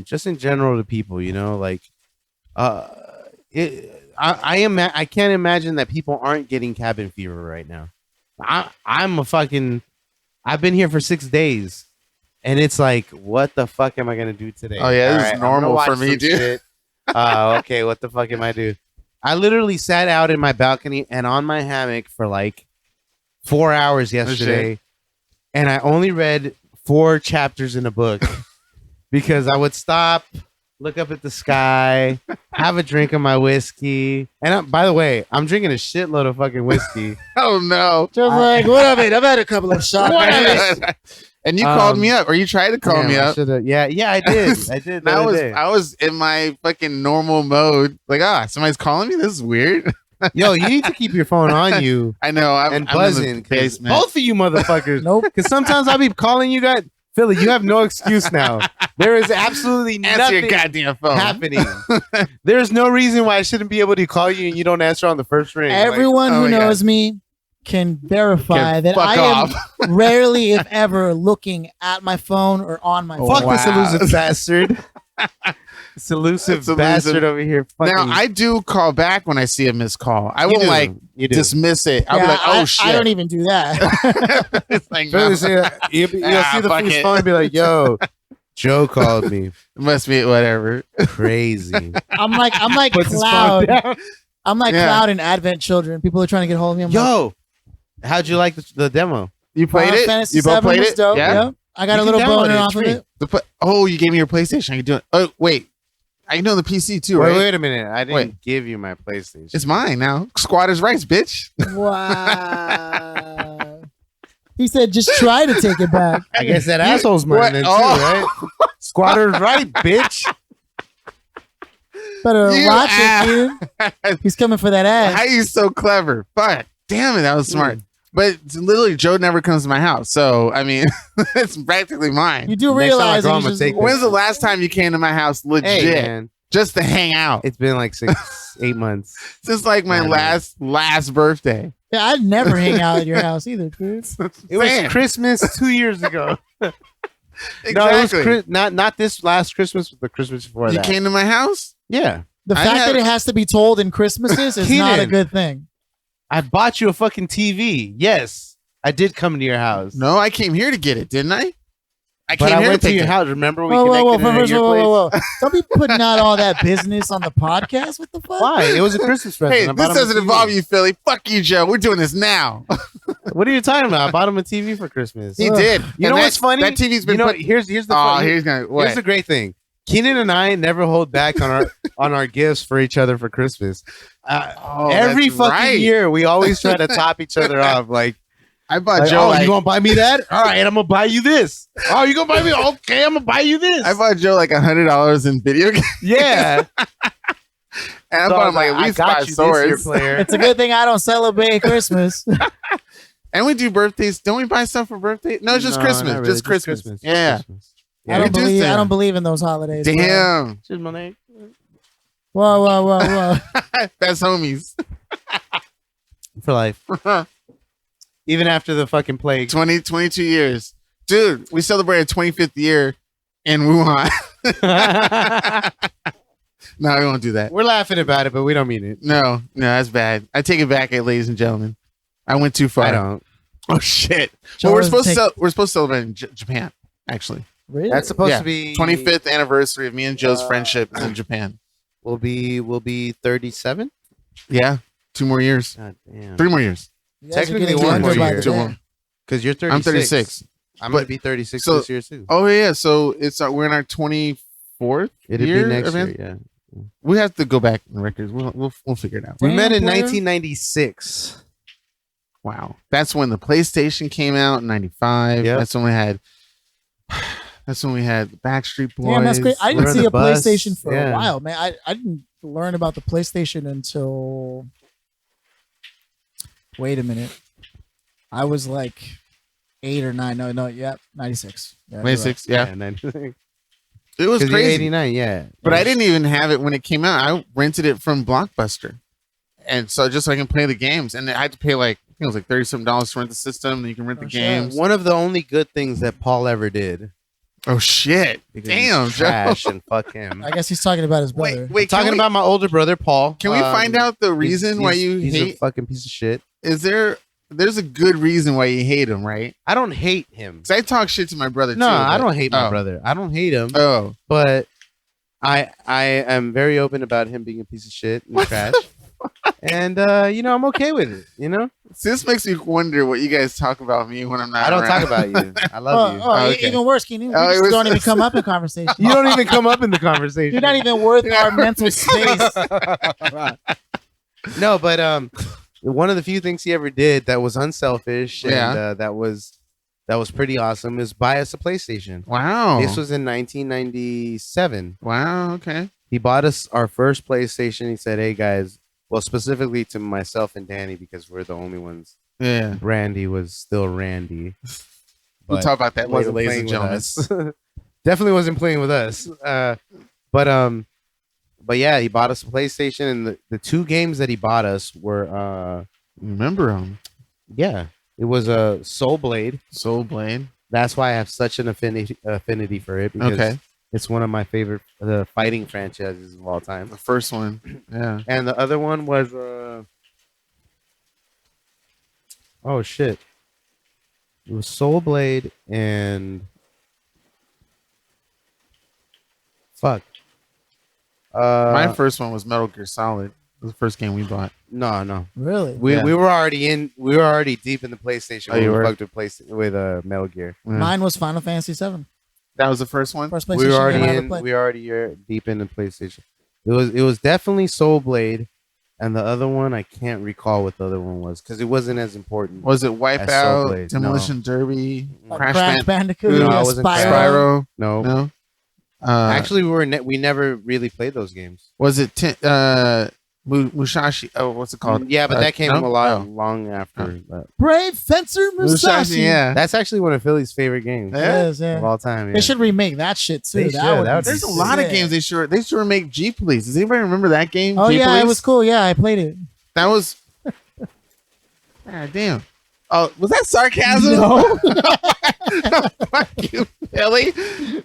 Just in general to people, I can't imagine that people aren't getting cabin fever right now. I've been here for 6 days and it's like, what the fuck am I going to do today? Oh yeah, this is normal for me, dude. Okay. What the fuck am I doing? I literally sat out in my balcony and on my hammock for like 4 hours yesterday. And I only read 4 chapters in a book. Because I would stop, look up at the sky, have a drink of my whiskey. And by the way, I'm drinking a shitload of fucking whiskey. Oh, no. Just what of it? I've had a couple of shots. And you called me up, or you tried to call me up. Yeah, I did. I was in my fucking normal mode. Like, somebody's calling me? This is weird. Yo, you need to keep your phone on you. I know. I'm buzzing. Both of you motherfuckers. Nope. Because sometimes I'll be calling you guys. Philly, you have no excuse now. There is absolutely nothing your goddamn phone happening. There's no reason why I shouldn't be able to call you and you don't answer on the first ring. Everyone who knows me can verify that I am rarely, if ever, looking at my phone or on my phone. Fuck this elusive bastard. This elusive bastard over here. Now, I do call back when I see a missed call. I won't dismiss it. I'll be like, oh shit. I don't even do that. It's like, you'll see the fool's phone and be like, yo, Joe called me. It must be whatever. Crazy. I'm like Cloud. I'm like Cloud in Advent Children. People are trying to get hold of me. Yo, how'd you like the demo? You played it? Fantasy you both played it? Dope. Yeah. I got a little boner off of it. You gave me your PlayStation. I can do it. Oh, wait. I can do the PC too, right? Wait a minute. I didn't give you my PlayStation. It's mine now. Squatters' rights, bitch. Wow. He said, just try to take it back. I guess that asshole's mine then too, right? Squatters' right, bitch. Better watch it, dude. He's coming for that ass. How are you so clever? Fuck. Damn it, that was smart. But literally, Joe never comes to my house. So, I mean, it's practically mine. You do realize when's the last time you came to my house legit? Just to hang out? It's been like 8 months. Since like my last birthday. Yeah, I'd never hang out at your house either, dude. It was Christmas 2 years ago. Exactly. No, it was not this last Christmas, but the Christmas before that. You came to my house? Yeah. The fact that it has to be told in Christmases is not a good thing. I bought you a fucking TV. Yes, I did come to your house. No, I came here to get it, didn't I? I went to your house. Remember we connected at your place? Don't be putting out all that business on the podcast. What the fuck? Why? It was a Christmas present. Hey, this doesn't involve you, Philly. Fuck you, Joe. We're doing this now. What are you talking about? I bought him a TV for Christmas. He did. You know what's funny? That TV's been here's the great thing. Keenan and I never hold back on our gifts for each other for Christmas. Every fucking year, we always try to top each other off. Like, I bought Joe. You gonna buy me that? All right, I'm gonna buy you this. Oh, you gonna buy me? Okay, I'm gonna buy you this. I bought Joe like $100 in video games. Yeah. And I bought him like at least 5 swords. It's a good thing I don't celebrate Christmas. And we do birthdays. Don't we buy stuff for birthday? No, it's just Christmas. Really. Just Christmas. Yeah. I don't believe in those holidays. Damn. Just my name. Whoa. Best homies. For life. Even after the fucking plague. 22 years. Dude, we celebrated 25th year in Wuhan. No, we won't do that. We're laughing about it, but we don't mean it. No, that's bad. I take it back, ladies and gentlemen. I went too far. I don't. Oh shit! Well, we're supposed to celebrate in Japan. Actually, really? That's supposed to be 25th anniversary of me and Joe's friendship in Japan. We'll be 37. Yeah, 2 more years. God damn. 3 more years. Technically 1 more year. 2 more. Because you're 36. I'm 36. I'm gonna be 36 this year too. Oh yeah, so it's we're in our 24th. It'll be next year. Yeah. We have to go back in the records. We'll figure it out. We met in 1996. Wow, that's when the PlayStation came out in '95. Yep. That's when we had the Backstreet Boys. Damn, that's great. I didn't see a PlayStation for a while, man. I didn't learn about the PlayStation until. Wait a minute. I was like 8 or 9. No, 96. Yeah, 96. Right. Yeah. 96. It was crazy. 89, yeah. But I didn't even have it when it came out. I rented it from Blockbuster, and so just so I can play the games, and I had to pay like. I think it was like $37 to rent the system. And you can rent the games. One of the only good things that Paul ever did. Oh shit! Damn, trash Joe. And fuck him. I guess he's talking about his brother. Wait, talking about my older brother Paul. Can we find out the reason why you he's hate? A fucking piece of shit. Is there? There's a good reason why you hate him, right? I don't hate him. Because I talk shit to my brother. No, too, I don't hate my brother. I don't hate him. Oh, but I am very open about him being a piece of shit and trash. And I'm okay with it. So this makes me wonder what you guys talk about me when I'm not. I don't around. talk about you. I love you. Okay. Even worse, Keenan. You don't even come up in conversation. You don't even come up in the conversation. You're not even worth our mental space. No, but one of the few things he ever did that was unselfish and that was pretty awesome is buy us a PlayStation. Wow. This was in 1997. Wow. Okay. He bought us our first PlayStation. He said, "Hey guys." Well, specifically to myself and Danny because we're the only ones. Yeah. Randy was still Randy. We'll talk about that later, ladies and gentlemen. Definitely wasn't playing with us. But yeah, he bought us a PlayStation, and the 2 games that he bought us were remember them? Yeah. It was a Soul Blade. Soul Blade. That's why I have such an affinity for it because it's one of my favorite fighting franchises of all time. The first one. Yeah. And the other one was oh shit. It was Soul Blade and fuck. My first one was Metal Gear Solid. It was the first game we bought. No. Really? We were already deep in the PlayStation. Oh, you were? Fucked with Metal Gear. Yeah. Mine was Final Fantasy 7. That was the first one. First PlayStation We were game I ever already deep in the PlayStation. It was definitely Soul Blade, and the other one I can't recall what the other one was because it wasn't as important. Was it Wipeout, Demolition Derby, Crash Bandicoot, No, it wasn't Spyro? No. Actually, we never really played those games. Was it Musashi? Oh, what's it called? Yeah, but that came a lot long after. Brave Fencer Musashi. Yeah, that's actually one of Philly's favorite games of all time. Yeah. They should remake that shit too. There's a lot of games they should remake. G Police. Does anybody remember that game? Oh G yeah, Police? it was cool. Yeah, I played it. That was. God damn. Oh, was that sarcasm? No. Fuck you, Billy.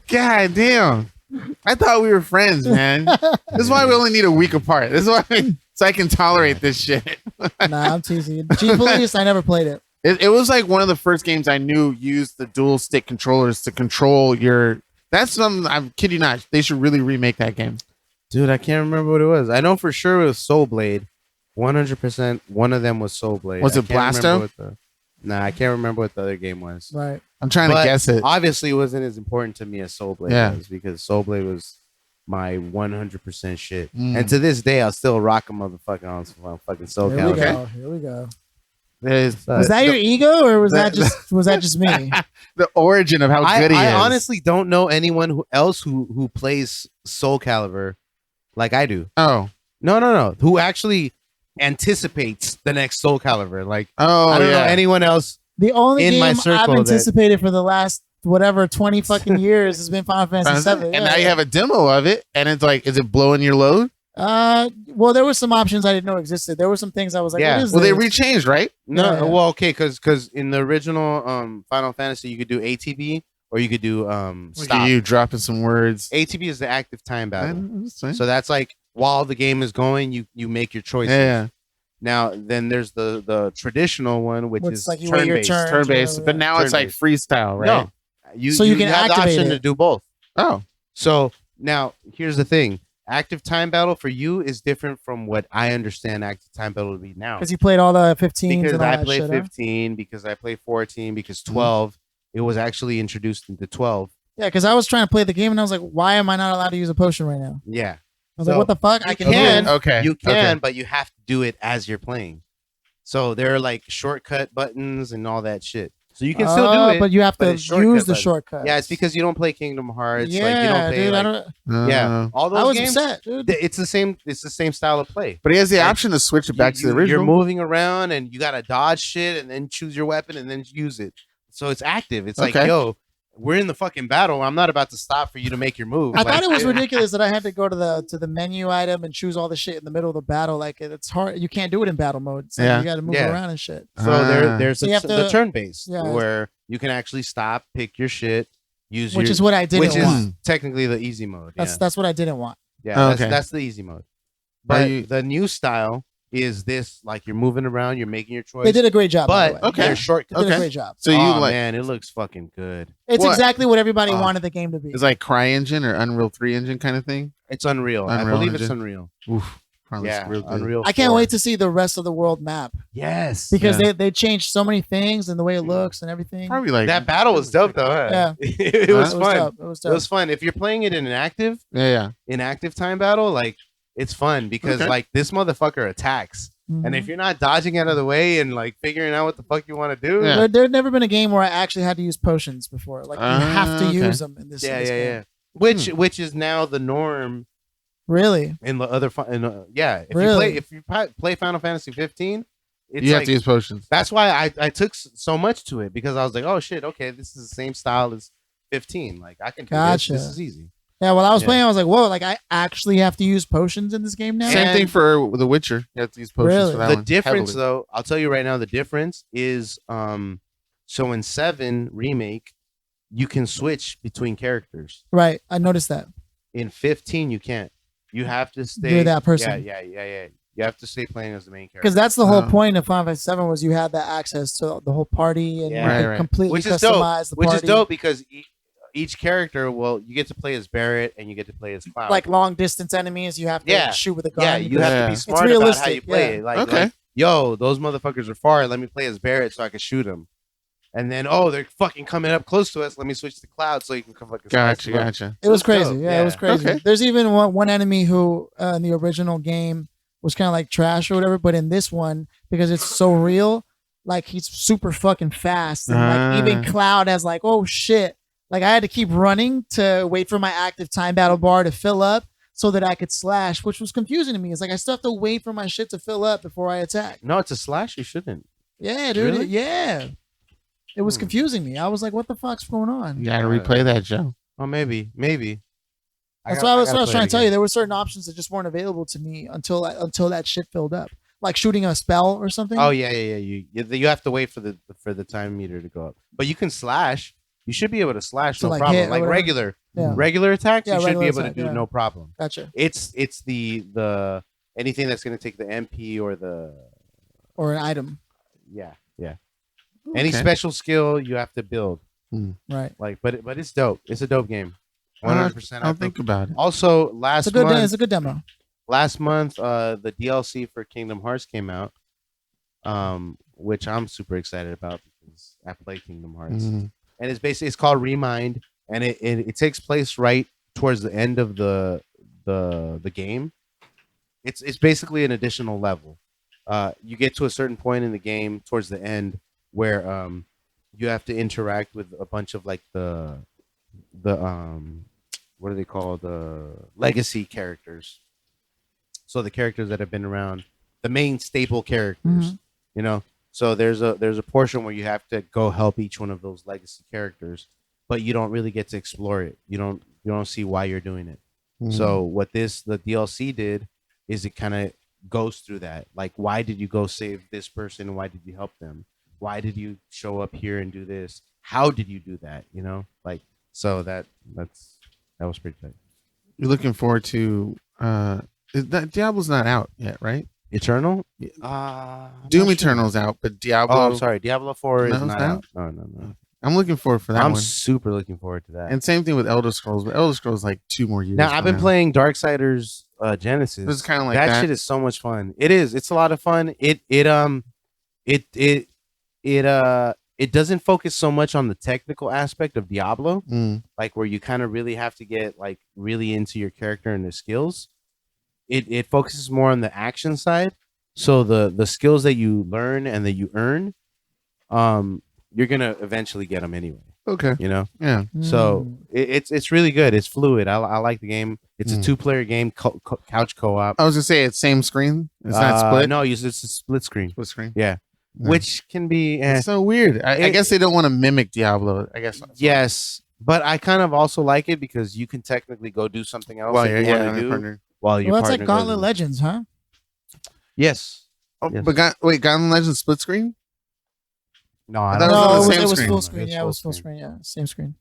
God damn. I thought we were friends, man. This is why we only need a week apart. This is why so I can tolerate this shit. Nah, I'm teasing. G Police, I never played it. It was like one of the first games I knew used the dual stick controllers to control your. That's something. I kid you not. They should really remake that game. Dude, I can't remember what it was. I know for sure it was Soul Blade. 100%. One of them was Soul Blade. Was it Blasto? Nah, I can't remember what the other game was. Right. I'm trying to guess it. Obviously, it wasn't as important to me as Soul Blade was because Soul Blade was my 100% shit. And to this day, I'll still rock a motherfucker on some fucking Soul Calibur. Here we go. Was that your ego, or was that just me? The origin of how good he is. I honestly don't know anyone else who plays Soul Calibur like I do. Oh. No. Who actually anticipates the next Soul Calibur. Like, I don't know anyone else. The only in game my circle I've anticipated for the last 20 fucking years has been Final Fantasy 7. And now you have a demo of it, and it's like, is it blowing your load? Well, there were some options I didn't know existed. There were some things I was like, what is well, this? they rechanged, right? No, well, okay, because in the original Final Fantasy, you could do ATB or you could do stop. You dropping some words. ATB is the active time battle. So that's like while the game is going, you make your choices. Yeah. Now, then there's the traditional one, which is like turn-based. Turn-based, but now it's like freestyle, right? No, you can have the activate option it. to do both. Oh, so now here's the thing: active time battle for you is different from what I understand active time battle to be now. Because you played all the 15s. Because and all I that played shit, 15, because I played 14, because 12, it was actually introduced into 12. Yeah, because I was trying to play the game and I was like, why am I not allowed to use a potion right now? Yeah. I was like, what the fuck? I can. Okay. You can, but you have to do it as you're playing. So there are like shortcut buttons and all that shit. So you can still do it, but you have to use the shortcut. Yeah, it's because you don't play Kingdom Hearts. Yeah, like, you don't play, dude. like, I don't. Yeah, all those I was games. upset, dude. It's the same. It's the same style of play. But he has the option to switch it back to the original. You're moving around and you gotta dodge shit and then choose your weapon and then use it. So it's active. It's like, yo, we're in the fucking battle. I'm not about to stop for you to make your move. I thought it was ridiculous that I had to go to the menu item and choose all the shit in the middle of the battle. Like it's hard. You can't do it in battle mode. So you got to move around and shit. So there's the turn based where you can actually stop, pick your shit, which is what I didn't want. Which is technically the easy mode. That's what I didn't want. Yeah, that's the easy mode. But the new style is this, like you're moving around, you're making your choice. They did a great job. But they're shortcuts. They did a great job. So man, it looks fucking good. It's exactly what everybody wanted the game to be. It's like CryEngine or Unreal 3 engine kind of thing. It's Unreal. I believe it's Unreal. Oof. Yeah, Unreal. I can't wait to see the rest of the world map. Yes, because they changed so many things and the way it looks and everything. Probably like that battle was dope though. Huh? Yeah, it was fun. It was dope. It was fun. If you're playing it in an active, in active time battle, like it's fun because like this motherfucker attacks. And if you're not dodging out of the way and like figuring out what the fuck you want to do, there had never been a game where I actually had to use potions before. Like you have to use them in this. Game. Which is now the norm. Really? In the other, if you play Final Fantasy 15, you have to use potions. That's why I took so much to it because I was like, oh shit, okay, this is the same style as 15. Like I can do this. This is easy. Yeah, while I was playing, I was like, whoa, like I actually have to use potions in this game now? Same thing for The Witcher. You have to use potions for that one. The difference, though, I'll tell you right now, the difference is, so in 7 Remake, you can switch between characters. Right, I noticed that. In 15, you can't. You have to stay. You're that person. Yeah. You have to stay playing as the main character. Because that's the whole point of Final Fantasy 7 was you had that access to the whole party and you could completely customize the party. Which is dope because each character, you get to play as Barrett and you get to play as Cloud. Like long distance enemies, you have to shoot with a gun. Yeah, you have to be smart about how you play it. Like, yo, those motherfuckers are far. Let me play as Barrett so I can shoot them. And then, they're fucking coming up close to us. Let me switch to Cloud so you can come fucking. Gotcha. It was crazy. Yeah, it was crazy. Okay. There's even one enemy who in the original game was kind of like trash or whatever, but in this one, because it's so real, like he's super fucking fast. And like even Cloud has like, oh shit. Like I had to keep running to wait for my active time battle bar to fill up so that I could slash, which was confusing to me. It's like I still have to wait for my shit to fill up before I attack. No, it's a slash. You shouldn't. Yeah, dude. Really? Yeah. It was confusing me. I was like, what the fuck's going on? You gotta replay that, Joe. Oh, maybe. That's what I was trying to tell you. There were certain options that just weren't available to me until that shit filled up. Like shooting a spell or something. Oh yeah. You have to wait for the time meter to go up. But you can slash. You should be able to slash no problem. Like regular attacks, you should be able to do no problem. Gotcha. It's the anything that's going to take the MP or an item. Yeah. Okay. Any special skill you have to build. Right. Like, but it's dope. It's a dope game. 100%. I'll think about it. Also, it's a good demo. Last month, the DLC for Kingdom Hearts came out, which I'm super excited about because I play Kingdom Hearts. And it's called Remind, and it takes place right towards the end of the game. It's basically an additional level. You get to a certain point in the game towards the end where you have to interact with a bunch of like the what are they called, the legacy characters. So the characters that have been around, the main staple characters, you know. So there's a portion where you have to go help each one of those legacy characters, but you don't really get to explore it. You don't see why you're doing it. So what the DLC did is it kind of goes through that. Like, why did you go save this person? Why did you help them? Why did you show up here and do this? How did you do that? You know, like, so that was pretty tight. You're looking forward to Diablo's not out yet, right? Eternal? Doom Eternal's out, but Diablo. Oh, I'm sorry. Diablo 4 is not out. No. I'm looking forward for that one. I'm super looking forward to that. And same thing with Elder Scrolls, but Elder Scrolls like 2 more years. Now I've been playing Darksiders Genesis. It's kind of like that shit is so much fun. It is. It's a lot of fun. It doesn't focus so much on the technical aspect of Diablo, like where you kind of really have to get like really into your character and the skills. It focuses more on the action side. So the skills that you learn and that you earn, you're gonna eventually get them anyway. Okay. You know. Yeah. So it's really good. It's fluid. I like the game. It's a 2-player game, couch co-op. I was gonna say it's same screen. It's not split. No, it's a split screen. Split screen. Yeah. Which can be it's so weird. I guess they don't want to mimic Diablo. I guess. Yes, but I kind of also like it because you can technically go do something else while you're it's like Gauntlet Legends, huh? Yes. Oh, yes. But Gauntlet Legends split screen? No, it was full screen. Yeah, it was full screen. Yeah, same screen.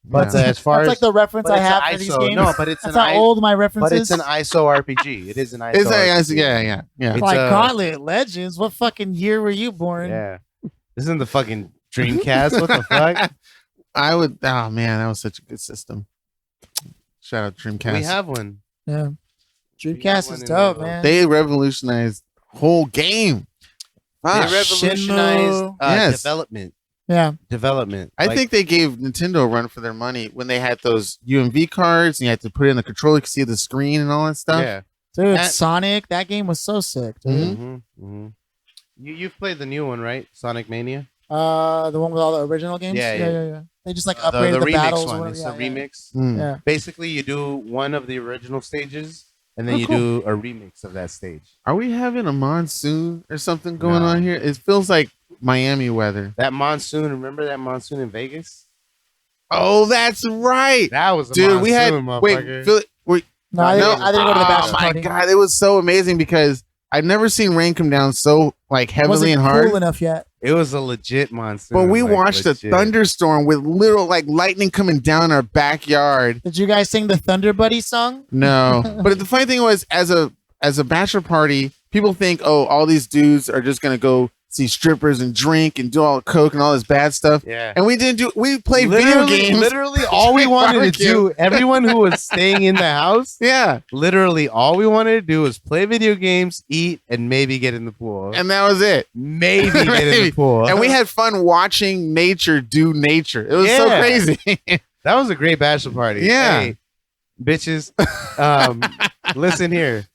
But as far that's as like the reference I have for these games. No, but it's that's how old my reference is. But it's an ISO RPG. It is an ISO. Yeah. It's like Gauntlet Legends. What fucking year were you born? Yeah, this isn't the fucking Dreamcast. What the fuck? I would. Oh man, that was such a good system. Shout out Dreamcast. We have one. Yeah, Dreamcast is dope, man. They revolutionized whole game. They revolutionized development. Yeah. Development. I think they gave Nintendo a run for their money when they had those UMV cards and you had to put it in the controller, you could see the screen and all that stuff. Yeah. Dude, Sonic, that game was so sick, dude. You've played the new one, right? Sonic Mania? The one with all the original games? Yeah. They just like upgraded the battles. One. It's a remix. Yeah. Basically, you do one of the original stages and then you do a remix of that stage. Are we having a monsoon or something going on here? It feels like Miami weather. That monsoon, remember that monsoon in Vegas? Oh, that's right. That was dude. Monsoon, we had wait. No, I didn't go to the bachelor party. Oh my god, it was so amazing because I've never seen rain come down so like heavily and hard. Cool enough yet? It was a legit monsoon. But we watched a thunderstorm with little like lightning coming down our backyard. Did you guys sing the Thunder Buddy song? No, but the funny thing was, as a bachelor party, people think, oh, all these dudes are just gonna go see strippers and drink and do all the coke and all this bad stuff. Yeah. And we didn't do. We played video games. Literally, all we wanted to do. Everyone who was staying in the house. Yeah. Literally, all we wanted to do was play video games, eat, and maybe get in the pool. And that was it. Maybe get in the pool. And we had fun watching nature do nature. It was so crazy. That was a great bachelor party. Yeah. Hey, bitches, listen here.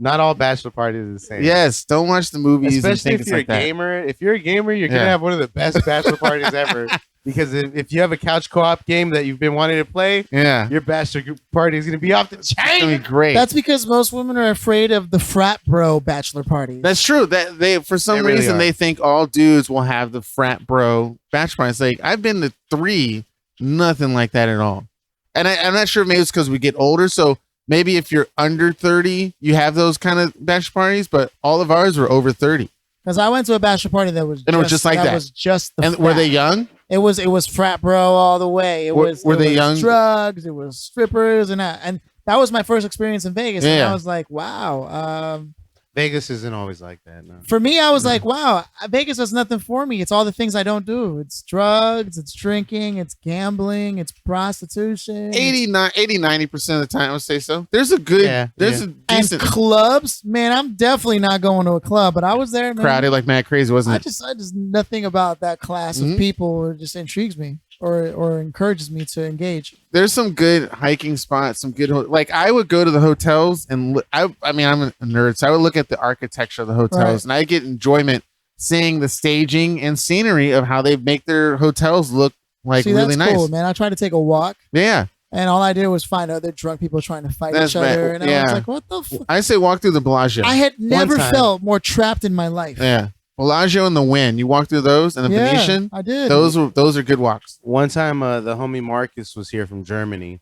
Not all bachelor parties are the same. Yes, don't watch the movies. Especially if you're a gamer. If you're a gamer, you're gonna have one of the best bachelor parties ever. Because if you have a couch co-op game that you've been wanting to play, your bachelor party is gonna be off the chain. It's gonna be great. That's because most women are afraid of the frat bro bachelor party. That's true. That they for some reason they think all dudes will have the frat bro bachelor party. It's like I've been to 3, nothing like that at all. And I'm not sure. Maybe it's because we get older, so. Maybe if you're under 30, you have those kind of bachelor parties, but all of ours were over 30. Because I went to a bachelor party that was just like that. That was just the and frat. Were they young? It was frat bro all the way. Were they young? Drugs. It was strippers and that was my first experience in Vegas. And I was like, wow. Vegas isn't always like that. No. For me, I was like, wow, Vegas has nothing for me. It's all the things I don't do. It's drugs, it's drinking, it's gambling, it's prostitution. 80-90% of the time, I would say so. There's a good, a decent. And clubs, man, I'm definitely not going to a club, but I was there, man. Crowded like mad crazy, wasn't it? I just nothing about that class of people just intrigues me or encourages me to engage. There's some good hiking spots, some good like I would go to the hotels and I mean I'm a nerd, so I would look at the architecture of the hotels and I get enjoyment seeing the staging and scenery of how they make their hotels look like really nice. Cool, man. I tried to take a walk. Yeah. And all I did was find other drunk people trying to fight each other. And I was like, what the fuck? I say walk through the Bellagio. I had never felt more trapped in my life. Yeah. Bellagio and the Wynn. You walk through those and the Venetian. I did. Those are good walks. One time the homie Marcus was here from Germany.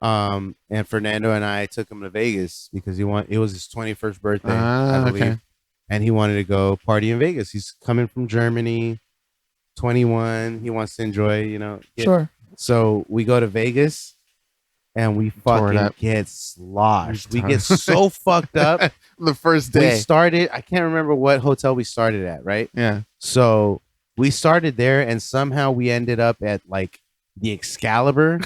And Fernando and I took him to Vegas because it was his 21st birthday, I believe. Okay. And he wanted to go party in Vegas. He's coming from Germany, 21. He wants to enjoy, Sure. So we go to Vegas and we fucking get sloshed. We get so fucked up. The first day. We started, I can't remember what hotel we started at, right? Yeah. So we started there, and somehow we ended up at like the Excalibur,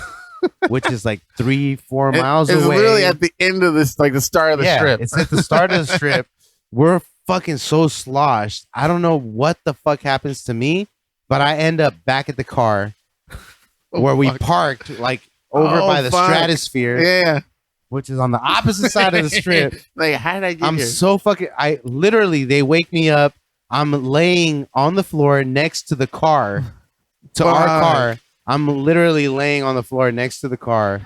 which is like 3-4 miles away. It's literally at the end of this, like the start of the strip. It's at the start of the strip. We're fucking so sloshed. I don't know what the fuck happens to me, but I end up back at the car where we parked, like over by the Stratosphere. Yeah. Which is on the opposite side of the strip. Like, how did I get here? So fucking, they wake me up. I'm laying on the floor next to the car, our car. I'm literally laying on the floor next to the car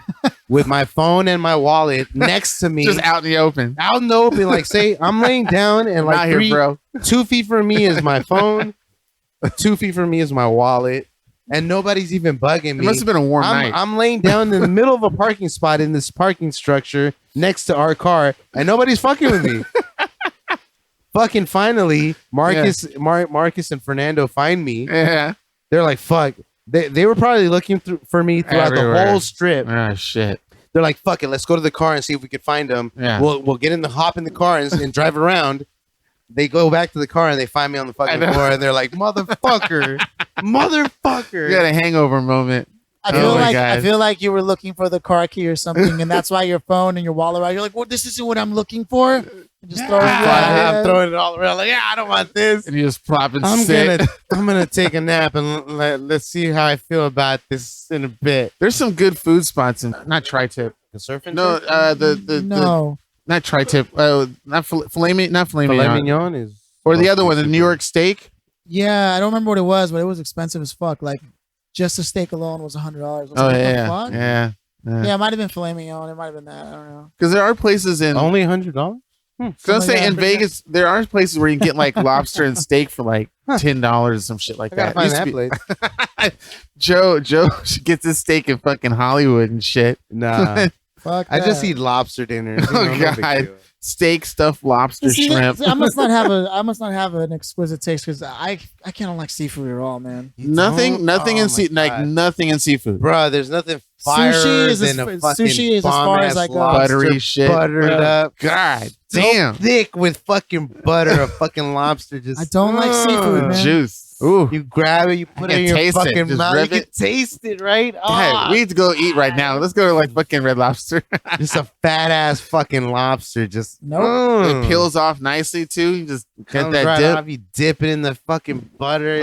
with my phone and my wallet next to me. Just out in the open. Out in the open. Like, say, I'm laying down and like 2 feet from me is my phone. 2 feet from me is my wallet. And nobody's even bugging me. It must have been a warm night. I'm laying down in the middle of a parking spot in this parking structure next to our car, and nobody's fucking with me. Fucking finally, Marcus and Fernando find me. Yeah. They're like, fuck. They were probably looking for me throughout the whole strip. Oh, shit. They're like, fuck it, let's go to the car and see if we can find them. Yeah. We'll get in the hop in the car and drive around. They go back to the car and they find me on the fucking floor, and they're like, motherfucker. Motherfucker. You got a hangover moment. I feel like you were looking for the car key or something, and that's why your phone and your wallet. You're like, well, this isn't what I'm looking for. And just I'm throwing it all around. Like, yeah, I don't want this. And you just plop and I'm gonna take a nap and let's see how I feel about this in a bit. There's some good food spots in not Tri-Tip. The surfing. No, not Tri-Tip. Not filet mignon is, or the other one, the New York steak. Yeah, I don't remember what it was, but it was expensive as fuck. Like, just the steak alone was $100. Yeah. It might have been filet mignon. It might have been that. I don't know. Because there are places in only $100. So let's say in Vegas, there are places where you can get like lobster and steak for like $10, some shit like that. Find that place. Joe gets his steak in fucking Hollywood and shit. Nah, fuck. I just eat lobster dinners. Oh god, steak, stuffed lobster, shrimp. I must not have an exquisite taste because I can't like seafood at all, man. Nothing in seafood, bro. There's nothing. Sushi is as far as I go. Buttery shit, buttered up. God damn, so thick with fucking butter of fucking lobster. Just I don't like seafood, man. Juice. Ooh. You grab it, you put it in your fucking mouth. You can taste it, right? God, we need to go eat right now. Let's go to like fucking Red Lobster. Just a fat ass fucking lobster. Just It peels off nicely too. You just get that dip. Off, you dip it in the fucking butter.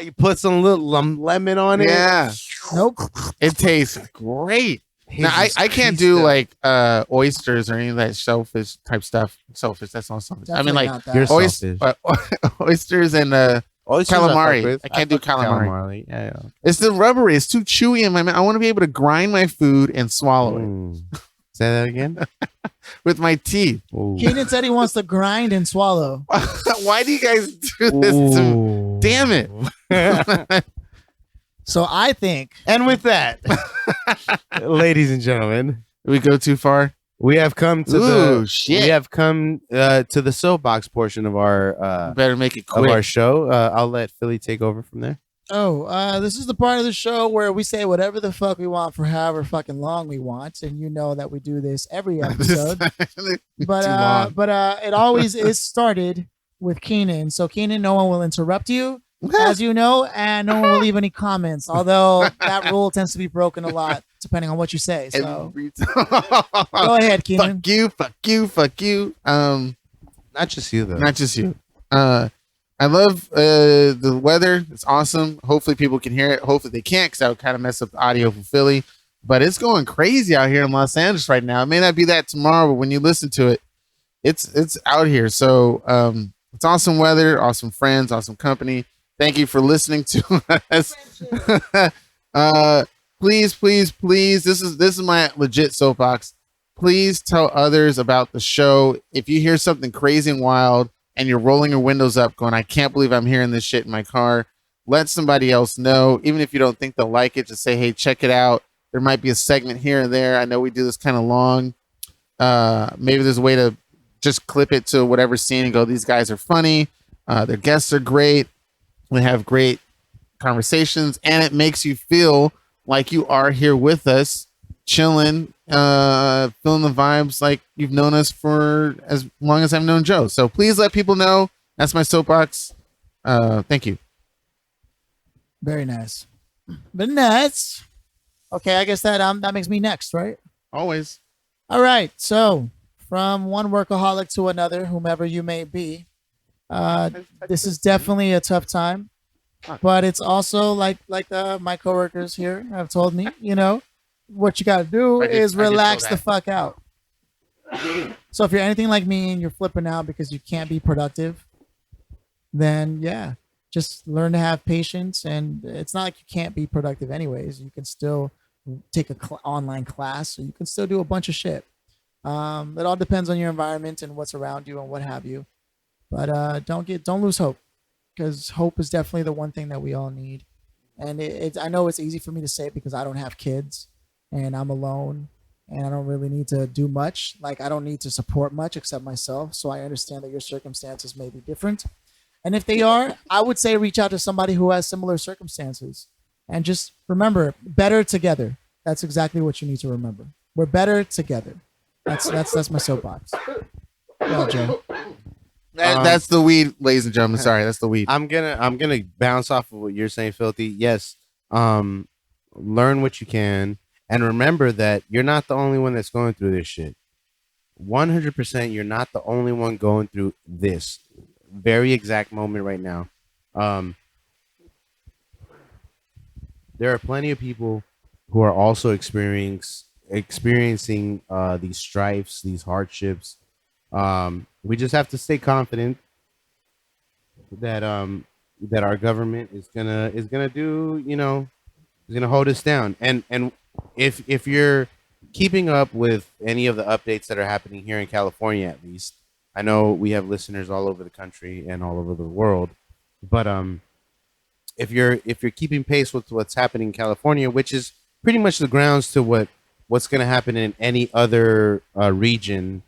You put some little lemon on it. Yeah. Nope. It tastes great. Now I can't do like oysters or any of that shellfish type stuff. Shellfish, that's not something. I mean like oysters and calamari. I can't do calamari. Yeah. It's the rubbery. It's too chewy in my mouth. I want to be able to grind my food and swallow it. Say that again. With my teeth. Keenan said he wants to grind and swallow. Why do you guys do this? Damn it. So I think, and with that, ladies and gentlemen, we go too far. We have come to the soapbox portion of our better make it quick. Of our show. I'll let Philly take over from there. This is the part of the show where we say whatever the fuck we want for however fucking long we want, and you know that we do this every episode. but it always is started with Keenan. So Keenan, no one will interrupt you, as you know, and no one will leave any comments. Although that rule tends to be broken a lot depending on what you say. So go ahead, Keenan. Fuck you. Not just you though. Not just you. I love the weather. It's awesome. Hopefully people can hear it. Hopefully they can't, because that would kind of mess up the audio for Philly. But it's going crazy out here in Los Angeles right now. It may not be that tomorrow, but when you listen to it, it's out here. So it's awesome weather, awesome friends, awesome company. Thank you for listening to us. Please. This is my legit soapbox. Please tell others about the show. If you hear something crazy and wild, and you're rolling your windows up going, I can't believe I'm hearing this shit in my car, let somebody else know. Even if you don't think they'll like it, just say, hey, check it out. There might be a segment here and there. I know we do this kind of long. Maybe there's a way to just clip it to whatever scene and go, these guys are funny. Their guests are great. We have great conversations, and it makes you feel like you are here with us chilling, feeling the vibes like you've known us for as long as I've known Joe. So please let people know. That's my soapbox. Thank you. Very nice. But nuts. Okay, I guess that makes me next, right? Always. All right. So from one workaholic to another, whomever you may be, this is definitely a tough time. But it's also like my coworkers here have told me, what you got to do is relax the fuck out. So if you're anything like me and you're flipping out because you can't be productive, then yeah, just learn to have patience. And it's not like you can't be productive anyways. You can still take a online class, so you can still do a bunch of shit. It all depends on your environment and what's around you and what have you. But don't lose hope, because hope is definitely the one thing that we all need. And I know it's easy for me to say it because I don't have kids and I'm alone and I don't really need to do much. Like, I don't need to support much except myself. So I understand that your circumstances may be different. And if they are, I would say reach out to somebody who has similar circumstances. And just remember, better together. That's exactly what you need to remember. We're better together. That's my soapbox. Go, Joe. That's the weed, ladies and gentlemen. Sorry, that's the weed. I'm gonna bounce off of what you're saying, Filthy. Yes. Learn what you can, and remember that you're not the only one that's going through this shit. 100%, you're not the only one going through this very exact moment right now. There are plenty of people who are also experiencing these strifes, these hardships. We just have to stay confident that that our government is gonna do, is gonna hold us down. And if you're keeping up with any of the updates that are happening here in California, at least, I know we have listeners all over the country and all over the world, but if you're keeping pace with what's happening in California, which is pretty much the grounds to what's going to happen in any other region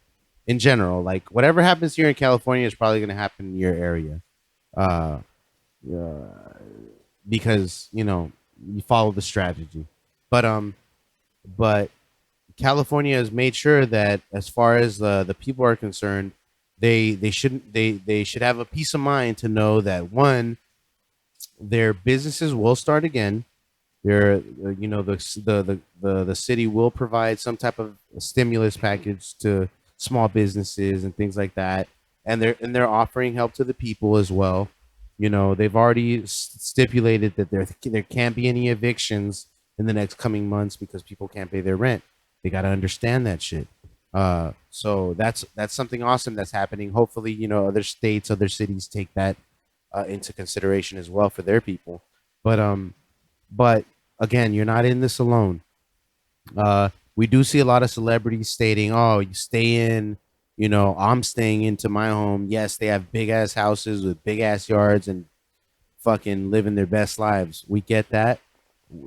in general, like whatever happens here in California is probably going to happen in your area, because you follow the strategy, but California has made sure that as far as the people are concerned, they should have a peace of mind to know that, one, their businesses will start again. The city will provide some type of stimulus package to small businesses and things like that, and they're offering help to the people as well. They've already stipulated that there can't be any evictions in the next coming months because people can't pay their rent. They got to understand that shit. So that's something awesome that's happening. Hopefully, other states, other cities take that into consideration as well for their people. But again, you're not in this alone. We do see a lot of celebrities stating, "Oh, you stay in, I'm staying into my home." Yes, they have big ass houses with big ass yards and fucking living their best lives. We get that.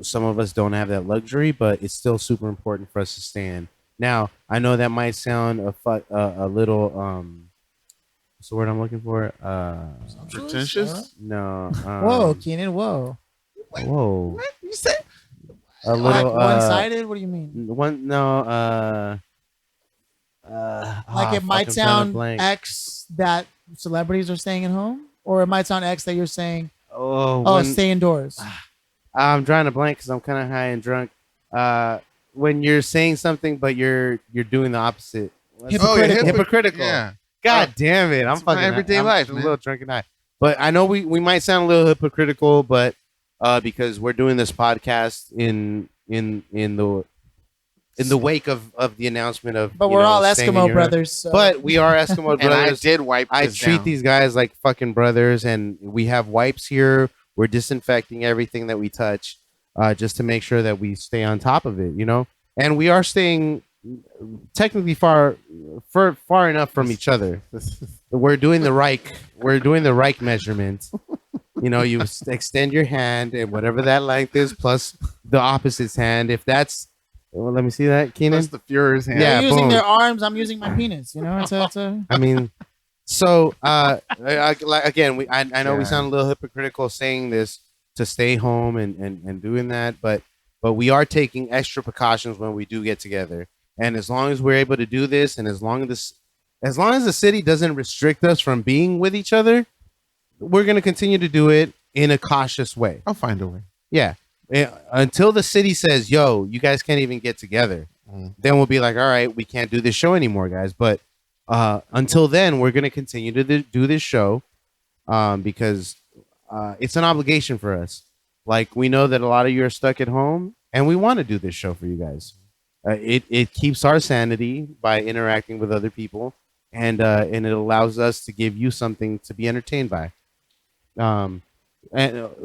Some of us don't have that luxury, but it's still super important for us to stay in. Now, I know that might sound a little what's the word I'm looking for? Pretentious? No. Whoa, Keenan! Whoa. Whoa. What you said? A little one-sided? What do you mean? Like it might sound X that celebrities are staying at home, or it might sound X that you're saying, stay indoors. I'm drawing a blank because I'm kind of high and drunk. When you're saying something but you're doing the opposite. Hypocritical. Yeah. God damn it! I'm fucking everyday life. A little drunk and high, but I know we might sound a little hypocritical, but because we're doing this podcast in the wake of the announcement of. But we're all Eskimo brothers. So. But we are Eskimo brothers. And I did wipe. I treat down. these guys like fucking brothers, and we have wipes here. We're disinfecting everything that we touch, just to make sure that we stay on top of it. And we are staying technically far enough from each other. We're doing the Reich measurement. You extend your hand and whatever that length is plus the opposite's hand. If that's, well, let me see that, Keenan. That's the Fuhrer's hand. Yeah, using their arms. I'm using my penis. I mean, so again, I know we sound a little hypocritical saying this to stay home and doing that, but but we are taking extra precautions when we do get together. And as long as we're able to do this, and as long as the city doesn't restrict us from being with each other, we're going to continue to do it in a cautious way. I'll find a way. Yeah. Until the city says, yo, you guys can't even get together. Then we'll be like, all right, we can't do this show anymore, guys. But until then, we're going to continue to do this show because it's an obligation for us. Like, we know that a lot of you are stuck at home, and we want to do this show for you guys. It keeps our sanity by interacting with other people, and it allows us to give you something to be entertained by. And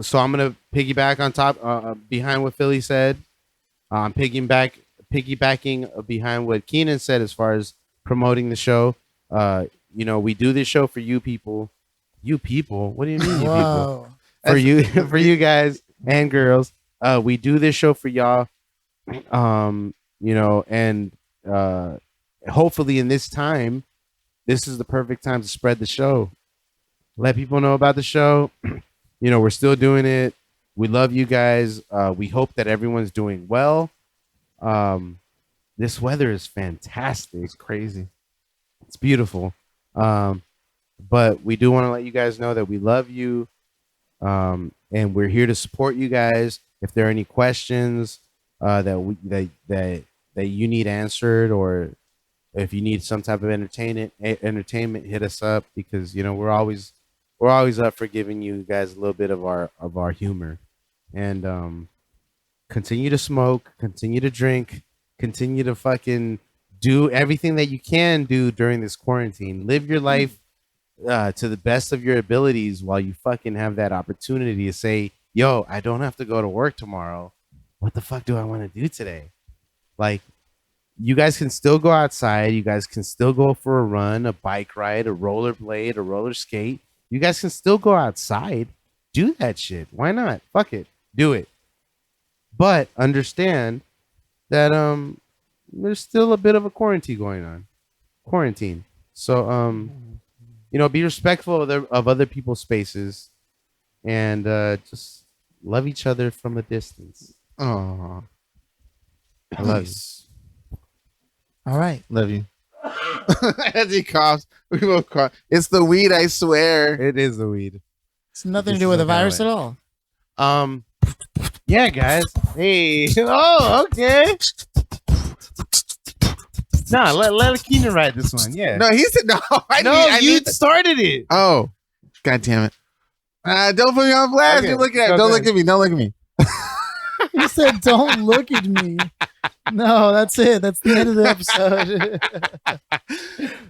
so I'm gonna piggyback on top behind what Philly said. Piggybacking behind what Cianan said as far as promoting the show. We do this show for you people. You people? What do you mean, you people? For you guys and girls. We do this show for y'all. And hopefully in this time, this is the perfect time to spread the show. Let people know about the show. We're still doing it. We love you guys. We hope that everyone's doing well. This weather is fantastic. It's crazy. It's beautiful. But we do want to let you guys know that we love you. And we're here to support you guys. If there are any questions that you need answered, or if you need some type of entertainment, hit us up, because we're always up for giving you guys a little bit of our humor. And continue to smoke, continue to drink, continue to fucking do everything that you can do during this quarantine. Live your life to the best of your abilities while you fucking have that opportunity to say, yo, I don't have to go to work tomorrow. What the fuck do I want to do today? Like, you guys can still go outside. You guys can still go for a run, a bike ride, a rollerblade, a roller skate. You guys can still go outside. Do that shit. Why not? Fuck it. Do it. But understand that there's still a bit of a quarantine going on. So be respectful of other people's spaces, and just love each other from a distance. Oh, I love you. All right. Love you. As he coughs, we both cough. It's the weed, I swear. It is the weed. It's nothing to do with the virus at all. Yeah, guys. Hey. Oh, okay. Nah, let Cianan write this one. Yeah. No, he said no. You started it. Oh, God damn it! Don't put me on blast. Okay. You're looking at. Don't look at me. Don't look at me. He said, "Don't look at me." No, that's it. That's the end of the episode.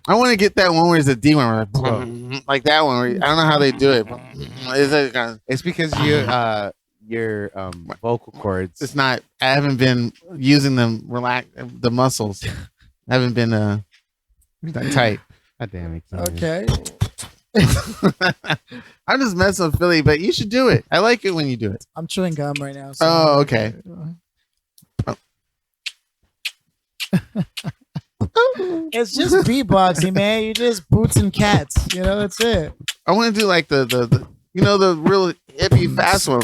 I want to get that one where it's a D one, like that one. Where I don't know how they do it. It's because your vocal cords. It's not. I haven't been using them. The muscles. I haven't been that tight. God damn it. Okay. I'm just messing with Philly, but you should do it. I like it when you do it. I'm chewing gum right now. So oh, okay. It's just beatboxing, man. You just boots and cats. That's it. I want to do like the the real hippie fast one.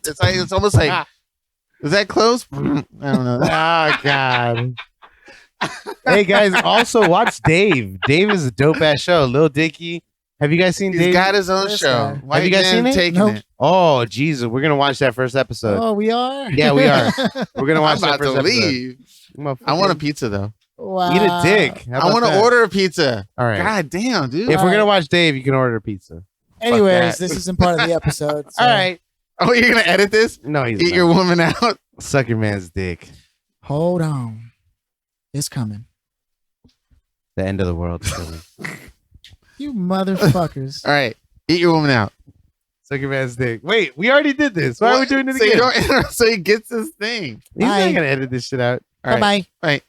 It's almost like. Is that close? I don't know. Oh, God. Hey, guys, also watch Dave. Dave is a dope-ass show. Lil Dicky. Have you guys seen Dave? He's got his own show. Why have you guys seen it? Nope. Oh, Jesus. We're going to watch that first episode. Oh, we are? Yeah, we are. We're going to watch that first episode. Leave. I want a pizza, though. Wow. Eat a dick. I want to order a pizza. All right. God damn, dude. If we're going to watch Dave, you can order a pizza. Anyways, this isn't part of the episode. So. All right. Oh, you're going to edit this? No, he's Eat not. your woman out? Suck your man's dick. Hold on. It's coming. The end of the world is coming. You motherfuckers. All right. Eat your woman out. Suck your man's dick. Wait, we already did this. Why are we doing it again? So he gets this thing. He's not going to edit this shit out. All right. Bye-bye. Bye.